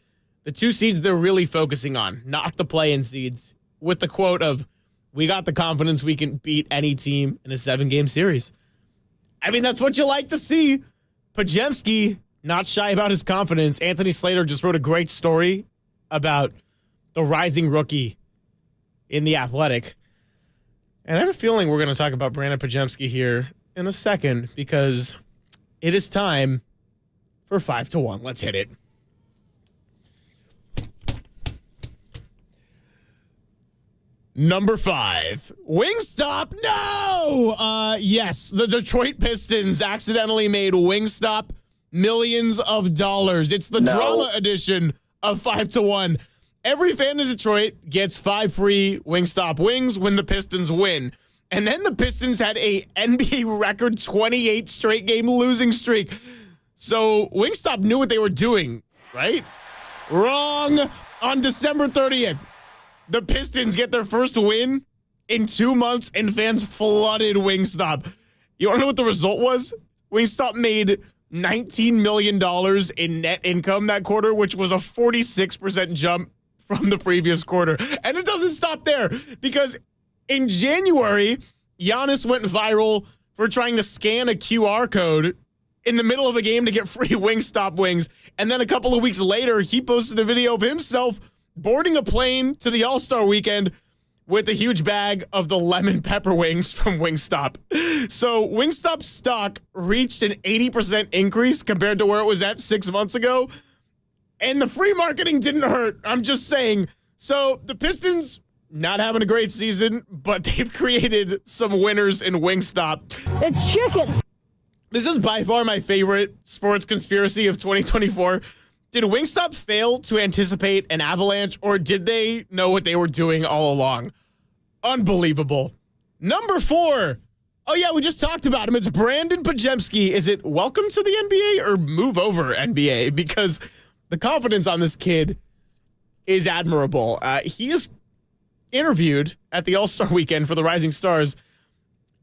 The 2 seeds they're really focusing on, not the play-in seeds, with the quote of, "We got the confidence we can beat any team in a 7-game series." I mean, that's what you like to see. Pajemski, not shy about his confidence. Anthony Slater just wrote a great story about the rising rookie in The Athletic. And I have a feeling we're going to talk about Brandon Pajemski here in a second because it is time for 5-1. Let's hit it. Number 5, Wingstop. No! Yes, the Detroit Pistons accidentally made Wingstop millions of dollars. It's the drama edition of 5-1. Every fan in Detroit gets 5 free Wingstop wings when the Pistons win. And then the Pistons had a NBA record 28 straight game losing streak. So Wingstop knew what they were doing, right? Wrong. On December 30th, the Pistons get their first win in 2 months and fans flooded Wingstop. You want to know what the result was? Wingstop made $19 million in net income that quarter, which was a 46% jump from the previous quarter. And it doesn't stop there because in January, Giannis went viral for trying to scan a QR code in the middle of a game to get free Wingstop wings. And then a couple of weeks later, he posted a video of himself boarding a plane to the All-Star weekend with a huge bag of the lemon pepper wings from Wingstop. So Wingstop stock reached an 80% increase compared to where it was at 6 months ago. And the free marketing didn't hurt. I'm just saying. So the Pistons not having a great season, but they've created some winners in Wingstop. It's chicken. This is by far my favorite sports conspiracy of 2024. Did Wingstop fail to anticipate an avalanche, or did they know what they were doing all along? Unbelievable. Number 4. Oh, yeah, we just talked about him. It's Brandon Pajemski. Is it welcome to the NBA or move over NBA? Because the confidence on this kid is admirable. He is interviewed at the All-Star weekend for the Rising Stars,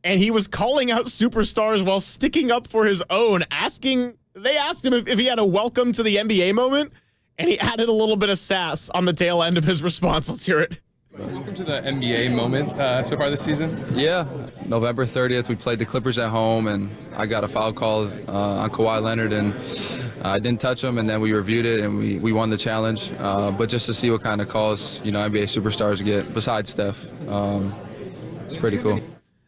and he was calling out superstars while sticking up for his own, They asked him if he had a welcome to the NBA moment, and he added a little bit of sass on the tail end of his response. Let's hear it. Welcome to the NBA moment so far this season. Yeah, November 30th, we played the Clippers at home, and I got a foul call on Kawhi Leonard, and I didn't touch him, and then we reviewed it, and we won the challenge. But just to see what kind of calls, NBA superstars get besides Steph, it's pretty cool.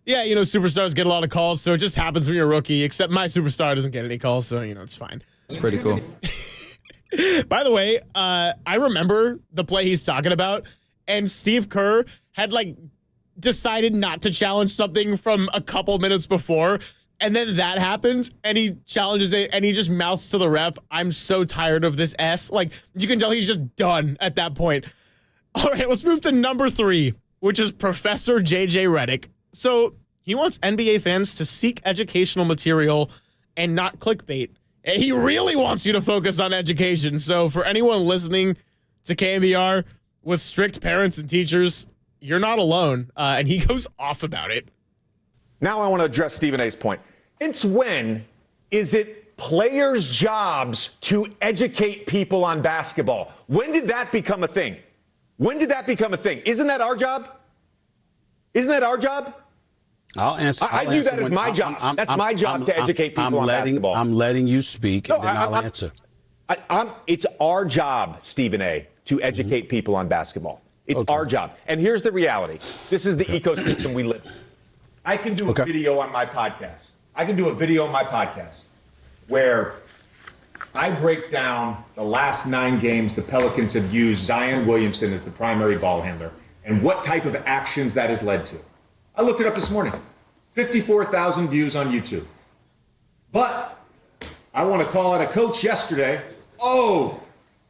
Yeah, superstars get a lot of calls, so it just happens when you're a rookie, except my superstar doesn't get any calls, so, it's fine. It's pretty cool. By the way, I remember the play he's talking about, and Steve Kerr had, decided not to challenge something from a couple minutes before, and then that happened, and he challenges it, and he just mouths to the ref, "I'm so tired of this S." You can tell he's just done at that point. All right, let's move to number 3, which is Professor J.J. Redick. So he wants NBA fans to seek educational material and not clickbait. And he really wants you to focus on education. So for anyone listening to KNBR with strict parents and teachers, you're not alone. And he goes off about it. Now I want to address Stephen A's point. Since when is it players' jobs to educate people on basketball? When did that become a thing? Isn't that our job? I'll answer. I do that as my job. That's my job to educate people on basketball. I'm letting you speak, and then I'll answer. It's our job, Stephen A., to educate people on basketball. It's our job. And here's the reality. This is the ecosystem we live in. I can do a video on my podcast. Where I break down the last 9 games the Pelicans have used Zion Williamson as the primary ball handler and what type of actions that has led to. I looked it up this morning. 54,000 views on YouTube. But I want to call out a coach yesterday. Oh,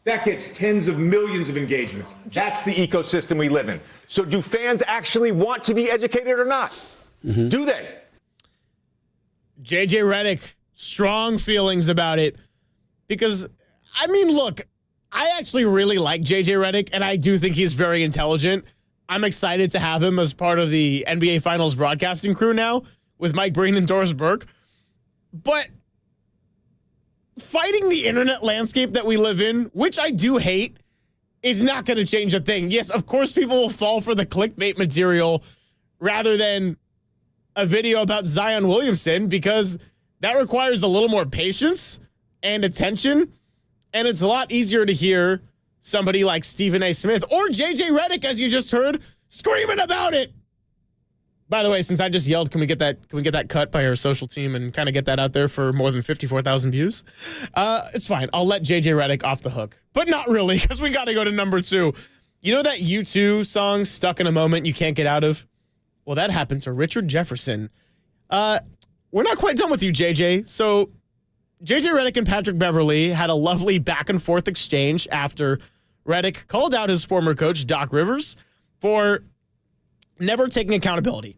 that gets tens of millions of engagements. That's the ecosystem we live in. So do fans actually want to be educated or not? Mm-hmm. Do they? JJ Redick, strong feelings about it. Because, I mean, look, I actually really like JJ Redick, and I do think he's very intelligent. I'm excited to have him as part of the NBA Finals broadcasting crew now with Mike Breen and Doris Burke. But fighting the internet landscape that we live in, which I do hate, is not going to change a thing. Yes, of course people will fall for the clickbait material rather than a video about Zion Williamson, because that requires a little more patience and attention, and it's a lot easier to hear somebody like Stephen A. Smith or JJ Redick, as you just heard, screaming about it. By the way, since I just yelled, can we get that cut by our social team and kind of get that out there for more than 54,000 views? It's fine. I'll let JJ Redick off the hook, but not really, because we got to go to number 2. You know that U2 song, Stuck in a Moment You Can't Get Out of? Well, that happened to Richard Jefferson. We're not quite done with you, JJ. So JJ Redick and Patrick Beverley had a lovely back and forth exchange after Redick called out his former coach, Doc Rivers, for never taking accountability.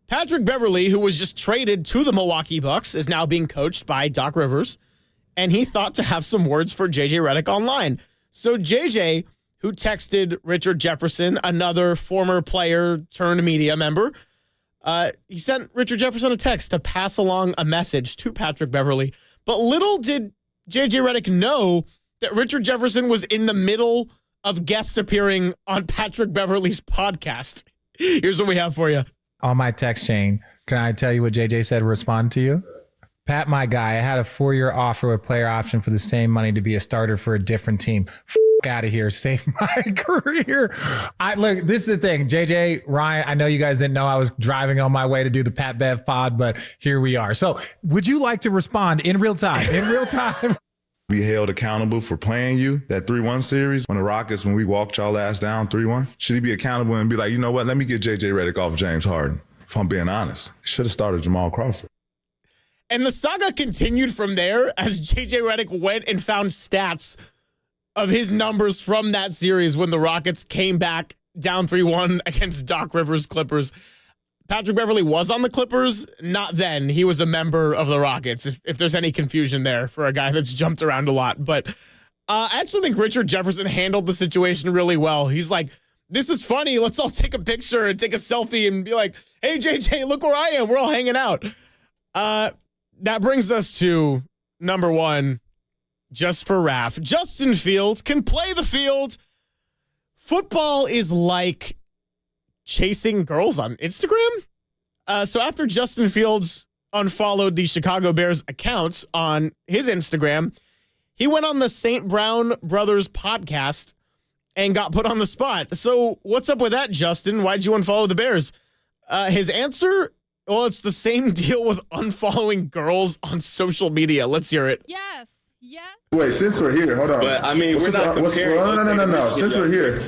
Patrick Beverley, who was just traded to the Milwaukee Bucks, is now being coached by Doc Rivers, and he thought to have some words for JJ Redick online. So JJ, who texted Richard Jefferson, another former player turned media member, he sent Richard Jefferson a text to pass along a message to Patrick Beverley. But little did JJ Redick know that Richard Jefferson was in the middle of guest appearing on Patrick Beverley's podcast. Here's what we have for you. On my text chain, can I tell you what JJ said? Respond to you. Pat, my guy, I had a 4-year offer with player option for the same money to be a starter for a different team. Out of here. Save my career. Look, this is the thing. JJ, Ryan, I know you guys didn't know I was driving on my way to do the Pat Bev pod, but here we are. So would you like to respond in real time? Be held accountable for playing you that 3-1 series when the Rockets, when we walked y'all ass down 3-1? Should he be accountable and be like, you know what, let me get JJ Redick off James Harden? If I'm being honest, he should have started Jamal Crawford. And the saga continued from there as JJ Redick went and found stats of his numbers from that series when the Rockets came back down 3-1 against Doc Rivers' Clippers. Patrick Beverley was on the Clippers. Not then. He was a member of the Rockets, if there's any confusion there for a guy that's jumped around a lot. But I actually think Richard Jefferson handled the situation really well. He's like, this is funny. Let's all take a picture and take a selfie and be like, hey, JJ, look where I am. We're all hanging out. That brings us to number 1. Just for Raph. Justin Fields can play the field. Football is like chasing girls on Instagram. So after Justin Fields unfollowed the Chicago Bears account on his Instagram, he went on the St. Brown Brothers podcast and got put on the spot. So what's up with that, Justin? Why'd you unfollow the Bears? His answer, well, it's the same deal with unfollowing girls on social media. Let's hear it. Yes. Yes. Wait, since we're here, hold on. But I mean, we're not comparing. No. Since we're here,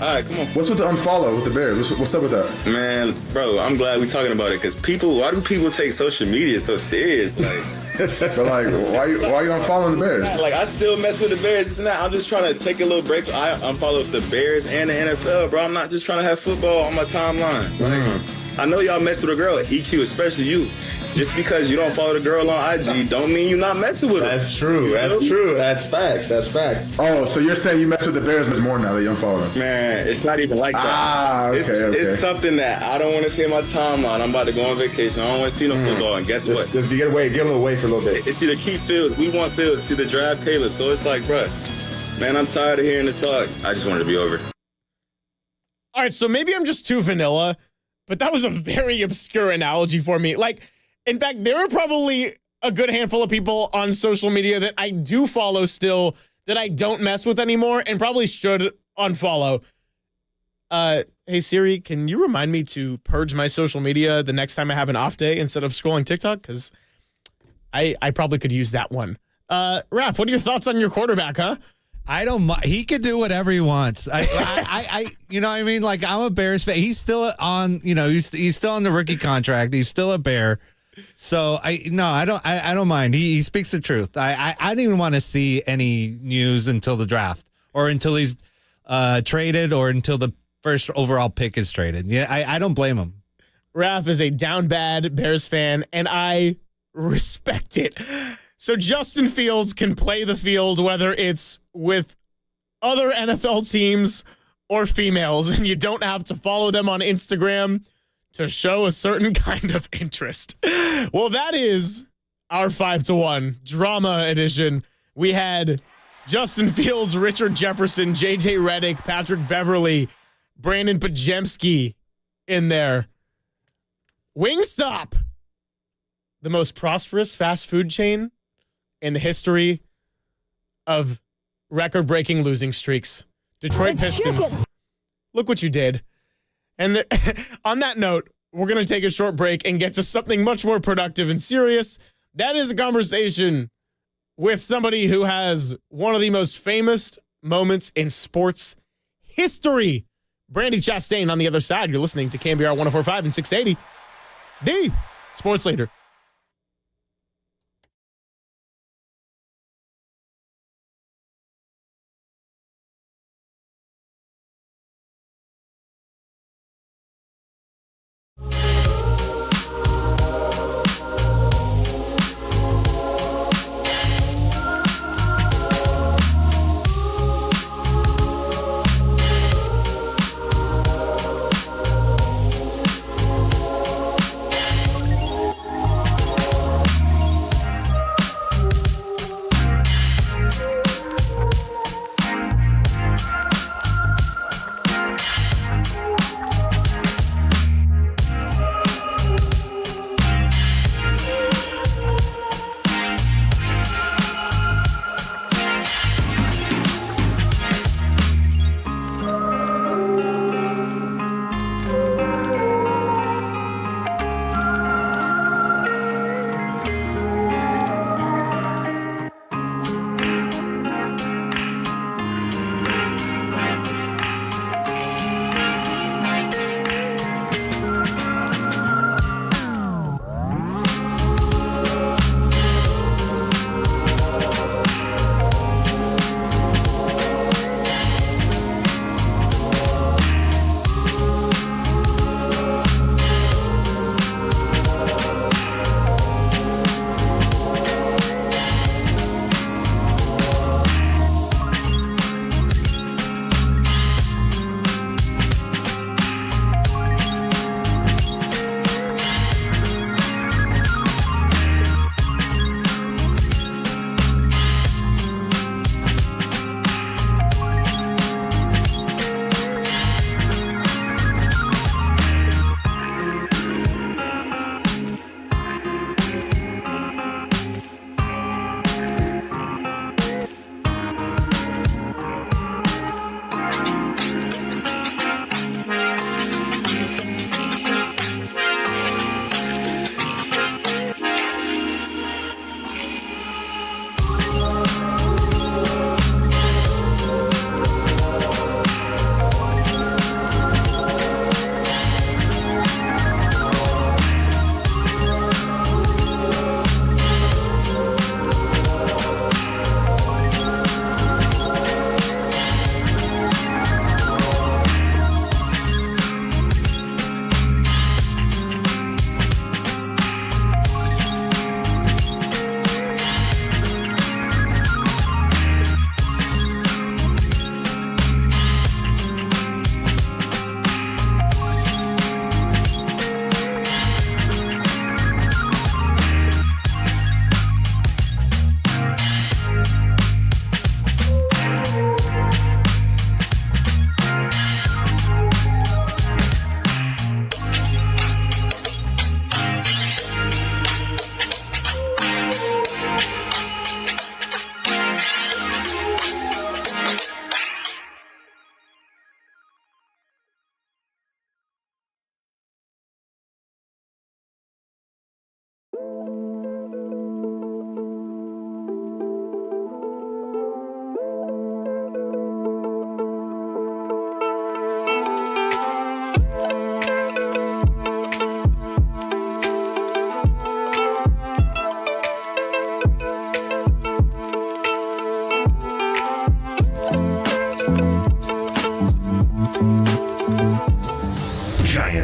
all right, come on. What's with the unfollow with the Bears? What's up with that? Man, bro, I'm glad we're talking about it because why do people take social media so serious? Like, but like, why are you unfollowing the Bears? Like, I still mess with the Bears. It's not. I'm just trying to take a little break. I unfollow the Bears and the NFL, bro. I'm not just trying to have football on my timeline. Like, I know y'all mess with a girl, EQ, especially you. Just because you don't follow the girl on IG don't mean you're not messing with her. That's true. That's true. That's facts. That's fact. Oh, so you're saying you mess with the Bears more now that you unfollow them? Man, it's not even like that. It's something that I don't want to see in my timeline. I'm about to go on vacation. I don't want to see no football. And guess what? Just get a little away for a little bit. It's either keep Fields. We want Fields. It's either draft Caleb. So it's like, bruh, man, I'm tired of hearing the talk. I just want it to be over. All right, so maybe I'm just too vanilla, but that was a very obscure analogy for me. Like, in fact, there are probably a good handful of people on social media that I do follow still that I don't mess with anymore and probably should unfollow. Hey, Siri, can you remind me to purge my social media the next time I have an off day instead of scrolling TikTok? Because I probably could use that one. Raph, what are your thoughts on your quarterback, huh? I don't mind. He could do whatever he wants. I you know what I mean? Like, I'm a Bears fan. He's still on, he's still on the rookie contract. He's still a Bear. So I don't mind. He speaks the truth. I didn't even want to see any news until the draft or until he's traded or until the first overall pick is traded. Yeah, I don't blame him. Raph is a down bad Bears fan, and I respect it. So Justin Fields can play the field, whether it's with other NFL teams or females, and you don't have to follow them on Instagram to show a certain kind of interest. Well, that is our 5-1 drama edition. We had Justin Fields, Richard Jefferson, JJ Redick, Patrick Beverly, Brandon Pajemski in there. Wingstop, the most prosperous fast food chain in the history of record-breaking losing streaks. Detroit Pistons. Look what you did. And on that note, we're going to take a short break and get to something much more productive and serious. That is a conversation with somebody who has one of the most famous moments in sports history. Brandy Chastain on the other side. You're listening to KNBR 104.5 and 680, the sports leader.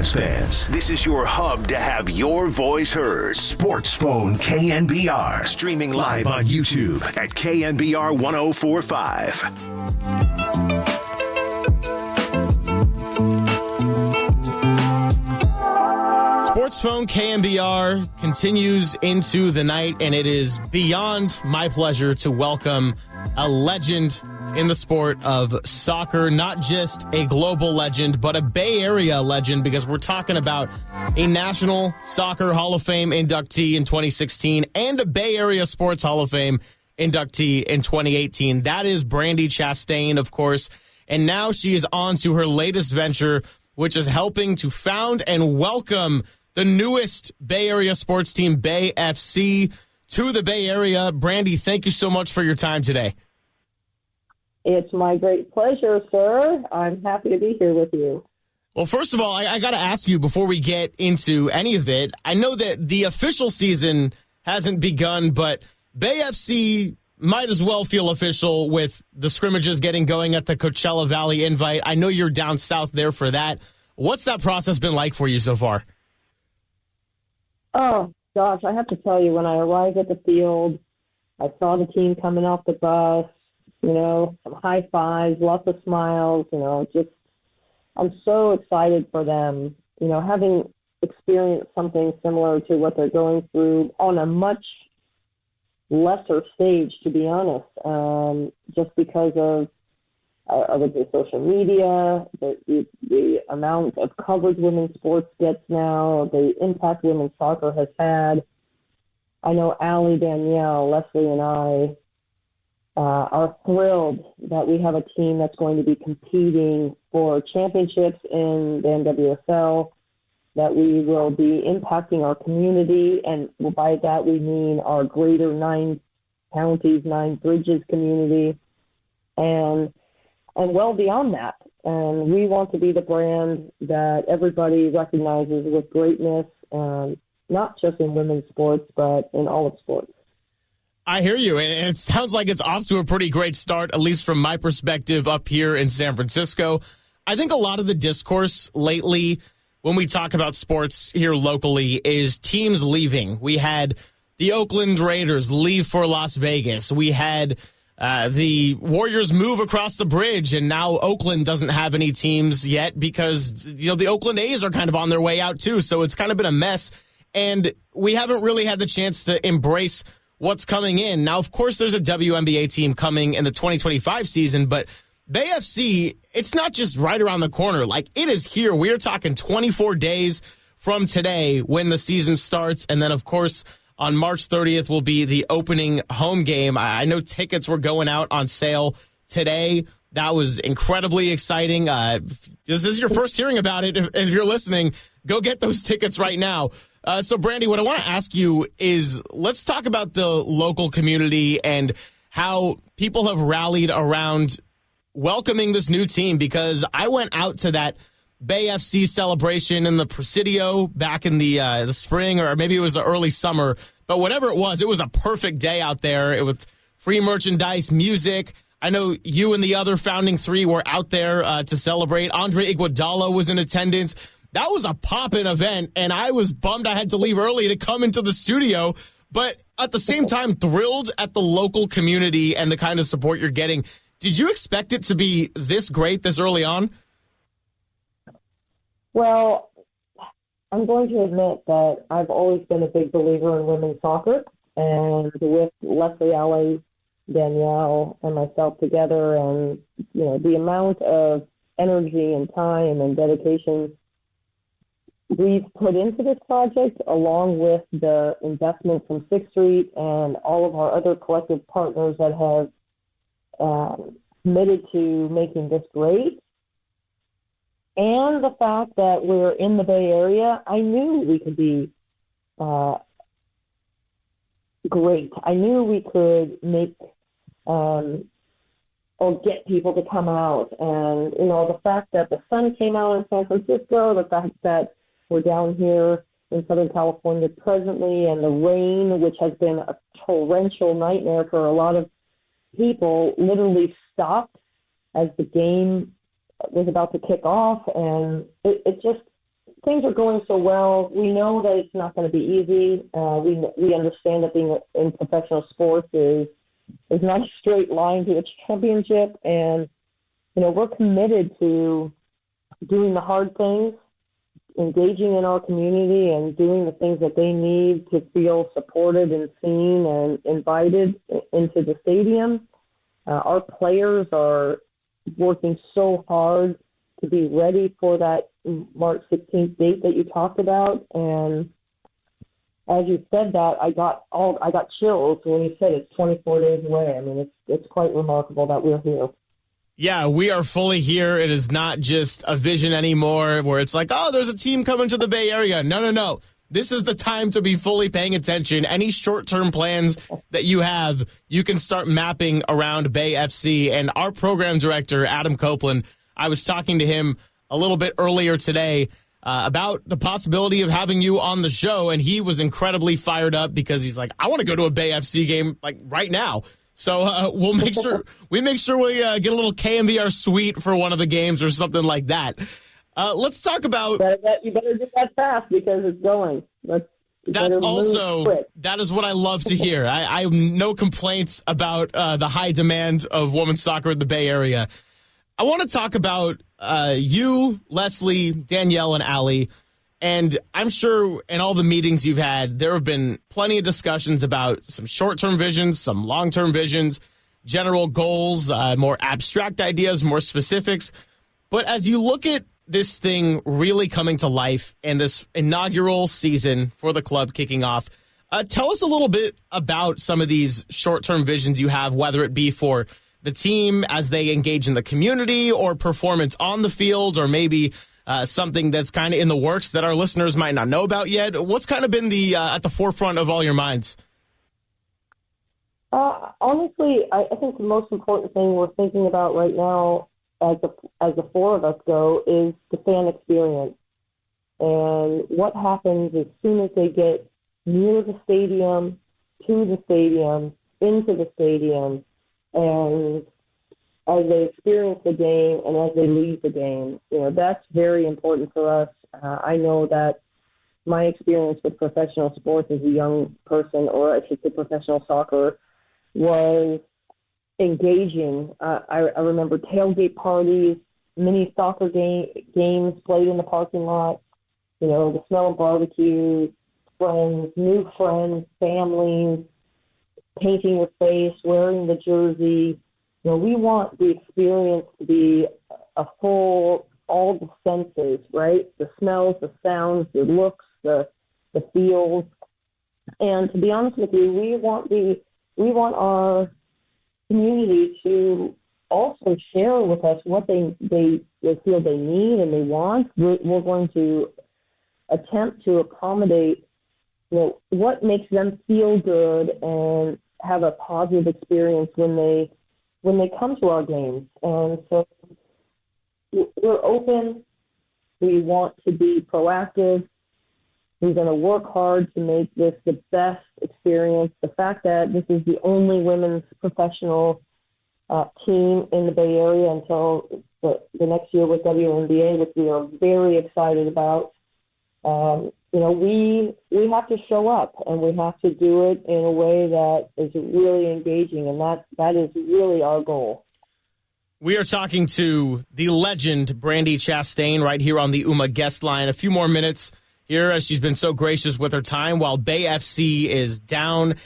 sports fans. This is your hub to have your voice heard. Sports Phone KNBR. Streaming live on YouTube at KNBR 1045. Sports Phone KNBR continues into the night, and it is beyond my pleasure to welcome a legend in the sport of soccer, not just a global legend, but a Bay Area legend, because we're talking about a National Soccer Hall of Fame inductee in 2016 and a Bay Area Sports Hall of Fame inductee in 2018. That is Brandi Chastain, of course, and now she is on to her latest venture, which is helping to found and welcome the newest Bay Area sports team, Bay FC, to the Bay Area. Brandi, thank you so much for your time today. It's my great pleasure, sir. I'm happy to be here with you. Well, first of all, I got to ask you before we get into any of it, I know that the official season hasn't begun, but Bay FC might as well feel official with the scrimmages getting going at the Coachella Valley Invite. I know you're down south there for that. What's that process been like for you so far? Oh, gosh, I have to tell you, when I arrived at the field, I saw the team coming off the bus, some high fives, lots of smiles, I'm so excited for them, having experienced something similar to what they're going through on a much lesser stage, to be honest, just because of I would say social media, the amount of coverage women's sports gets now, the impact women's soccer has had. I know Allie, Danielle, Leslie, and I are thrilled that we have a team that's going to be competing for championships in the NWSL, that we will be impacting our community, and by that we mean our greater 9 counties, 9 bridges community, and well beyond that. And we want to be the brand that everybody recognizes with greatness, not just in women's sports, but in all of sports. I hear you, and it sounds like it's off to a pretty great start, at least from my perspective up here in San Francisco. I think a lot of the discourse lately when we talk about sports here locally is teams leaving. We had the Oakland Raiders leave for Las Vegas. We had the Warriors move across the bridge, and now Oakland doesn't have any teams yet because, the Oakland A's are kind of on their way out too. So it's kind of been a mess, and we haven't really had the chance to embrace what's coming in. Now, of course, there's a WNBA team coming in the 2025 season, but Bay FC, it's not just right around the corner. Like, it is here. We are talking 24 days from today when the season starts, and then, of course, on March 30th will be the opening home game. I know tickets were going out on sale today. That was incredibly exciting. If this is your first hearing about it, if you're listening, go get those tickets right now. So, Brandi, what I want to ask you is, let's talk about the local community and how people have rallied around welcoming this new team, because I went out to that Bay FC celebration in the Presidio back in the spring, or maybe it was the early summer, but whatever it was a perfect day out there. It was free merchandise, music. I know you and the other founding 3 were out there to celebrate. Andre Iguodala was in attendance. That was a poppin' event, and I was bummed I had to leave early to come into the studio, but at the same time, thrilled at the local community and the kind of support you're getting. Did you expect it to be this great this early on? Well, I'm going to admit that I've always been a big believer in women's soccer, and with Leslie, Allie, Danielle, and myself together, and the amount of energy and time and dedication we've put into this project, along with the investment from Sixth Street and all of our other collective partners that have committed to making this great, and the fact that we're in the Bay Area, I knew we could be great. I knew we could make or get people to come out. And, the fact that the sun came out in San Francisco, the fact that we're down here in Southern California presently, and the rain, which has been a torrential nightmare for a lot of people, literally stopped as the game was about to kick off. And it just things are going so well. We know that it's not going to be easy. We understand that being in professional sports is not a straight line to a championship, and we're committed to doing the hard things, engaging in our community, and doing the things that they need to feel supported and seen and invited into the stadium. Our players are working so hard to be ready for that March 16th date that you talked about. And as you said that, I got chills when you said it's 24 days away. I mean, it's quite remarkable that we're here. Yeah, we are fully here. It is not just a vision anymore where it's like, oh, there's a team coming to the Bay Area. No. This is the time to be fully paying attention. Any short-term plans that you have, you can start mapping around Bay FC. And our program director, Adam Copeland, I was talking to him a little bit earlier today about the possibility of having you on the show, and he was incredibly fired up because he's like, I want to go to a Bay FC game like right now. So we'll make sure we get a little KNBR suite for one of the games or something like that. Let's talk about. You better do that fast because it's going. That is what I love to hear. I have no complaints about the high demand of women's soccer in the Bay Area. I want to talk about you, Leslie, Danielle, and Allie. And I'm sure in all the meetings you've had, there have been plenty of discussions about some short-term visions, some long-term visions, general goals, more abstract ideas, more specifics. But as you look at this thing really coming to life and this inaugural season for the club kicking off, tell us a little bit about some of these short-term visions you have, whether it be for the team as they engage in the community or performance on the field, or maybe something that's kind of in the works that our listeners might not know about yet. What's kind of been the at the forefront of all your minds? Honestly, I think the most important thing we're thinking about right now as the four of us go is the fan experience. And what happens as soon as they get near the stadium, to the stadium, into the stadium, and as they experience the game and as they leave the game. That's very important for us. I know that my experience with professional sports as a young person, or I should say professional soccer, was engaging. I remember tailgate parties, mini soccer games played in the parking lot, the smell of barbecue, friends, new friends, families, painting your face, wearing the jersey. We want the experience to be a full, all the senses, right? The smells, the sounds, the looks, the feels. And to be honest with you, we want our community to also share with us what they feel they need and they want. We're going to attempt to accommodate what makes them feel good and have a positive experience when they come to our games. And so we're open. We want to be proactive. We're going to work hard to make this the best experience. The fact that this is the only women's professional team in the Bay Area until the next year with WNBA, which we are very excited about. We have to show up, and we have to do it in a way that is really engaging, and that is really our goal. We are talking to the legend, Brandy Chastain, right here on the UMA guest line. A few more minutes here as she's been so gracious with her time while Bay FC is down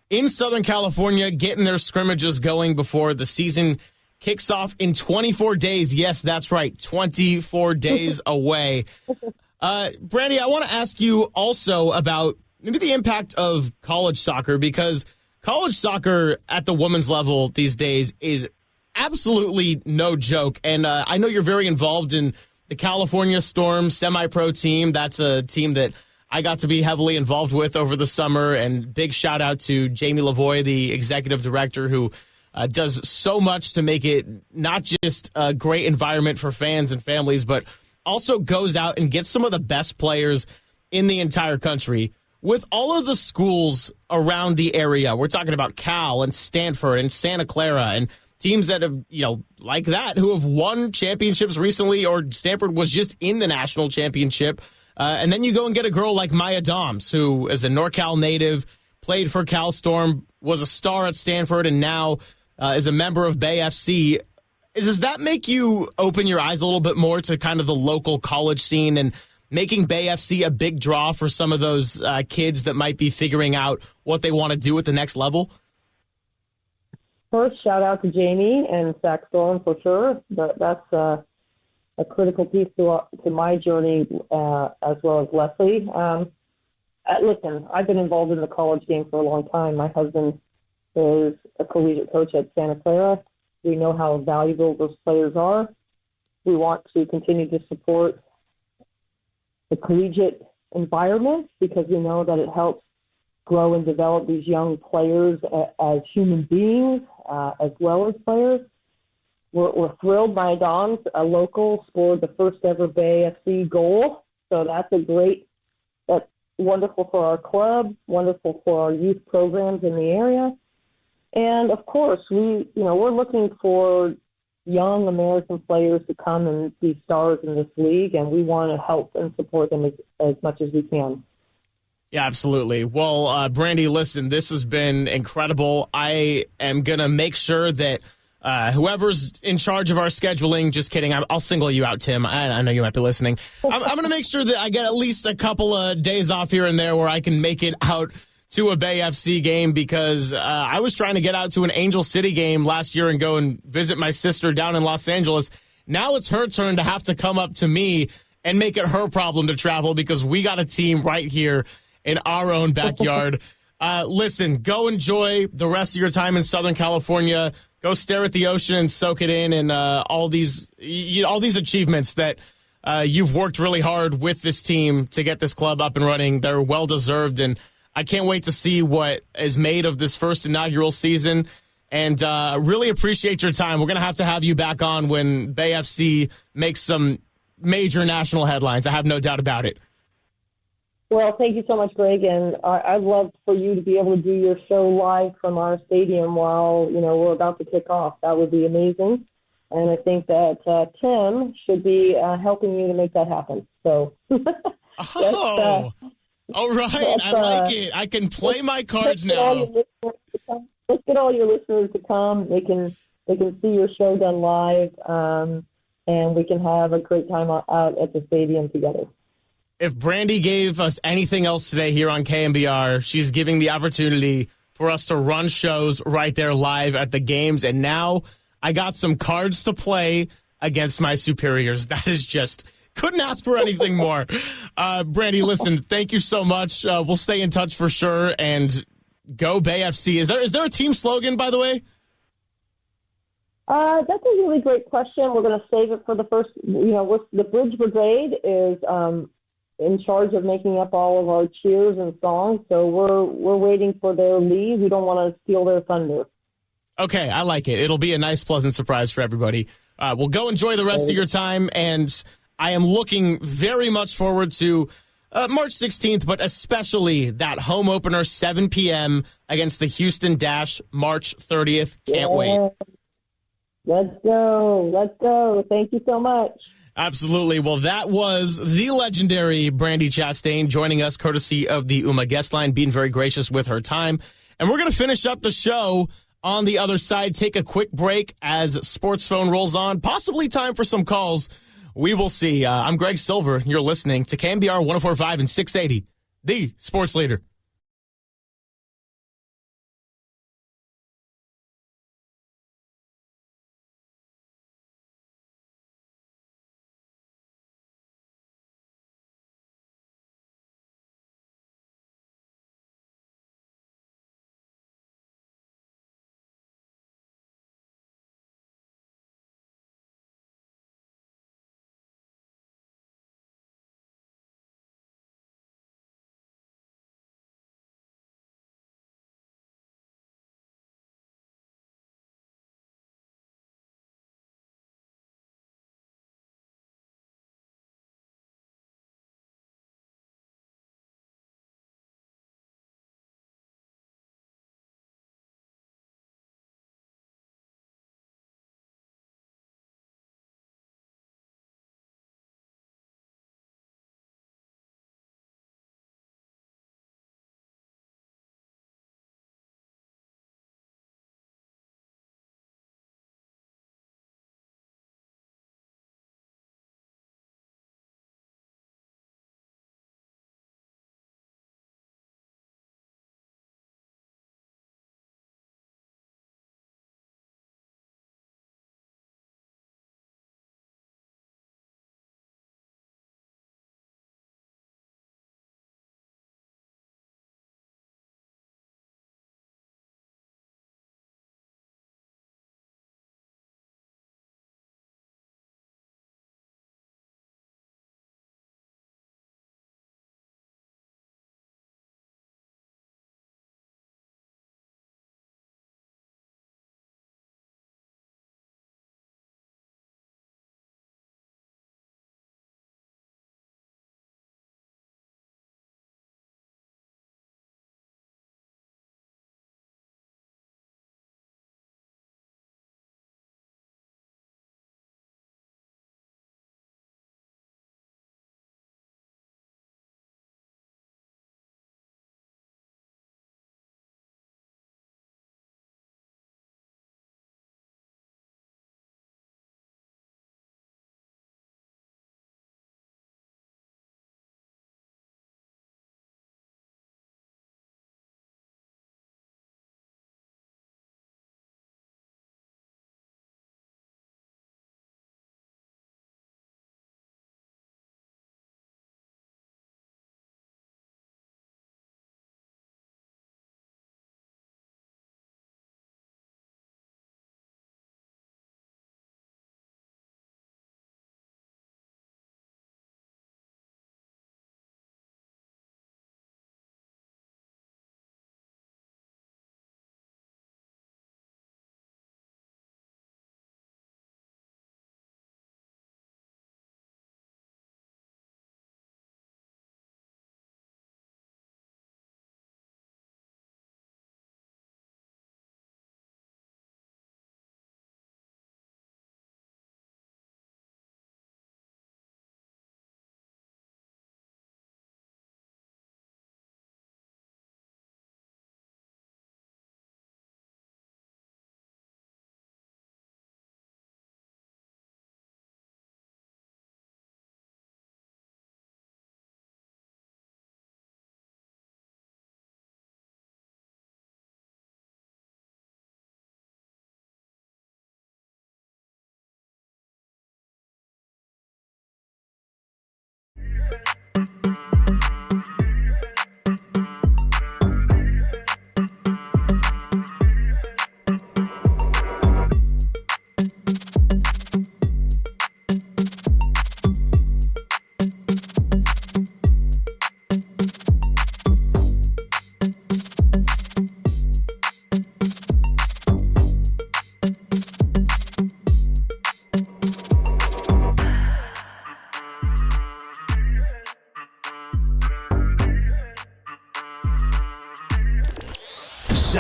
in Southern California, getting their scrimmages going before the season kicks off in 24 days. Yes, that's right, 24 days away. Brandy, I want to ask you also about maybe the impact of college soccer, because college soccer at the women's level these days is absolutely no joke. And I know you're very involved in the California Storm semi-pro team. That's a team that I got to be heavily involved with over the summer. And big shout out to Jamie Lavoie, the executive director, who does so much to make it not just a great environment for fans and families, but also goes out and gets some of the best players in the entire country. With all of the schools around the area, we're talking about Cal and Stanford and Santa Clara and teams that have, like that, who have won championships recently, or Stanford was just in the national championship And then you go and get a girl like Maya Doms, who is a NorCal native, played for Cal Storm, was a star at Stanford, and now is a member of Bay FC. Does that make you open your eyes a little bit more to kind of the local college scene and making Bay FC a big draw for some of those kids that might be figuring out what they want to do at the next level? First, shout out to Jamie and Sac Storm for sure. That's a critical piece to my journey, as well as Leslie. Listen, I've been involved in the college game for a long time. My husband is a collegiate coach at Santa Clara. We know how valuable those players are. We want to continue to support the collegiate environment because we know that it helps grow and develop these young players as human beings, as well as players. We're thrilled. My Don's a local, scored the first ever Bay FC goal. So that's wonderful for our club, wonderful for our youth programs in the area. And of course, we're looking for young American players to come and be stars in this league, and we want to help and support them as much as we can. Yeah, absolutely. Well, Brandy, listen, this has been incredible. I am going to make sure that whoever's in charge of our scheduling, just kidding, I'll single you out, Tim. I know you might be listening. I'm going to make sure that I get at least a couple of days off here and there where I can make it out to a Bay FC game because I was trying to get out to an Angel City game last year and go and visit my sister down in Los Angeles. Now it's her turn to have to come up to me and make it her problem to travel because we got a team right here in our own backyard. Listen, go enjoy the rest of your time in Southern California. Go stare at the ocean and soak it in, and all these achievements that you've worked really hard with this team to get this club up and running. They're well deserved, and I can't wait to see what is made of this first inaugural season. And really appreciate your time. We're gonna have you back on when Bay FC makes some major national headlines. I have no doubt about it. Well, thank you so much, Greg, and I'd love for you to be able to do your show live from our stadium while we're about to kick off. That would be amazing, and I think that Tim should be helping you to make that happen. So, all right, I like it. I can play my cards now. Let's get all your listeners to come. They can see your show done live, and we can have a great time out at the stadium together. If Brandy gave us anything else today here on KNBR, she's giving the opportunity for us to run shows right there live at the games. And now I got some cards to play against my superiors. That is just, couldn't ask for anything more. Brandy, listen, thank you so much. We'll stay in touch for sure. And go Bay FC. Is there a team slogan, by the way? That's a really great question. We're going to save it for the first, the Bridge Brigade is in charge of making up all of our cheers and songs. So we're waiting for their lead. We don't want to steal their thunder. Okay, I like it. It'll be a nice, pleasant surprise for everybody. We'll go enjoy the rest of your time, and I am looking very much forward to March 16th, but especially that home opener, 7 p.m. against the Houston Dash, March 30th. Can't wait. Let's go. Let's go. Thank you so much. Absolutely. Well, that was the legendary Brandy Chastain joining us courtesy of the UMA guest line, being very gracious with her time. And we're going to finish up the show on the other side, take a quick break as Sports Phone rolls on. Possibly time for some calls. We will see. I'm Greg Silver. You're listening to KNBR 104.5 and 680, the sports leader.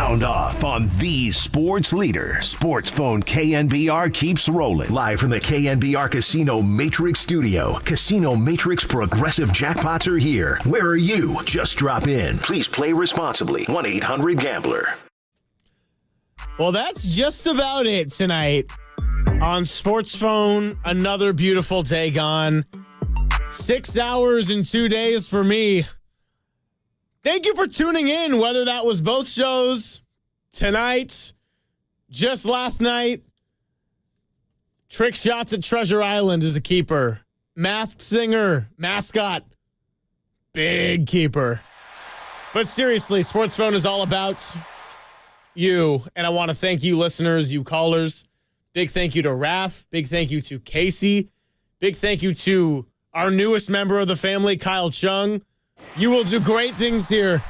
Sound off on the sports leader. Sports phone KNBR keeps rolling. Live from the KNBR Casino Matrix Studio. Casino Matrix Progressive Jackpots are here. Where are you? Just drop in. Please play responsibly. 1-800-GAMBLER. Well, that's just about it tonight on Sports Phone. Another beautiful day gone. 6 hours and 2 days for me. Thank you for tuning in, whether that was both shows, tonight, just last night. Trick shots at Treasure Island is a keeper. Masked Singer, mascot, big keeper. But seriously, Sports Phone is all about you, and I want to thank you listeners, you callers. Big thank you to Raph. Big thank you to Casey. Big thank you to our newest member of the family, Kyle Chung. You will do great things here,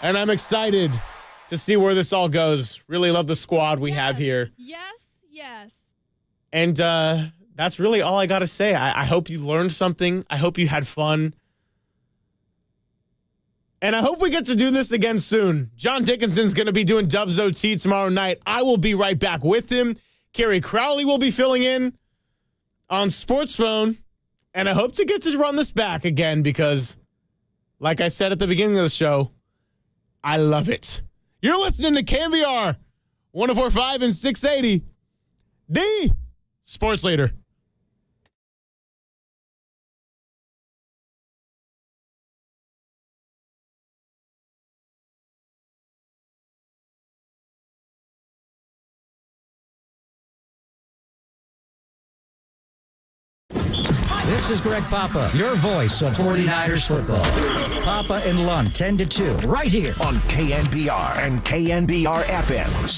and I'm excited to see where this all goes. Really love the squad we have here. Yes. And that's really all I got to say. I hope you learned something. I hope you had fun. And I hope we get to do this again soon. John Dickinson's going to be doing Dubs OT tomorrow night. I will be right back with him. Carrie Crowley will be filling in on Sports Phone. And I hope to get to run this back again because, like I said at the beginning of the show, I love it. You're listening to KNBR 104.5 and 680, the sports leader. This is Greg Papa, your voice of 49ers football. Papa and Lund, 10-2, right here on KNBR and KNBR FM.